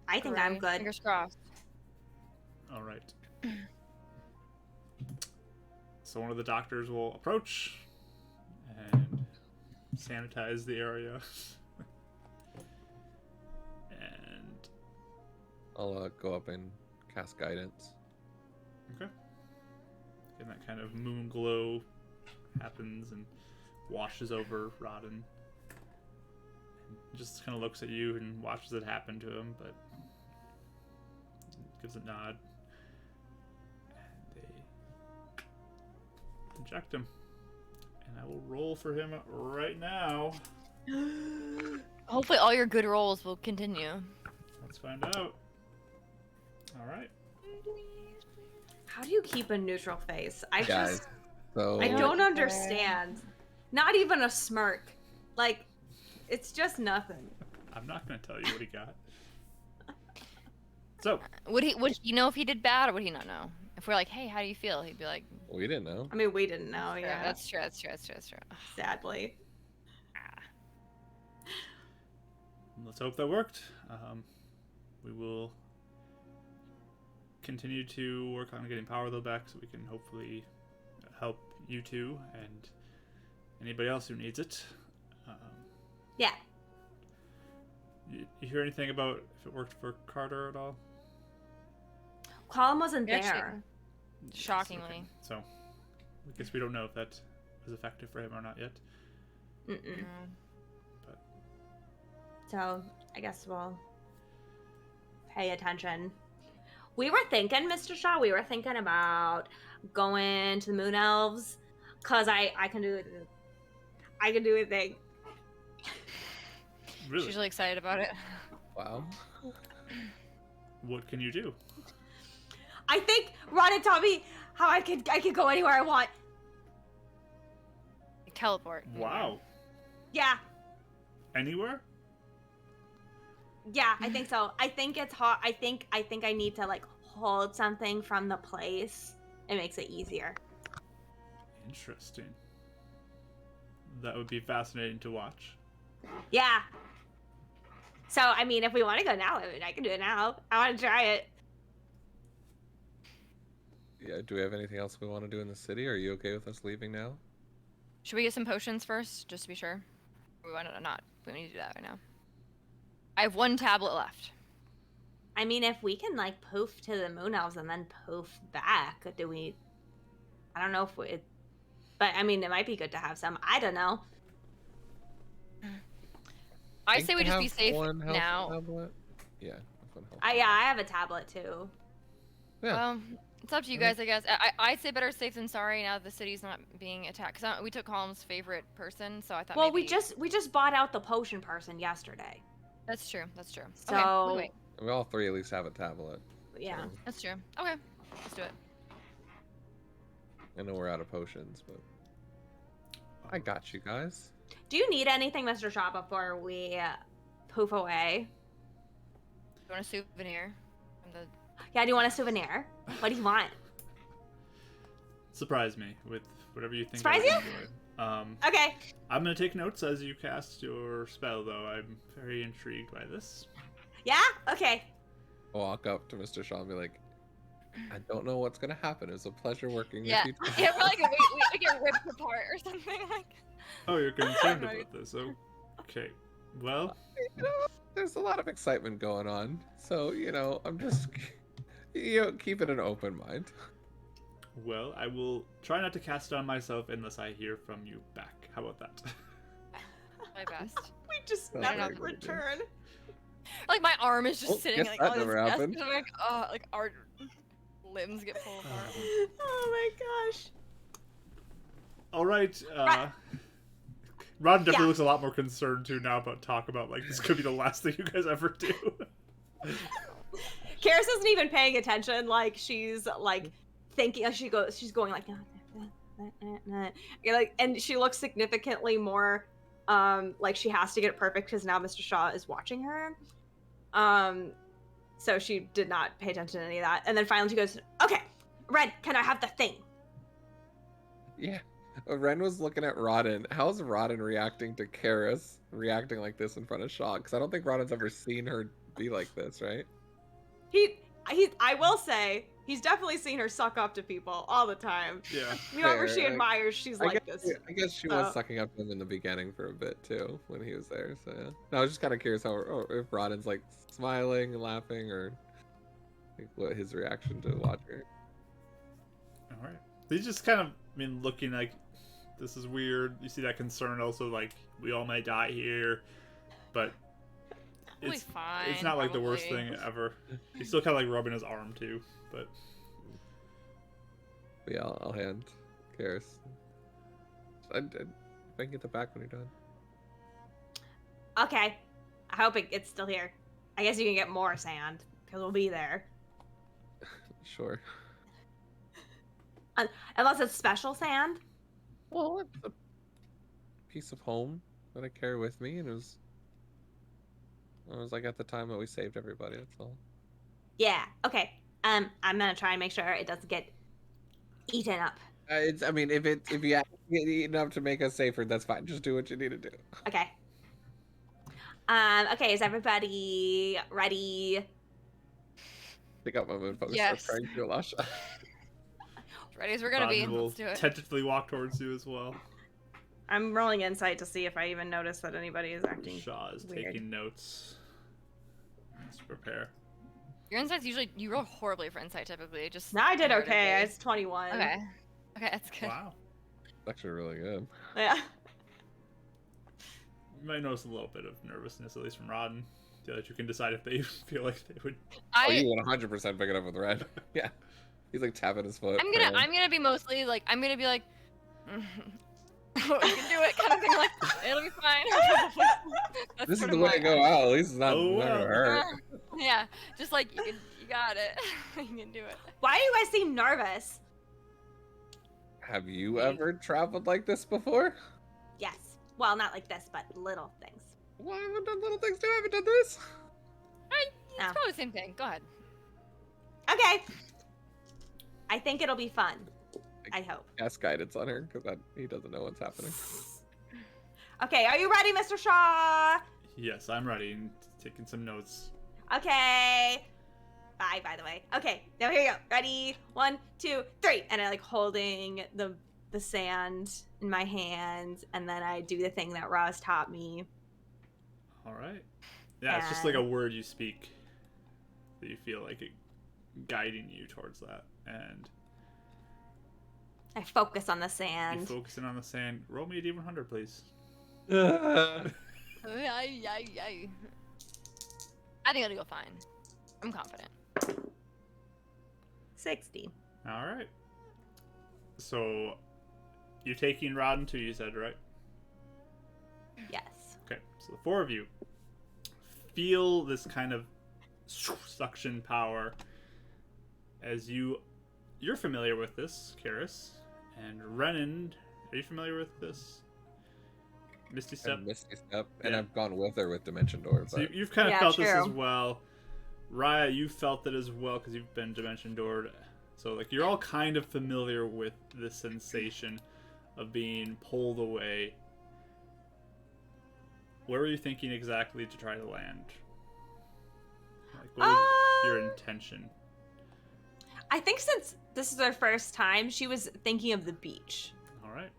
I think I'm Hooray. good. Fingers crossed. All right. So one of the doctors will approach and sanitize the area. And I'll go up and cast guidance. okay. And that kind of moon glow happens and washes over Rodden. And just kind of looks at you and watches it happen to him, but gives a nod. And they inject him. And I will roll for him right now. Hopefully all your good rolls will continue. Let's find out. Alright. How do you keep a neutral face? Guys, so I don't understand. Not even a smirk. Like, it's just nothing. I'm not going to tell you what he got. So, Would you know if he did bad, or would he not know? If we're like, hey, how do you feel? He'd be like, We didn't know. I mean, we didn't know. Yeah, that's true. That's true. That's true. That's true. sadly. Ah. let's hope that worked. We will continue to work on getting power though back so we can hopefully help you two and anybody else who needs it. Yeah. You hear anything about if it worked for Carter at all? Colin wasn't Actually- there. Yes, Shockingly. okay. So, I guess we don't know if that was effective for him or not yet. Mm-mm. No. So I guess we'll pay attention. We were thinking, Mr. Shaw, about going to the Moon Elves, cause I can do a thing. Really? She's really excited about it. Wow. What can you do? I think Ron had taught me how I could go anywhere I want. Teleport. Wow. Yeah, Anywhere? yeah, I think so. I think it's hard. I think I need to like hold something from the place. It makes it easier. Interesting. That would be fascinating to watch. Yeah. So I mean, if we want to go now, I can do it now. I want to try it. Yeah. Do we have anything else we want to do in the city? Are you okay with us leaving now? Should we get some potions first, just to be sure? We want to not. We need to do that right now. I have 1 tablet left. I mean, if we can like poof to the Moon Elves and then poof back, do we? I don't know if we. But I mean, it might be good to have some. I don't know. I say we just be have safe one health now. tablet. Yeah. One health I have a tablet too. Yeah. Well, it's up to you guys, I guess. I'd say better safe than sorry now that the city's not being attacked. Because we took Column's favorite person, so I thought. Well, maybe... we just bought out the potion person yesterday. That's true. That's true. So Okay, wait. We all 3 at least have a tablet. yeah. So That's true. Okay, let's do it. I know we're out of potions, but I got you guys. Do you need anything, Mr. Shaw, before we poof away? You want a souvenir from the? Yeah. Do you want a souvenir? What do you want? Surprise me with whatever you think. Surprise I would you? enjoy. Okay. I'm gonna take notes as you cast your spell, though. I'm very intrigued by this. Yeah. Okay. I'll walk up to Mr. Shaw and be like, I don't know what's gonna happen. It was a pleasure working Yeah. with you. Yeah, we're like we get ripped apart or something like. Oh, you're concerned Right. about this. Okay. Well, You know, there's a lot of excitement going on. So, I'm just keeping an open mind. I will try not to cast it on myself unless I hear from you back. How about that? My best. We just Oh, never very good. return. Like my arm is just Oh, sitting guess like that on this never desk. happened. And I'm like our limbs get pulled apart. Oh my gosh. All right. Right. Ron definitely Yeah. looks a lot more concerned too now about talk about like this could be the last thing you guys ever do. Karis isn't even paying attention. Like she's like thinking. She's going like, like, and she looks significantly more like she has to get it perfect because now Mr. Shaw is watching her. So she did not pay attention to any of that. And then finally she goes, "Okay, Red, can I have the thing?" Yeah. Ren was looking at Rodden. How's Rodden reacting to Karis reacting like this in front of Shaw? Because I don't think Rodden's ever seen her be like this, right? I will say he's definitely seen her suck up to people all the time. Yeah. Whoever she Fair. admires, she's like this. I guess she was sucking up to him in the beginning for a bit too when he was there. So yeah. No, I was just kind of curious if Rodden's like smiling and laughing or like what his reaction to watching her. All right. He's just kind of looking like this is weird. You see that concern also like we all may die here, but We'll be it's fine. it's not like the worst probably. thing ever. He's still kind of like rubbing his arm too, but Yeah, I'll hand Karis. I can get the back when you're done. Okay, I hope it's still here. I guess you can get more sand because we'll be there. Sure. Unless it's special sand. Well, it's a piece of home that I carry with me, and it was like at the time that we saved everybody. That's all. Yeah. Okay. I'm gonna try and make sure it doesn't get eaten up. I mean, if you have to get eaten up to make us safer, that's fine. Just do what you need to do. Okay. Okay. Is everybody ready? Pick up my moon focus. Yes. Start trying to do a last shot. As ready as we're gonna be. Rodden will Let's do it. tentatively walk towards you as well. I'm rolling insight to see if I even notice that anybody is acting. Shaw is weird. taking notes. Let's prepare. Your insight's usually you roll horribly for insight typically. Just No, I did okay. comparatively. It's 21. Okay. Okay, that's good. Wow. It's actually really good. Yeah. You might notice a little bit of nervousness, at least from Rodden. So that you can decide if they feel like they would. Oh, you 100% pick it up with red. Yeah. He's like tapping his foot. I'm gonna be mostly like I'm gonna be like we can do it kind of thing, like it'll be fine. That's This is sort the of way my- to go out. At least it's not, Oh, not gonna wow. hurt. Yeah, just like you got it. You can do it. Why do you guys seem nervous? Have you ever traveled like this before? Yes. Well, not like this, but little things. Well, I haven't done little things too. I haven't done this. It's Oh. probably the same thing. Go ahead. Okay. I think it'll be fun. I hope. Cast guidance on her because he doesn't know what's happening. Okay, are you ready, Mr. Shaw? Yes, I'm ready and taking some notes. Okay. Bye, by the way. Okay, now here you go. Ready? 1, 2, 3. And I like holding the sand in my hand, and then I do the thing that Roz taught me. All right. Yeah, it's just like a word you speak that you feel like it guiding you towards that, and I focus on the you sand. focusing on the sand. Roll me a D100, please. I think it'll go fine. I'm confident. 60. All right. So you're taking Rodden too, you said, right? Yes. Okay, so the four of you feel this kind of suction power as you're familiar with this, Karis, and Renan. Are you familiar with this? Misty Step. Misty Step, and Yeah. I've gone with her with Dimension Door. So But you've kind of Yeah, felt this true. as well. Raya, you felt it as well because you've been Dimension Doored. So like you're all kind of familiar with the sensation of being pulled away. Where were you thinking exactly to try to land? Like, what was your intention? I think since this is our first time, she was thinking of the beach. All right.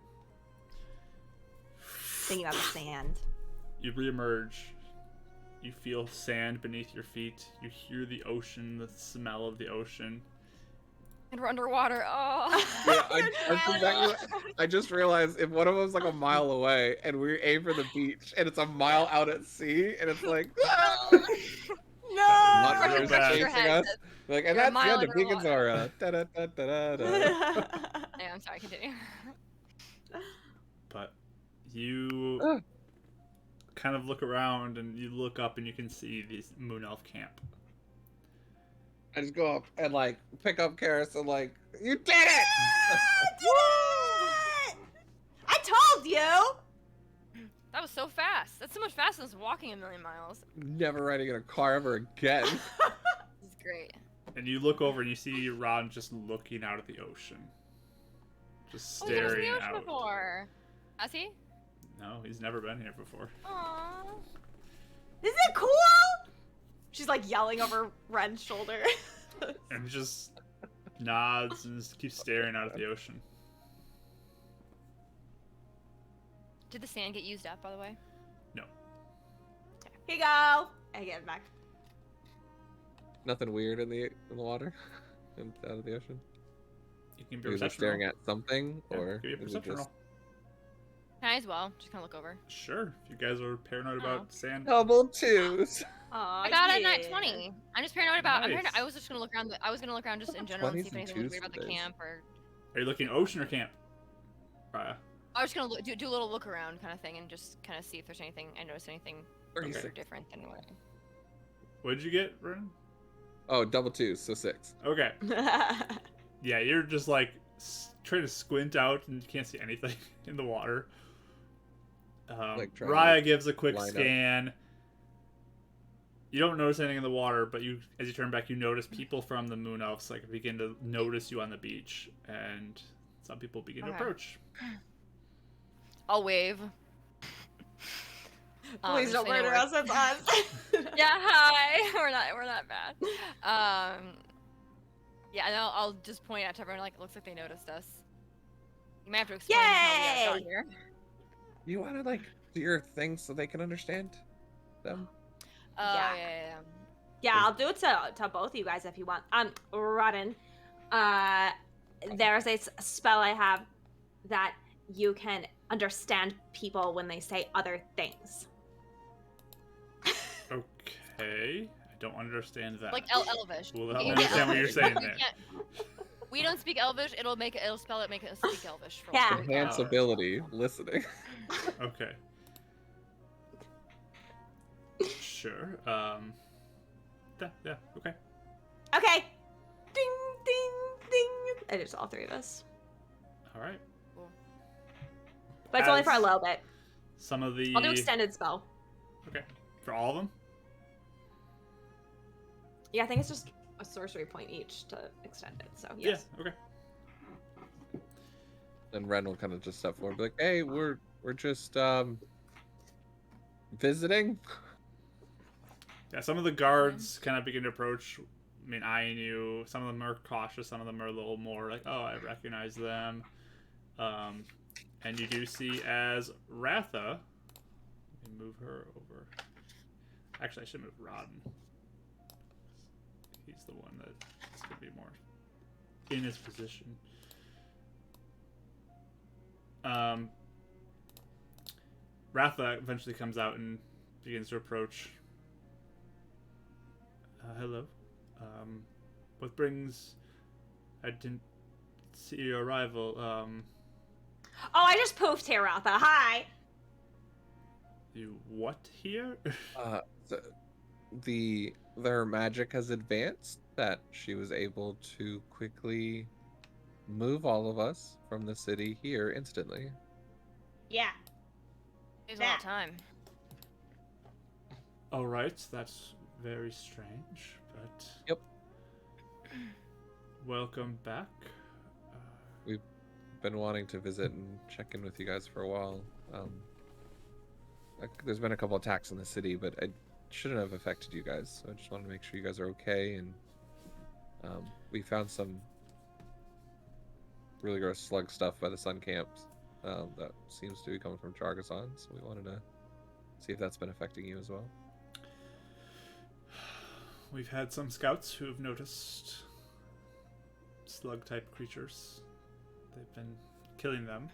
Thinking about the sand. You reemerge. You feel sand beneath your feet. You hear the ocean, the smell of the ocean. And we're underwater. Oh. yeah, I just realized if one of them's like a mile away and we aim for the beach and it's a mile out at sea and it's like No! monsters bad. chasing Your head. us. Like, and You're a that's the end mile of Beacon underwater. Zora. Da-da-da-da-da. Yeah, I'm sorry. Continue. But you Ah. kind of look around and you look up and you can see this Moon Elf camp. I just go up and like pick up Karis and like, you did it! I told you! That was so fast. That's so much faster than walking a million miles. Never riding in a car ever again. This is great. And you look over and you see Ron just looking out at the ocean. Just Oh, he's never seen staring the ocean out. before. Has he? No, he's never been here before. Aww. Isn't it cool? She's like yelling over Ren's shoulder. And he just nods and just keeps staring out at the ocean. Did the sand get used up, by the way? No. Here you go. I get it back. Nothing weird in the water, out of the ocean. You can be Is it staring at something, Yeah, or give me a is it perception just roll. Can I as well? Just kind of look over. Sure. If you guys are paranoid Oh. about sand. double twos? Aw, I got yeah. a nat 20. I'm just paranoid about. Nice. I was just gonna look around. I was gonna look around just in general and see if 20s and anything was 2s weird about the for days. camp or. Are you looking ocean or camp? Raya. I was just gonna do a little look around kind of thing and just kind of see if there's anything. I noticed anything Okay. weird or different than what. What did you get, Ren? Oh, double twos, so 6. Okay. Yeah, you're just like trying to squint out and you can't see anything in the water. Like trying Raya to gives a quick line up. scan. You don't notice anything in the water, but as you turn back, you notice people from the moon elves like begin to notice you on the beach, and some people begin to Okay. approach. I'll wave. Please just don't so you know murder we're- us. It's us. Yeah, hi. We're not bad. Yeah, and I'll just point out to everyone like it looks like they noticed us. You may have to explain how we got Yay! here. You want to like do your thing so they can understand them? Yeah. Yeah. Yeah, I'll do it to both of you guys if you want. Rodden, there's a spell I have that you can understand people when they say other things. Okay, I don't understand that. Like Elvish. Well, You help me can get understand what you're Elvish. saying We there. we don't speak Elvish. It'll spell it, make it speak Elvish. For Yeah. Enhance ability, listening. Okay. Sure. Yeah. Okay. Okay. Ding, ding, ding. And it's all three of us. All right. But it's only for a As- little bit. Some of the. I'll do extended spell. Okay. For all of them. Yeah, I think it's just a sorcery point each to extend it. So yes. Yeah. Okay. And Ren will kind of just step forward, and be like, "Hey, we're just visiting." Yeah. Some of the guards kind of begin to approach. I mean, eyeing you. Some of them are cautious. Some of them are a little more like, "Oh, I recognize them." And you do see as Ratha. Let me move her over. Actually, I should move Rodden. He's the one that's going to be more in his position. Ratha eventually comes out and begins to approach. Hello. What brings... I didn't see your arrival. Oh, I just poofed here, Ratha. Hi. You what here? Their magic has advanced that she was able to quickly move all of us from the city here instantly. Yeah. There's a lot of time. Alright, that's very strange, but... Yep. Welcome back. Been wanting to visit and check in with you guys for a while. There's been a couple attacks in the city, but it shouldn't have affected you guys. So I just wanted to make sure you guys are okay. And we found some really gross slug stuff by the sun camps that seems to be coming from Chargason. So we wanted to see if that's been affecting you as well. We've had some scouts who have noticed slug-type creatures. They've been killing them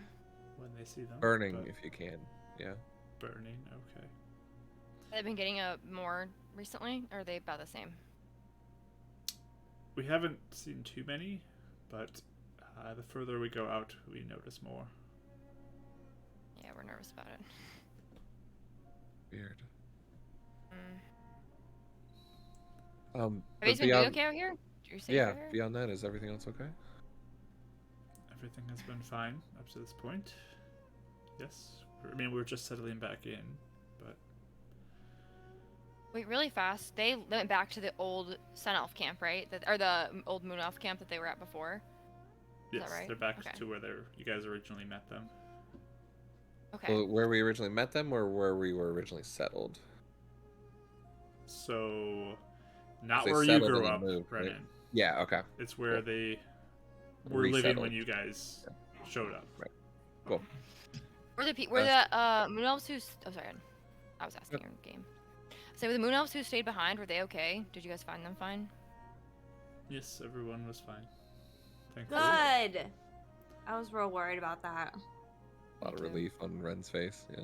when they see them. Burning but- if you can. Yeah. Burning, okay. Have they been getting more recently, or are they about the same? We haven't seen too many, but the further we go out, we notice more. Yeah, we're nervous about it. Weird. Have you But guys been doing okay out here? You're safe yeah, out here? beyond that, is everything else okay? Everything has been fine up to this point. Yes. I mean, we're just settling back in, but... Wait, really fast. They went back to the old Sun Elf camp, right? Or the old Moon Elf camp that they were at before. Is Yes, that right? they're back Okay. to where you guys originally met them. Okay. Well, where we originally met them, or where we were originally settled? So, not They where you settled grew and then up, moved, right? Brennan. Yeah. Okay. It's where Cool. they were living when Resettled. you guys showed up. Cool. Were the Moon Elves who? Oh, sorry. I was asking your game. So, were the Moon Elves who stayed behind? Were they okay? Did you guys find them fine? Yes, everyone was fine. Thankfully. Good. I was real worried about that. A lot of Me too. relief on Ren's face. Yeah.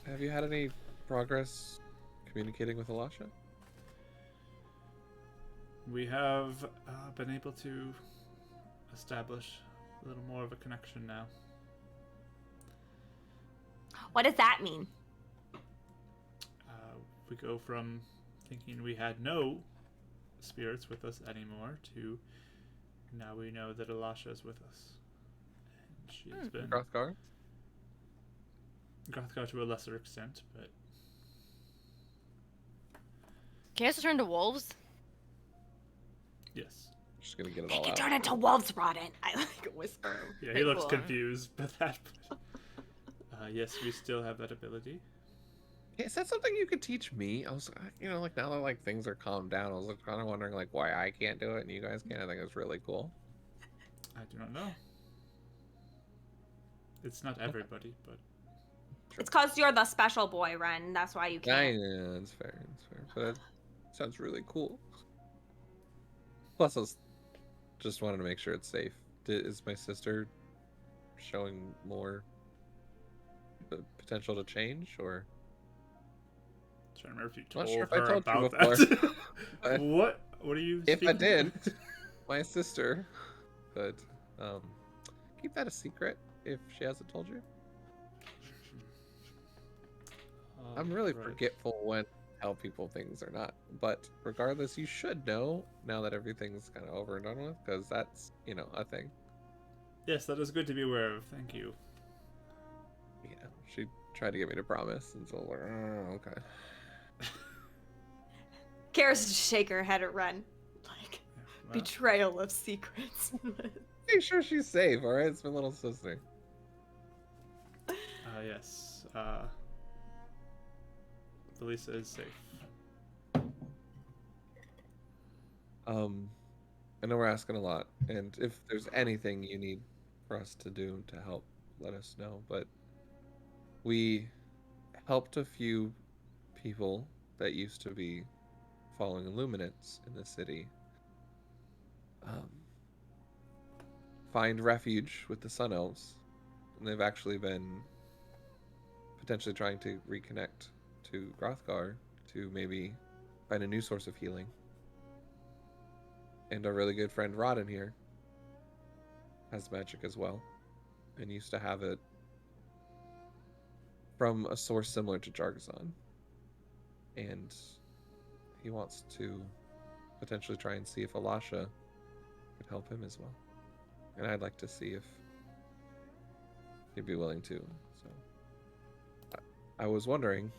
Have you had any progress communicating with Elisha? We have been able to establish a little more of a connection now. What does that mean? We go from thinking we had no spirits with us anymore to now we know that Elisha is with us. And she has been... Crossguard? Grothgar to a lesser extent, but Can you also turn to wolves? yes. Just gonna get it They all can out. turn into wolves, Rodden. I like whisper. Yeah, he Pretty looks cool. confused by that. But, yes, we still have that ability. Is that something you could teach me? I was, like now that like things are calmed down, I was kind of wondering like why I can't do it and you guys can. I think it's really cool. I do not know. It's not everybody, but It's because you're the special boy, Ren. That's why you can't. Yeah, it's fair. It's fair. But it sounds really cool. Plus, I was just wanted to make sure it's safe. Is my sister showing more potential to change, or? trying to remember if you I'm told not sure if I her told you about before. that. What are you? If I speaking did, of? my sister could keep that a secret if she hasn't told you. I'm really Right. forgetful when to tell people things or not. But regardless, you should know now that everything's kind of over and done with, because that's, a thing. Yes, that is good to be aware of. Thank you. Yeah, she tried to get me to promise, and so I was like, oh, okay. Kara's just shake her head at Ren. Like, Well, betrayal of secrets. Make sure she's safe, alright? It's my little sister. yes. Felisa is safe. I know we're asking a lot, and if there's anything you need for us to do to help, let us know. But we helped a few people that used to be following Illuminates in the city find refuge with the Sun Elves, and they've actually been potentially trying to reconnect to Grothgar to maybe find a new source of healing. And our really good friend Rodden here has magic as well, and used to have it from a source similar to Jargazon. And he wants to potentially try and see if Alasha could help him as well. And I'd like to see if he'd be willing to. So I was wondering,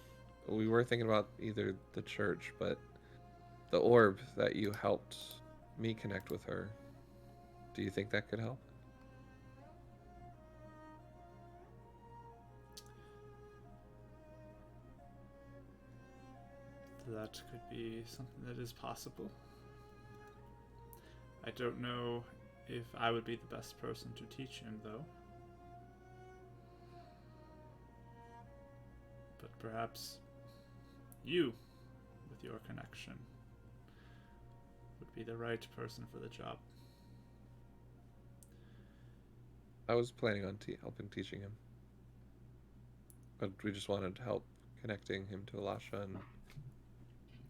we were thinking about either the church, but the orb that you helped me connect with her, do you think that could help? That could be something that is possible. I don't know if I would be the best person to teach him, though. But perhaps you, with your connection, would be the right person for the job. I was planning on helping teaching him, but we just wanted to help connecting him to Alasha, and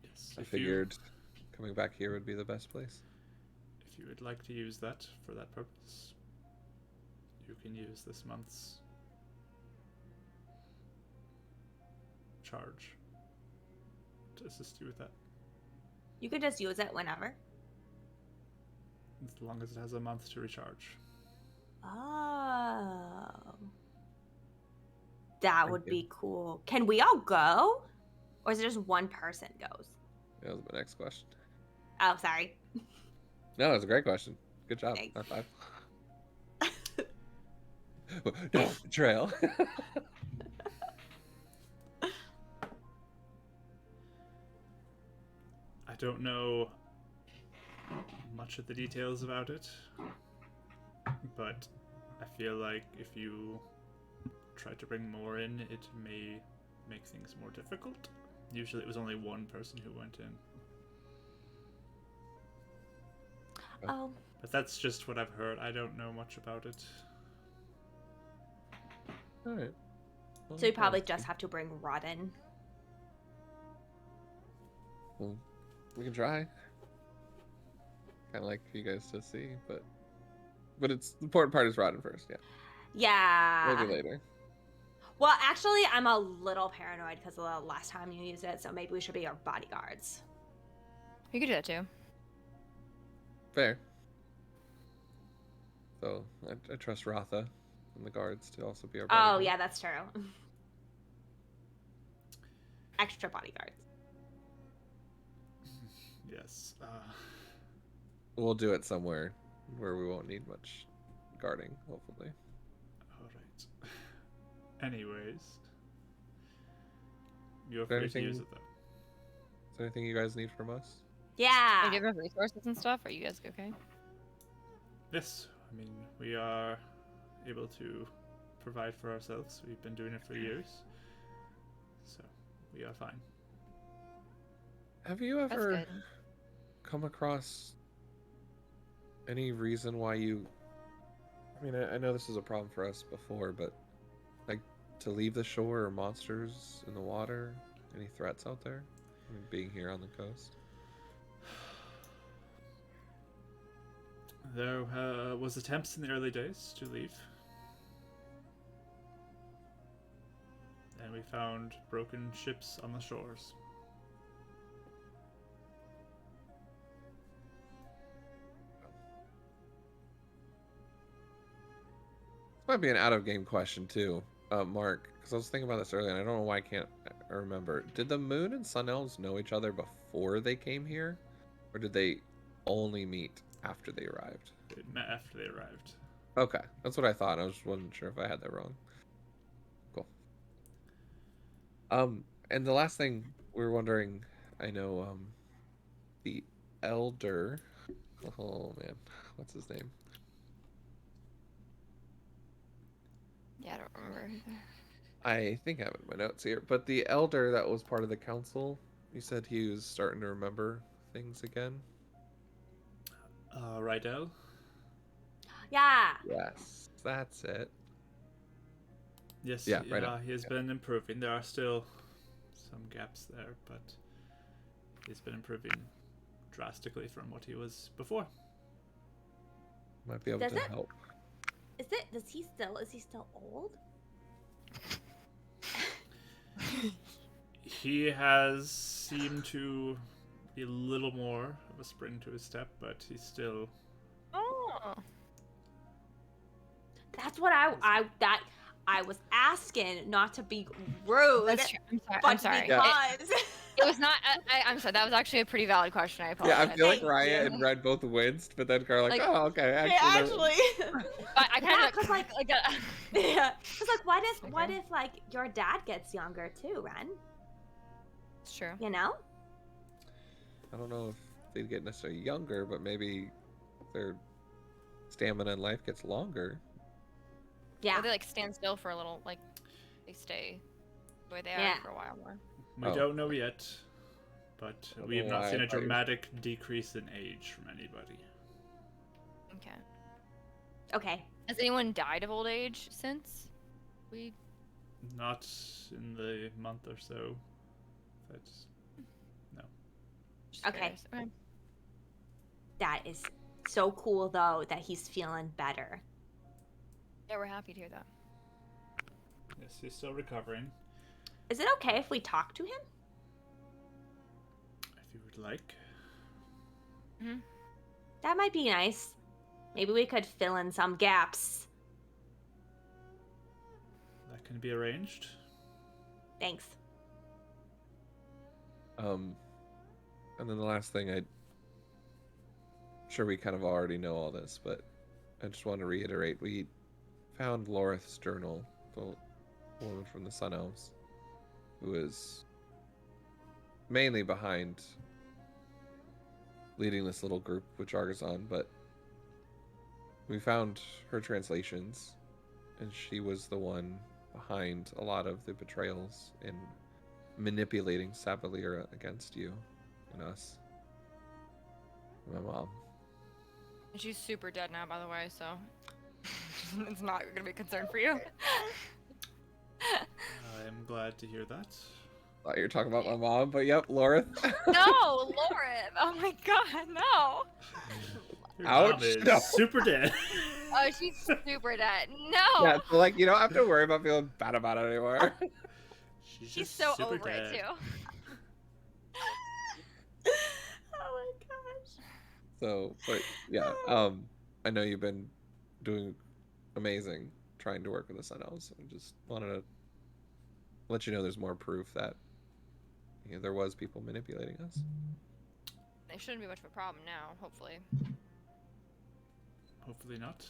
Yes, I figured coming back here would be the best place. If you would like to use that for that purpose, you can use this month's charge to assist you with that, You could just use it whenever. as long as it has a month to recharge. Oh. That would you. be cool. Can we all go? Or is it just one person goes? That was my next question. Oh, sorry. No, it was a great question. Good job. Thanks. High five. No, betrayal. I don't know much of the details about it, but I feel like if you try to bring more in, it may make things more difficult. Usually it was only one person who went in. Oh. But that's just what I've heard. I don't know much about it. Alright. So you probably just have to bring Rodden. Well, we can try. Kind of like for you guys to see, but it's the important part is Rodden first. Yeah. Yeah. Maybe later. Well, actually, I'm a little paranoid because of the last time you used it, so maybe we should be your bodyguards. You could do that too. Fair. So I trust Ratha and the guards to also be our Oh, bodyguard. yeah, that's true. extra bodyguards. Yes. We'll do it somewhere where we won't need much guarding, hopefully. All right. Anyways, you're Is there free to use anything- it though. Is there anything you guys need from us? Yeah. Do you have resources and stuff? Are you guys okay? Yes. I mean, we are able to provide for ourselves. We've been doing it for years, so we are fine. Have you That's ever good. come across any reason why you... I mean, I know this was a problem for us before, but like to leave the shore or monsters in the water? Any threats out there? I mean, being here on the coast? There was attempts in the early days to leave, and we found broken ships on the shores. This might be an out-of-game question too, Mark, because I was thinking about this earlier, and I don't know why I can't remember. Did the Moon and Sun Elves know each other before they came here, or did they only meet after they arrived? They met after they arrived. Okay, that's what I thought. I just wasn't sure if I had that wrong. Cool. And the last thing we were wondering, I know, the Elder. Oh man, what's his name? Yeah, I don't remember. I think I have it in my notes here. But the Elder that was part of the council, you said he was starting to remember things again. Rydell? Yeah. Yes, that's it. Yes, Yeah, Rydell. he has been improving. There are still some gaps there, but he's been improving drastically from what he was before. Might be able Does to it? help. Is he still old? He has seemed to be a little more of a spring to his step, but he's still... Oh. That's what I was asking, not to be rude, That's true. I'm but sorry. because It was not. I'm sorry. That was actually a pretty valid question. I Yeah, apologize. I feel like Thank Raya you. and Red both winced, but then Carl like, Like- oh, okay, yeah, actually. actually, I kind Yeah, of 'cause, like- like yeah, because like, what Okay. if like your dad gets younger too, Ren? It's true. You know? I don't know if they'd get necessarily younger, but maybe their stamina in life gets longer. Yeah. Or they like stand still for a little, like they stay the way they Yeah. are for a while more. We Oh, don't know yet, but don't we have know not why seen I a thought you were- dramatic decrease in age from anybody. Okay. Okay. Has anyone died of old age since we? Not in the month or so. That's Just Okay. curious. Okay. That is so cool though that he's feeling better. Yeah, we're happy to hear that. yes, he's still recovering. Is it okay if we talk to him? If you would like. That might be nice. Maybe we could fill in some gaps. That can be arranged. Thanks. And then the last thing, I'm sure we kind of already know all this, but I just want to reiterate, we found Lorith's journal, the woman from the Sun Elves, who is mainly behind leading this little group with Jargazon, but we found her translations, and she was the one behind a lot of the betrayals and manipulating Savalira against you and us. My mom. And she's super dead now, by the way, so it's not gonna be a concern for you. I am glad to hear that. Thought you were talking about my mom, but yep, Lorith. No, Lauren! Oh my god, no! Your Ouch, mom is no. super dead. Oh, she's super dead. No! Yeah, so like you don't have to worry about feeling bad about it anymore. She's She's just so super over dead. it too. Oh my gosh. So, but yeah, I know you've been doing amazing trying to work with the Sun Elves. I just wanted to let you know there's more proof that Yeah, there was people manipulating us. They shouldn't be much of a problem now, hopefully. Hopefully not.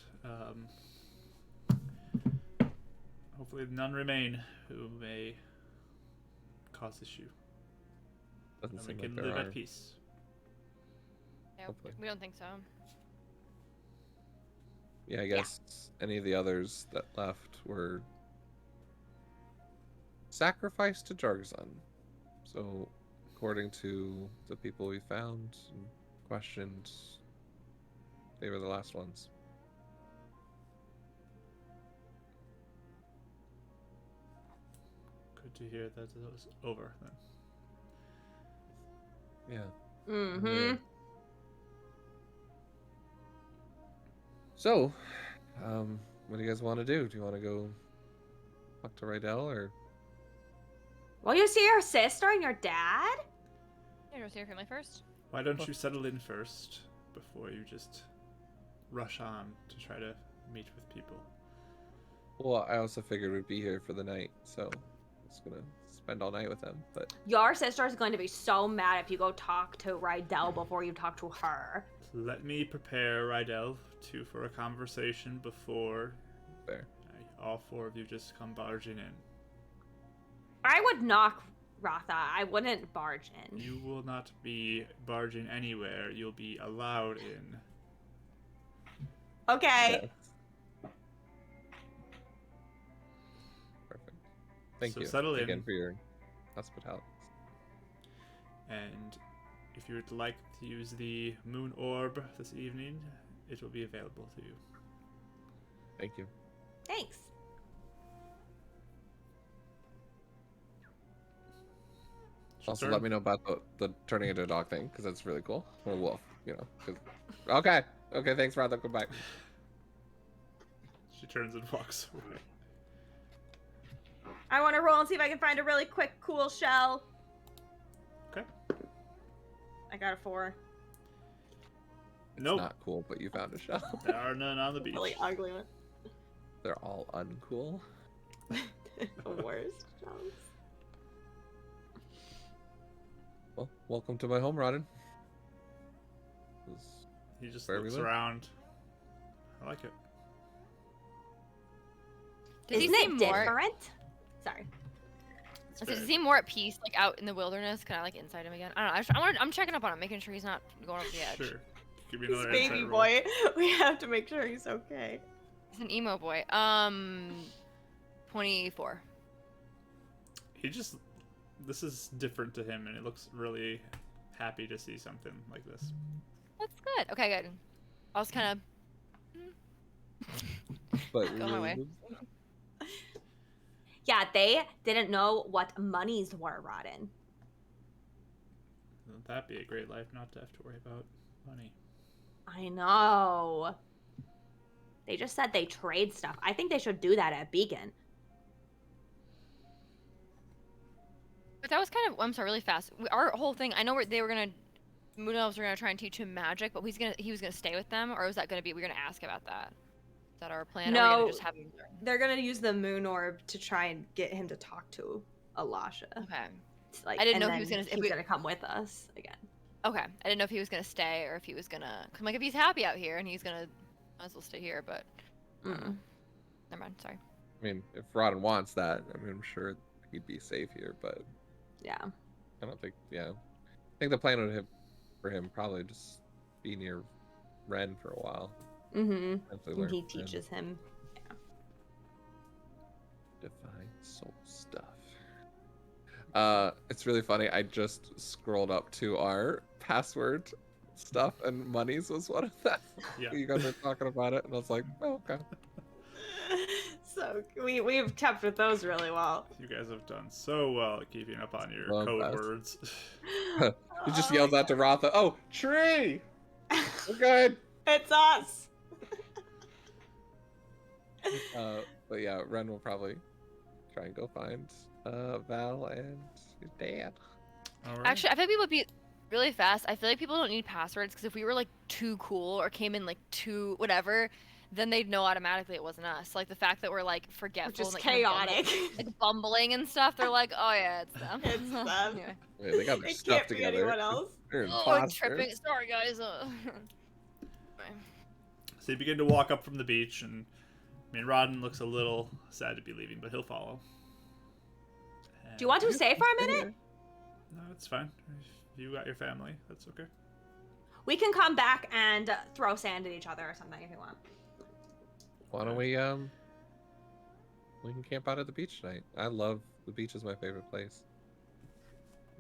Hopefully none remain who may cause issue. Doesn't And we seem can like live there at are. peace. Yeah, Hopefully. we don't think so. Yeah, I guess any of the others that left were sacrificed to Jargazan. So, according to the people we found and questioned, they were the last ones. Good to hear that it was over then. Yeah. Mm-hmm. So, what do you guys want to do? Do you want to go talk to Rydell or? Will you see your sister and your dad? Yeah, go see your family first. Why don't you settle in first before you just rush on to try to meet with people? Well, I also figured we'd be here for the night, so I was gonna spend all night with them. But Your sister's going to be so mad if you go talk to Rydell before you talk to her. Let me prepare Rydell for a conversation before fair. all four of you just come barging in. I would knock Ratha. I wouldn't barge in. You will not be barging anywhere. You'll be allowed in. Okay. Yes. Perfect. Thank So you settle in. again for your hospitality. And if you would like to use the moon orb this evening, it will be available to you. Thank you. Thanks. Also, Turn. let me know about the turning into a dog thing, because that's really cool. Or a wolf, you know. 'Cause... Okay. Okay, thanks, Ratha. Come back. She turns and walks away. I want to roll and see if I can find a really quick, cool shell. Okay. I got a 4. It's Nope. not cool, but you found a shell. There are none on the beach. Really ugly one. They're all uncool. The worst shells. Well, welcome to my home, Rodden. He just Where we looks live? around. I like it. Does he Isn't seem it more? different? Sorry. It's Does he very- seem more at peace, like out in the wilderness, kind of like inside him again? I don't know. I'm checking up on him, making sure he's not going over the edge. Sure. Give me This another baby insight roll. boy. We have to make sure he's okay. He's an emo boy. 24. He just. This is different to him, and it looks really happy to see something like this. That's good. Okay, good. I was kind of. But Go my way. Yeah, they didn't know what monies were, Rodden. Wouldn't that be a great life not to have to worry about money? I know. They just said they trade stuff. I think they should do that at Beacon. But that was kind of. I'm sorry, really fast. Our whole thing. I know they were gonna. Moon elves were gonna try and teach him magic, but he was gonna stay with them, or was that gonna be? We're gonna ask about that. Is that our plan? Or are we No. gonna just have him learn? They're gonna use the moon orb to try and get him to talk to Alasha. Okay. It's like, I didn't and know if then he was gonna- if He's we- gonna come with us again. Okay. I didn't know if he was gonna stay or if he was gonna. Cause I'm like, if he's happy out here and he's gonna, might as well stay here. But Mm. never mind. Sorry. I mean, if Rodden wants that, I mean, I'm sure he'd be safe here, but Yeah. I don't think, yeah. I think the plan would have for him probably just be near Ren for a while. Mm-hmm. Hopefully And learn he from him. teaches him. Divine soul stuff. It's really funny. I just scrolled up to our password stuff, and monies was one of them. Yeah. You guys were talking about it, and I was like, oh, okay. So we've kept with those really well. You guys have done so well at keeping up on your Love code that. words. You just yelled that to Ratha. Oh, tree! We're good. It's us. But yeah, Ren will probably try and go find Val and his dad. All right. Actually, I feel like people would be really fast. I feel like people don't need passwords because if we were like too cool or came in like too whatever, then they'd know automatically it wasn't us. Like the fact that we're like forgetful, Just and, like, kind of chaotic. like bumbling and stuff. They're like, oh yeah, it's them. It's them. Anyway. Yeah, they got their It stuff can't be together. anyone else. They're Oh, I'm imposters. tripping. Sorry, guys. So you begin to walk up from the beach, and I mean, Rodden looks a little sad to be leaving, but he'll follow. Do you want to stay for a minute? No, it's fine. If you got your family, that's okay. We can come back and throw sand at each other or something if you want. Why don't we can camp out at the beach tonight. I love the beach is my favorite place.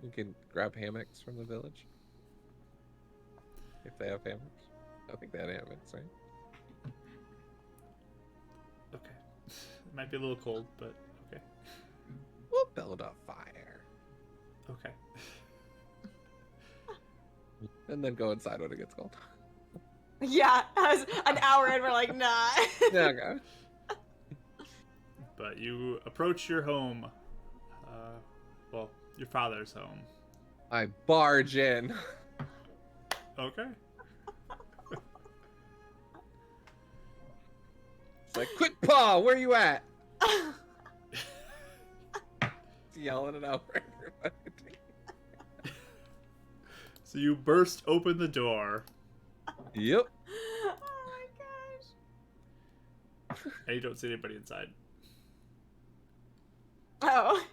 We can grab hammocks from the village. If they have hammocks. I think they had hammocks, right? Okay. It might be a little cold, but okay. We'll build a fire. Okay. And then go inside when it gets cold. Yeah, as an hour in, we're like, nah. Yeah, okay. But you approach your home. Well, your father's home. I barge in. Okay. It's like, quick paw, where you at? Yelling it out for everybody. So you burst open the door, Yep. Oh my gosh. and you don't see anybody inside. Oh.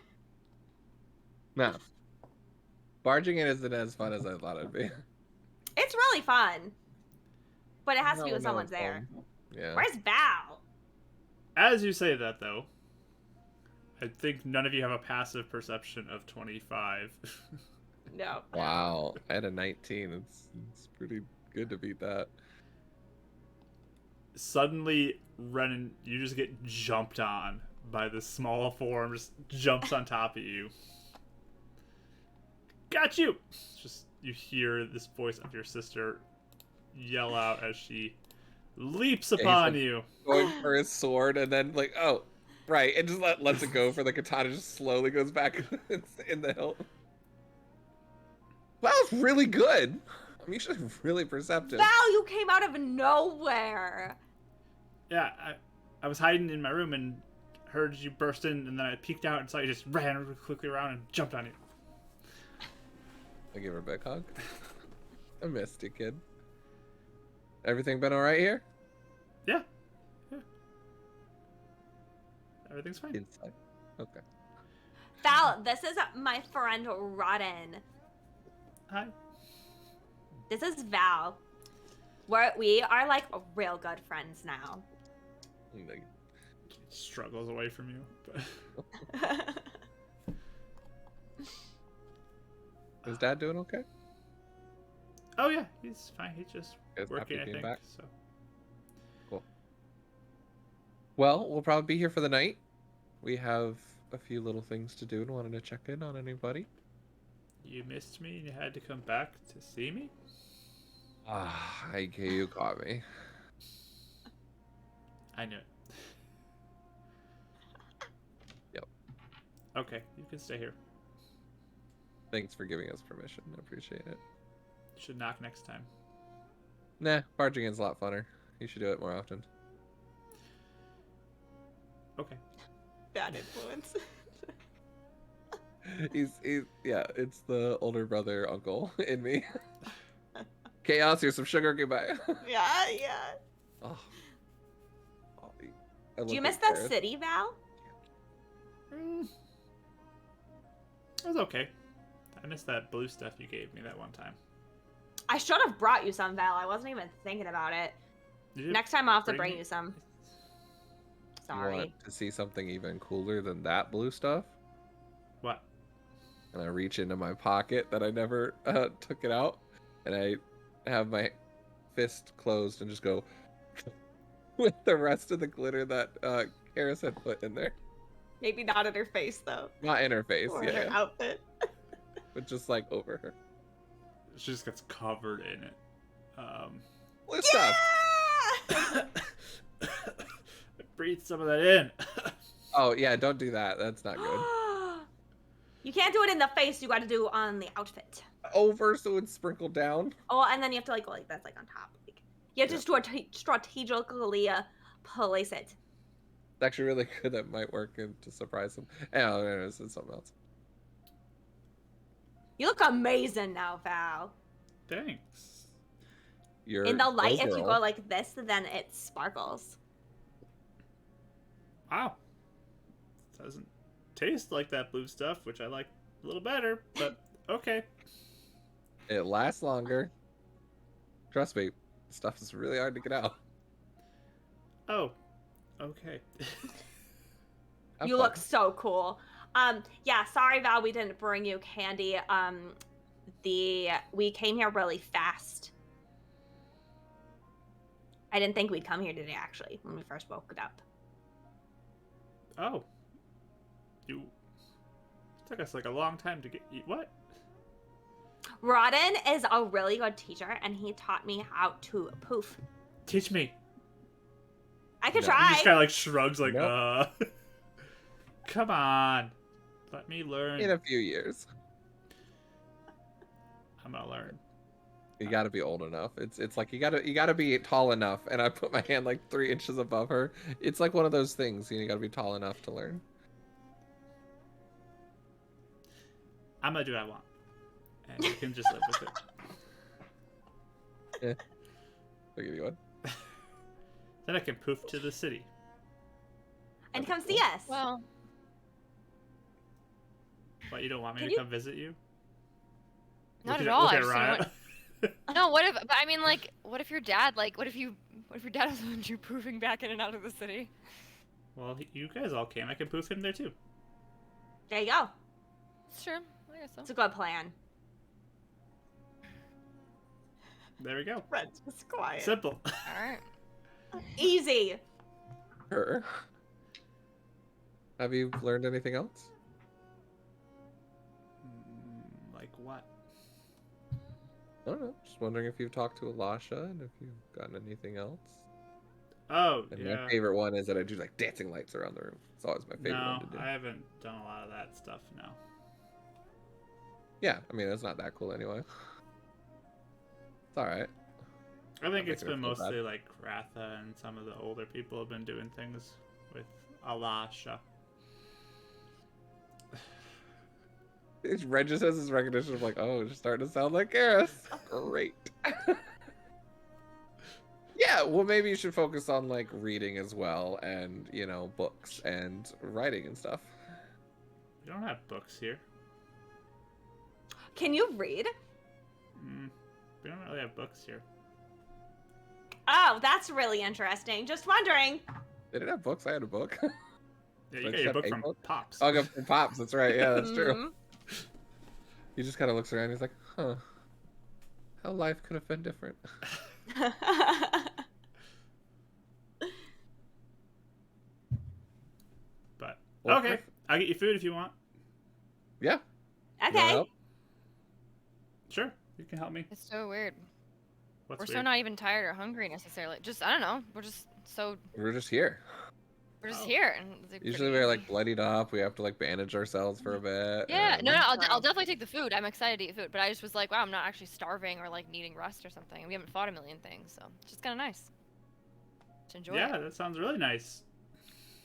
No. Barging in isn't as fun as I thought it'd be. It's really fun. But it has to be No, when no, someone's it's there. fun. Yeah. Where's Val? As you say that, though, I think none of you have a passive perception of 25. No. Wow. I had a 19. It's pretty good to beat that. Suddenly, Renan, you just get jumped on by this small form, just jumps on top of you. Got you! Just, you hear this voice of your sister yell out as she leaps upon you. Going for his sword and then like, oh, right, and just lets it go for the katana, just slowly goes back in the hilt. That was really good. I'm usually really perceptive. Val, you came out of nowhere. Yeah, I was hiding in my room and heard you burst in, and then I peeked out and saw you just ran really quickly around and jumped on you. I give her a big hug. I missed you, kid. Everything been alright here? Yeah. Everything's fine. Inside. Okay. Val, this is my friend Rodden. Hi. This is Val. We are like real good friends now. Like, Struggles away from you. But... is Dad doing okay? Oh yeah, he's fine. He's just Guys working, happy I being think. back? So. Cool. Well, we'll probably be here for the night. We have a few little things to do and wanted to check in on anybody. You missed me and you had to come back to see me? Ah, you caught me. I knew it. Yep. Okay, you can stay here. Thanks for giving us permission. I appreciate it. You should knock next time. Nah, barging in's a lot funner. You should do it more often. Okay. Bad influence. He's yeah, it's the older brother uncle in me. Chaos, here's some sugar, goodbye. Yeah. Oh. Do you miss the city, Val? It was okay. I missed that blue stuff you gave me that one time. I should have brought you some, Val. I wasn't even thinking about it. Did you Next time I'll have to bring bring me- you some. You Sorry. want to see something even cooler than that blue stuff? What? And I reach into my pocket that I never took it out, and I have my fist closed and just go with the rest of the glitter that Karis had put in there. Maybe not in her face, though. Not in her face, Or in yeah, her outfit. but just like over her. She just gets covered in it. Blue stuff. Breathe some of that in. Oh yeah, don't do that. That's not good. You can't do it in the face. You got to do on the outfit. Over so it's sprinkled down. Oh, and then you have to like go like that's like on top. Like, You have to strategically place it. It's actually really good. That might work to surprise them. Yeah, it's something else. You look amazing now, Val. Thanks. You're In the light, if you girl. go like this, then it sparkles. Wow. Doesn't taste like that blue stuff, which I like a little better, but okay. It lasts longer. Trust me, stuff is really hard to get out. Oh, okay. Have You fun. look so cool. Yeah, sorry, Val, we didn't bring you candy. We came here really fast. I didn't think we'd come here today, actually, when we first woke it up. Oh. It took us like a long time to get you. What? Rodden is a really good teacher, and he taught me how to poof. Teach me. I could No. He try. just kind of like shrugs, like, Nope. Come on. Let me learn. In a few years. I'm gonna learn. You gotta be old enough. It's like you gotta be tall enough. And I put my hand like 3 inches above her. It's like one of those things. You gotta be tall enough to learn. I'm gonna do what I want. And you can just live with it. Yeah. I'll give you one. Then I can poof to the city. And That'd come be see cool. us. Well, What, you don't want me Can to you- come visit you? not Look at all. Look I at just don't Riot. want- No, what if? But I mean, like, what if your dad, like, what if your dad doesn't want you poofing back in and out of the city? Well, you guys all came. I can poof him there too. There you go. It's true. I guess so. It's a good plan. There we go. Red's just quiet. Simple. All right. Easy. Her. Have you learned anything else? Like what? I don't know. Just wondering if you've talked to Alasha and if you've gotten anything else. Oh, And yeah. my favorite one is that I do like dancing lights around the room. It's always my favorite No, one to do. I haven't done a lot of that stuff, no. Yeah, I mean that's not that cool anyway. It's alright. I think it's making been her feel bad. mostly like Ratha and some of the older people have been doing things with Alasha. Red just has this recognition of like, oh, it's starting to sound like Garrus. Great. Yeah, well maybe you should focus on like reading as well and, you know, books and writing and stuff. We don't have books here. Can you read? We don't really have books here. Oh, that's really interesting. Just wondering. They didn't have books, I had a book. Yeah, you Like, got your shut book a from book? Pops. Oh, I got from Pops, that's right, yeah, that's true. Mhm. He just kind of looks around and he's like, huh. How life could have been different. But Well, okay, perfect. I'll get you food if you want. Yeah. You wanna Okay. help? Sure, you can help me. It's so weird. What's We're so weird? not even tired or hungry necessarily. Just I don't know. We're just We're just here. Oh. here. And it's, like, Usually pretty we're like easy. bloodied up. We have to like bandage ourselves for a bit. Yeah, and- no, I'll Wow. definitely take the food. I'm excited to eat food, but I just was like, wow, I'm not actually starving or like needing rest or something. We haven't fought a million things, so it's just kind of nice. To enjoy Yeah, it. that sounds really nice.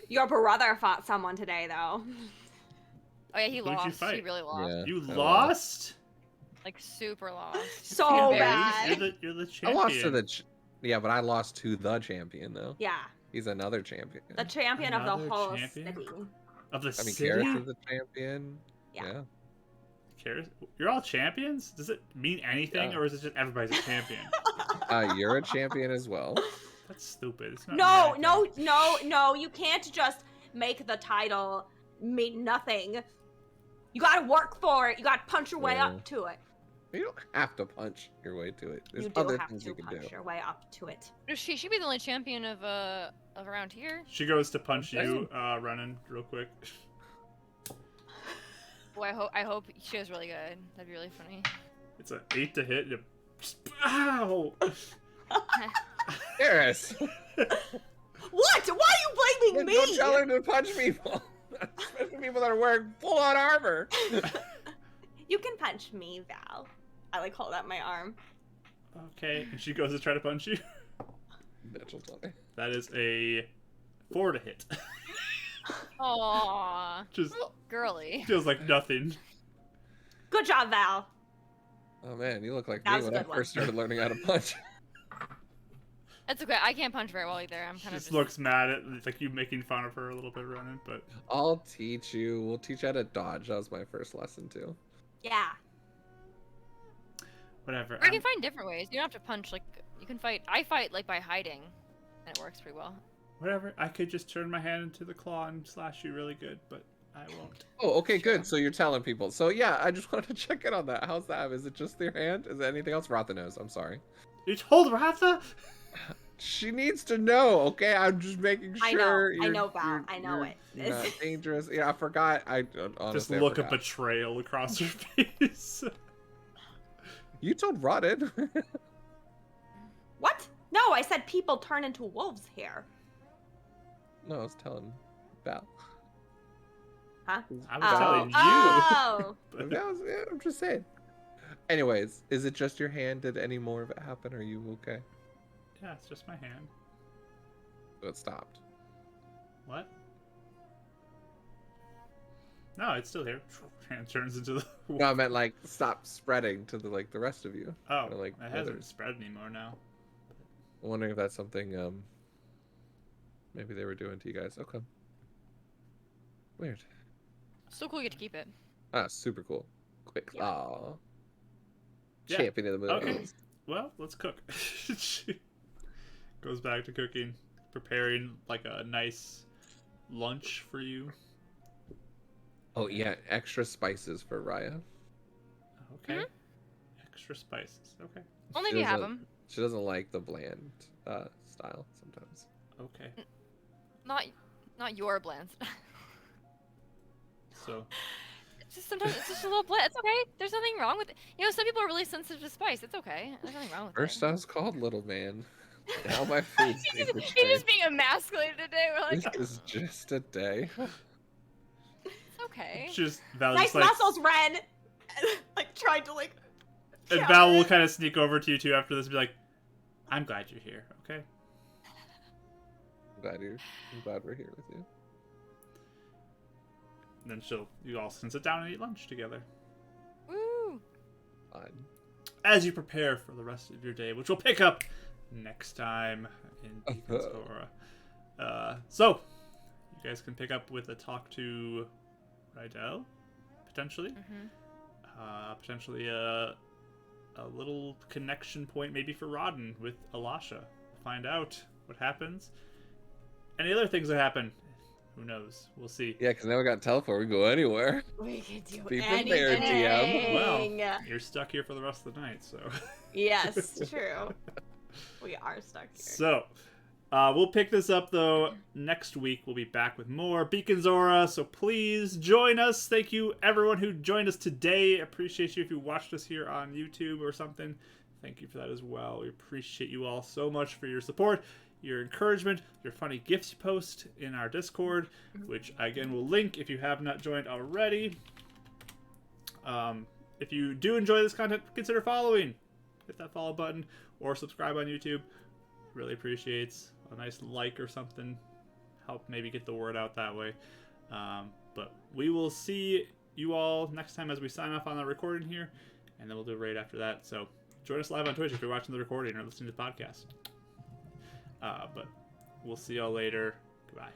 Your brother fought someone today, though. Oh yeah, he Who'd you lost. He fight? really lost. Yeah. You I lost? Like super lost. So Yeah, Yeah, bad. You're the I champion. lost to the. Yeah, but I lost to the champion though. Yeah, He's another champion. the champion of Another the whole champion? city. Of the I mean, city? Garrus is a champion. Yeah. Karis? You're all champions? Does it mean anything, Yeah. or is it just everybody's a champion? You're a champion as well. That's stupid. It's not No, mean no, anything. no. You can't just make the title mean nothing. You gotta work for it. You gotta punch your way Yeah. up to it. You don't have to punch your way to it. There's You do other have things to you can do. punch your way up to it. She should be the only champion of around here. She goes to punch Okay. you, running real quick. Oh, I hope she was really good. That'd be really funny. It's an 8 to hit. You ow! Garrus! What? Why are you blaming me? Don't tell her to punch people. Especially people that are wearing full-on armor. You can punch me, Val. I like hold out my arm. Okay, and she goes to try to punch you. Natural 20. That is a 4 to hit. Aww. Just Girly. feels like nothing. Good job, Val. Oh man, you look like That me was a when I good one. first started learning how to punch. It's okay. I can't punch very well either. I'm She kind of just looks mad at like you making fun of her a little bit running, but I'll teach you. We'll teach you how to dodge. That was my first lesson too. Yeah. whatever. Or you can find different ways. You don't have to punch. Like you can fight. I fight like by hiding, and it works pretty well. Whatever. I could just turn my hand into the claw and slash you really good, but I won't. Oh, okay, Sure. good. So you're telling people. So yeah, I just wanted to check in on that. How's that? Is it just your hand? Is there anything else? Rotha knows. I'm sorry. You told Ratha? She needs to know, okay? I'm just making sure. I know, Val. I know it. You're not dangerous. Yeah, I forgot. Just Honestly, look I of forgot. betrayal across her face. You told Rodden. What? No, I said people turn into wolves here. No, I was telling Val. Huh? I was telling you. Oh. But That was, yeah, I'm just saying. Anyways, is it just your hand? Did any more of it happen? Are you okay? yeah, it's just my hand. So it stopped. What? No, it's still here. Hand turns into the. No, I meant like stop spreading to the the rest of you. Oh, Or, like, it hasn't others. spread anymore now. I'm wondering if that's something maybe they were doing to you guys. Okay. Weird. Still cool. You get to keep it. Ah, super cool. Quick. Yeah. Aw. Yeah. Champion of the moon. Okay. Well, let's cook. She goes back to cooking, preparing like a nice lunch for you. Oh yeah, extra spices for Raya. Okay. Extra spices. Okay. Only if She you have doesn't- them. She doesn't like the bland style sometimes. Okay. Not your blends. So It's just sometimes it's just a little bland. It's okay. There's nothing wrong with it. You know, some people are really sensitive to spice. It's okay. There's nothing wrong with First it. I was called little man. Now my food's He's being just betrayed. being emasculated today. We're like, This is just a day. it's okay. just Val Nice just like, muscles, Ren. Like trying to like. and kill Val will it. kind of sneak over to you two after this and be like, "I'm glad you're here." Okay. I'm glad we're here with you. And then you all can sit down and eat lunch together Woo! Fine. as you prepare for the rest of your day, which we'll pick up next time in Beacon's Aura. So you guys can pick up with a talk to Rydell, potentially. Potentially a little connection point maybe for Rodden with Alasha. Find out what happens. Any other things that happen? Who knows? We'll see. Yeah, because now we got teleport. We can go anywhere. We could do Be anything. prepared, GM. Well, you're stuck here for the rest of the night, so. Yes, true. We are stuck here. So, we'll pick this up though next week. We'll be back with more Beacon's Aura, so please join us. Thank you everyone who joined us today. Appreciate you if you watched us here on YouTube or something. Thank you for that as well. We appreciate you all so much for your support, your encouragement, your funny gifts you post in our Discord, which again will link if you have not joined already. If you do enjoy this content, consider following. Hit that follow button or subscribe on YouTube. Really appreciates a nice like or something. Help maybe get the word out that way. But we will see you all next time as we sign off on the recording here, and then we'll do it right after that. So join us live on Twitch if you're watching the recording or listening to the podcast. But we'll see y'all later. Goodbye.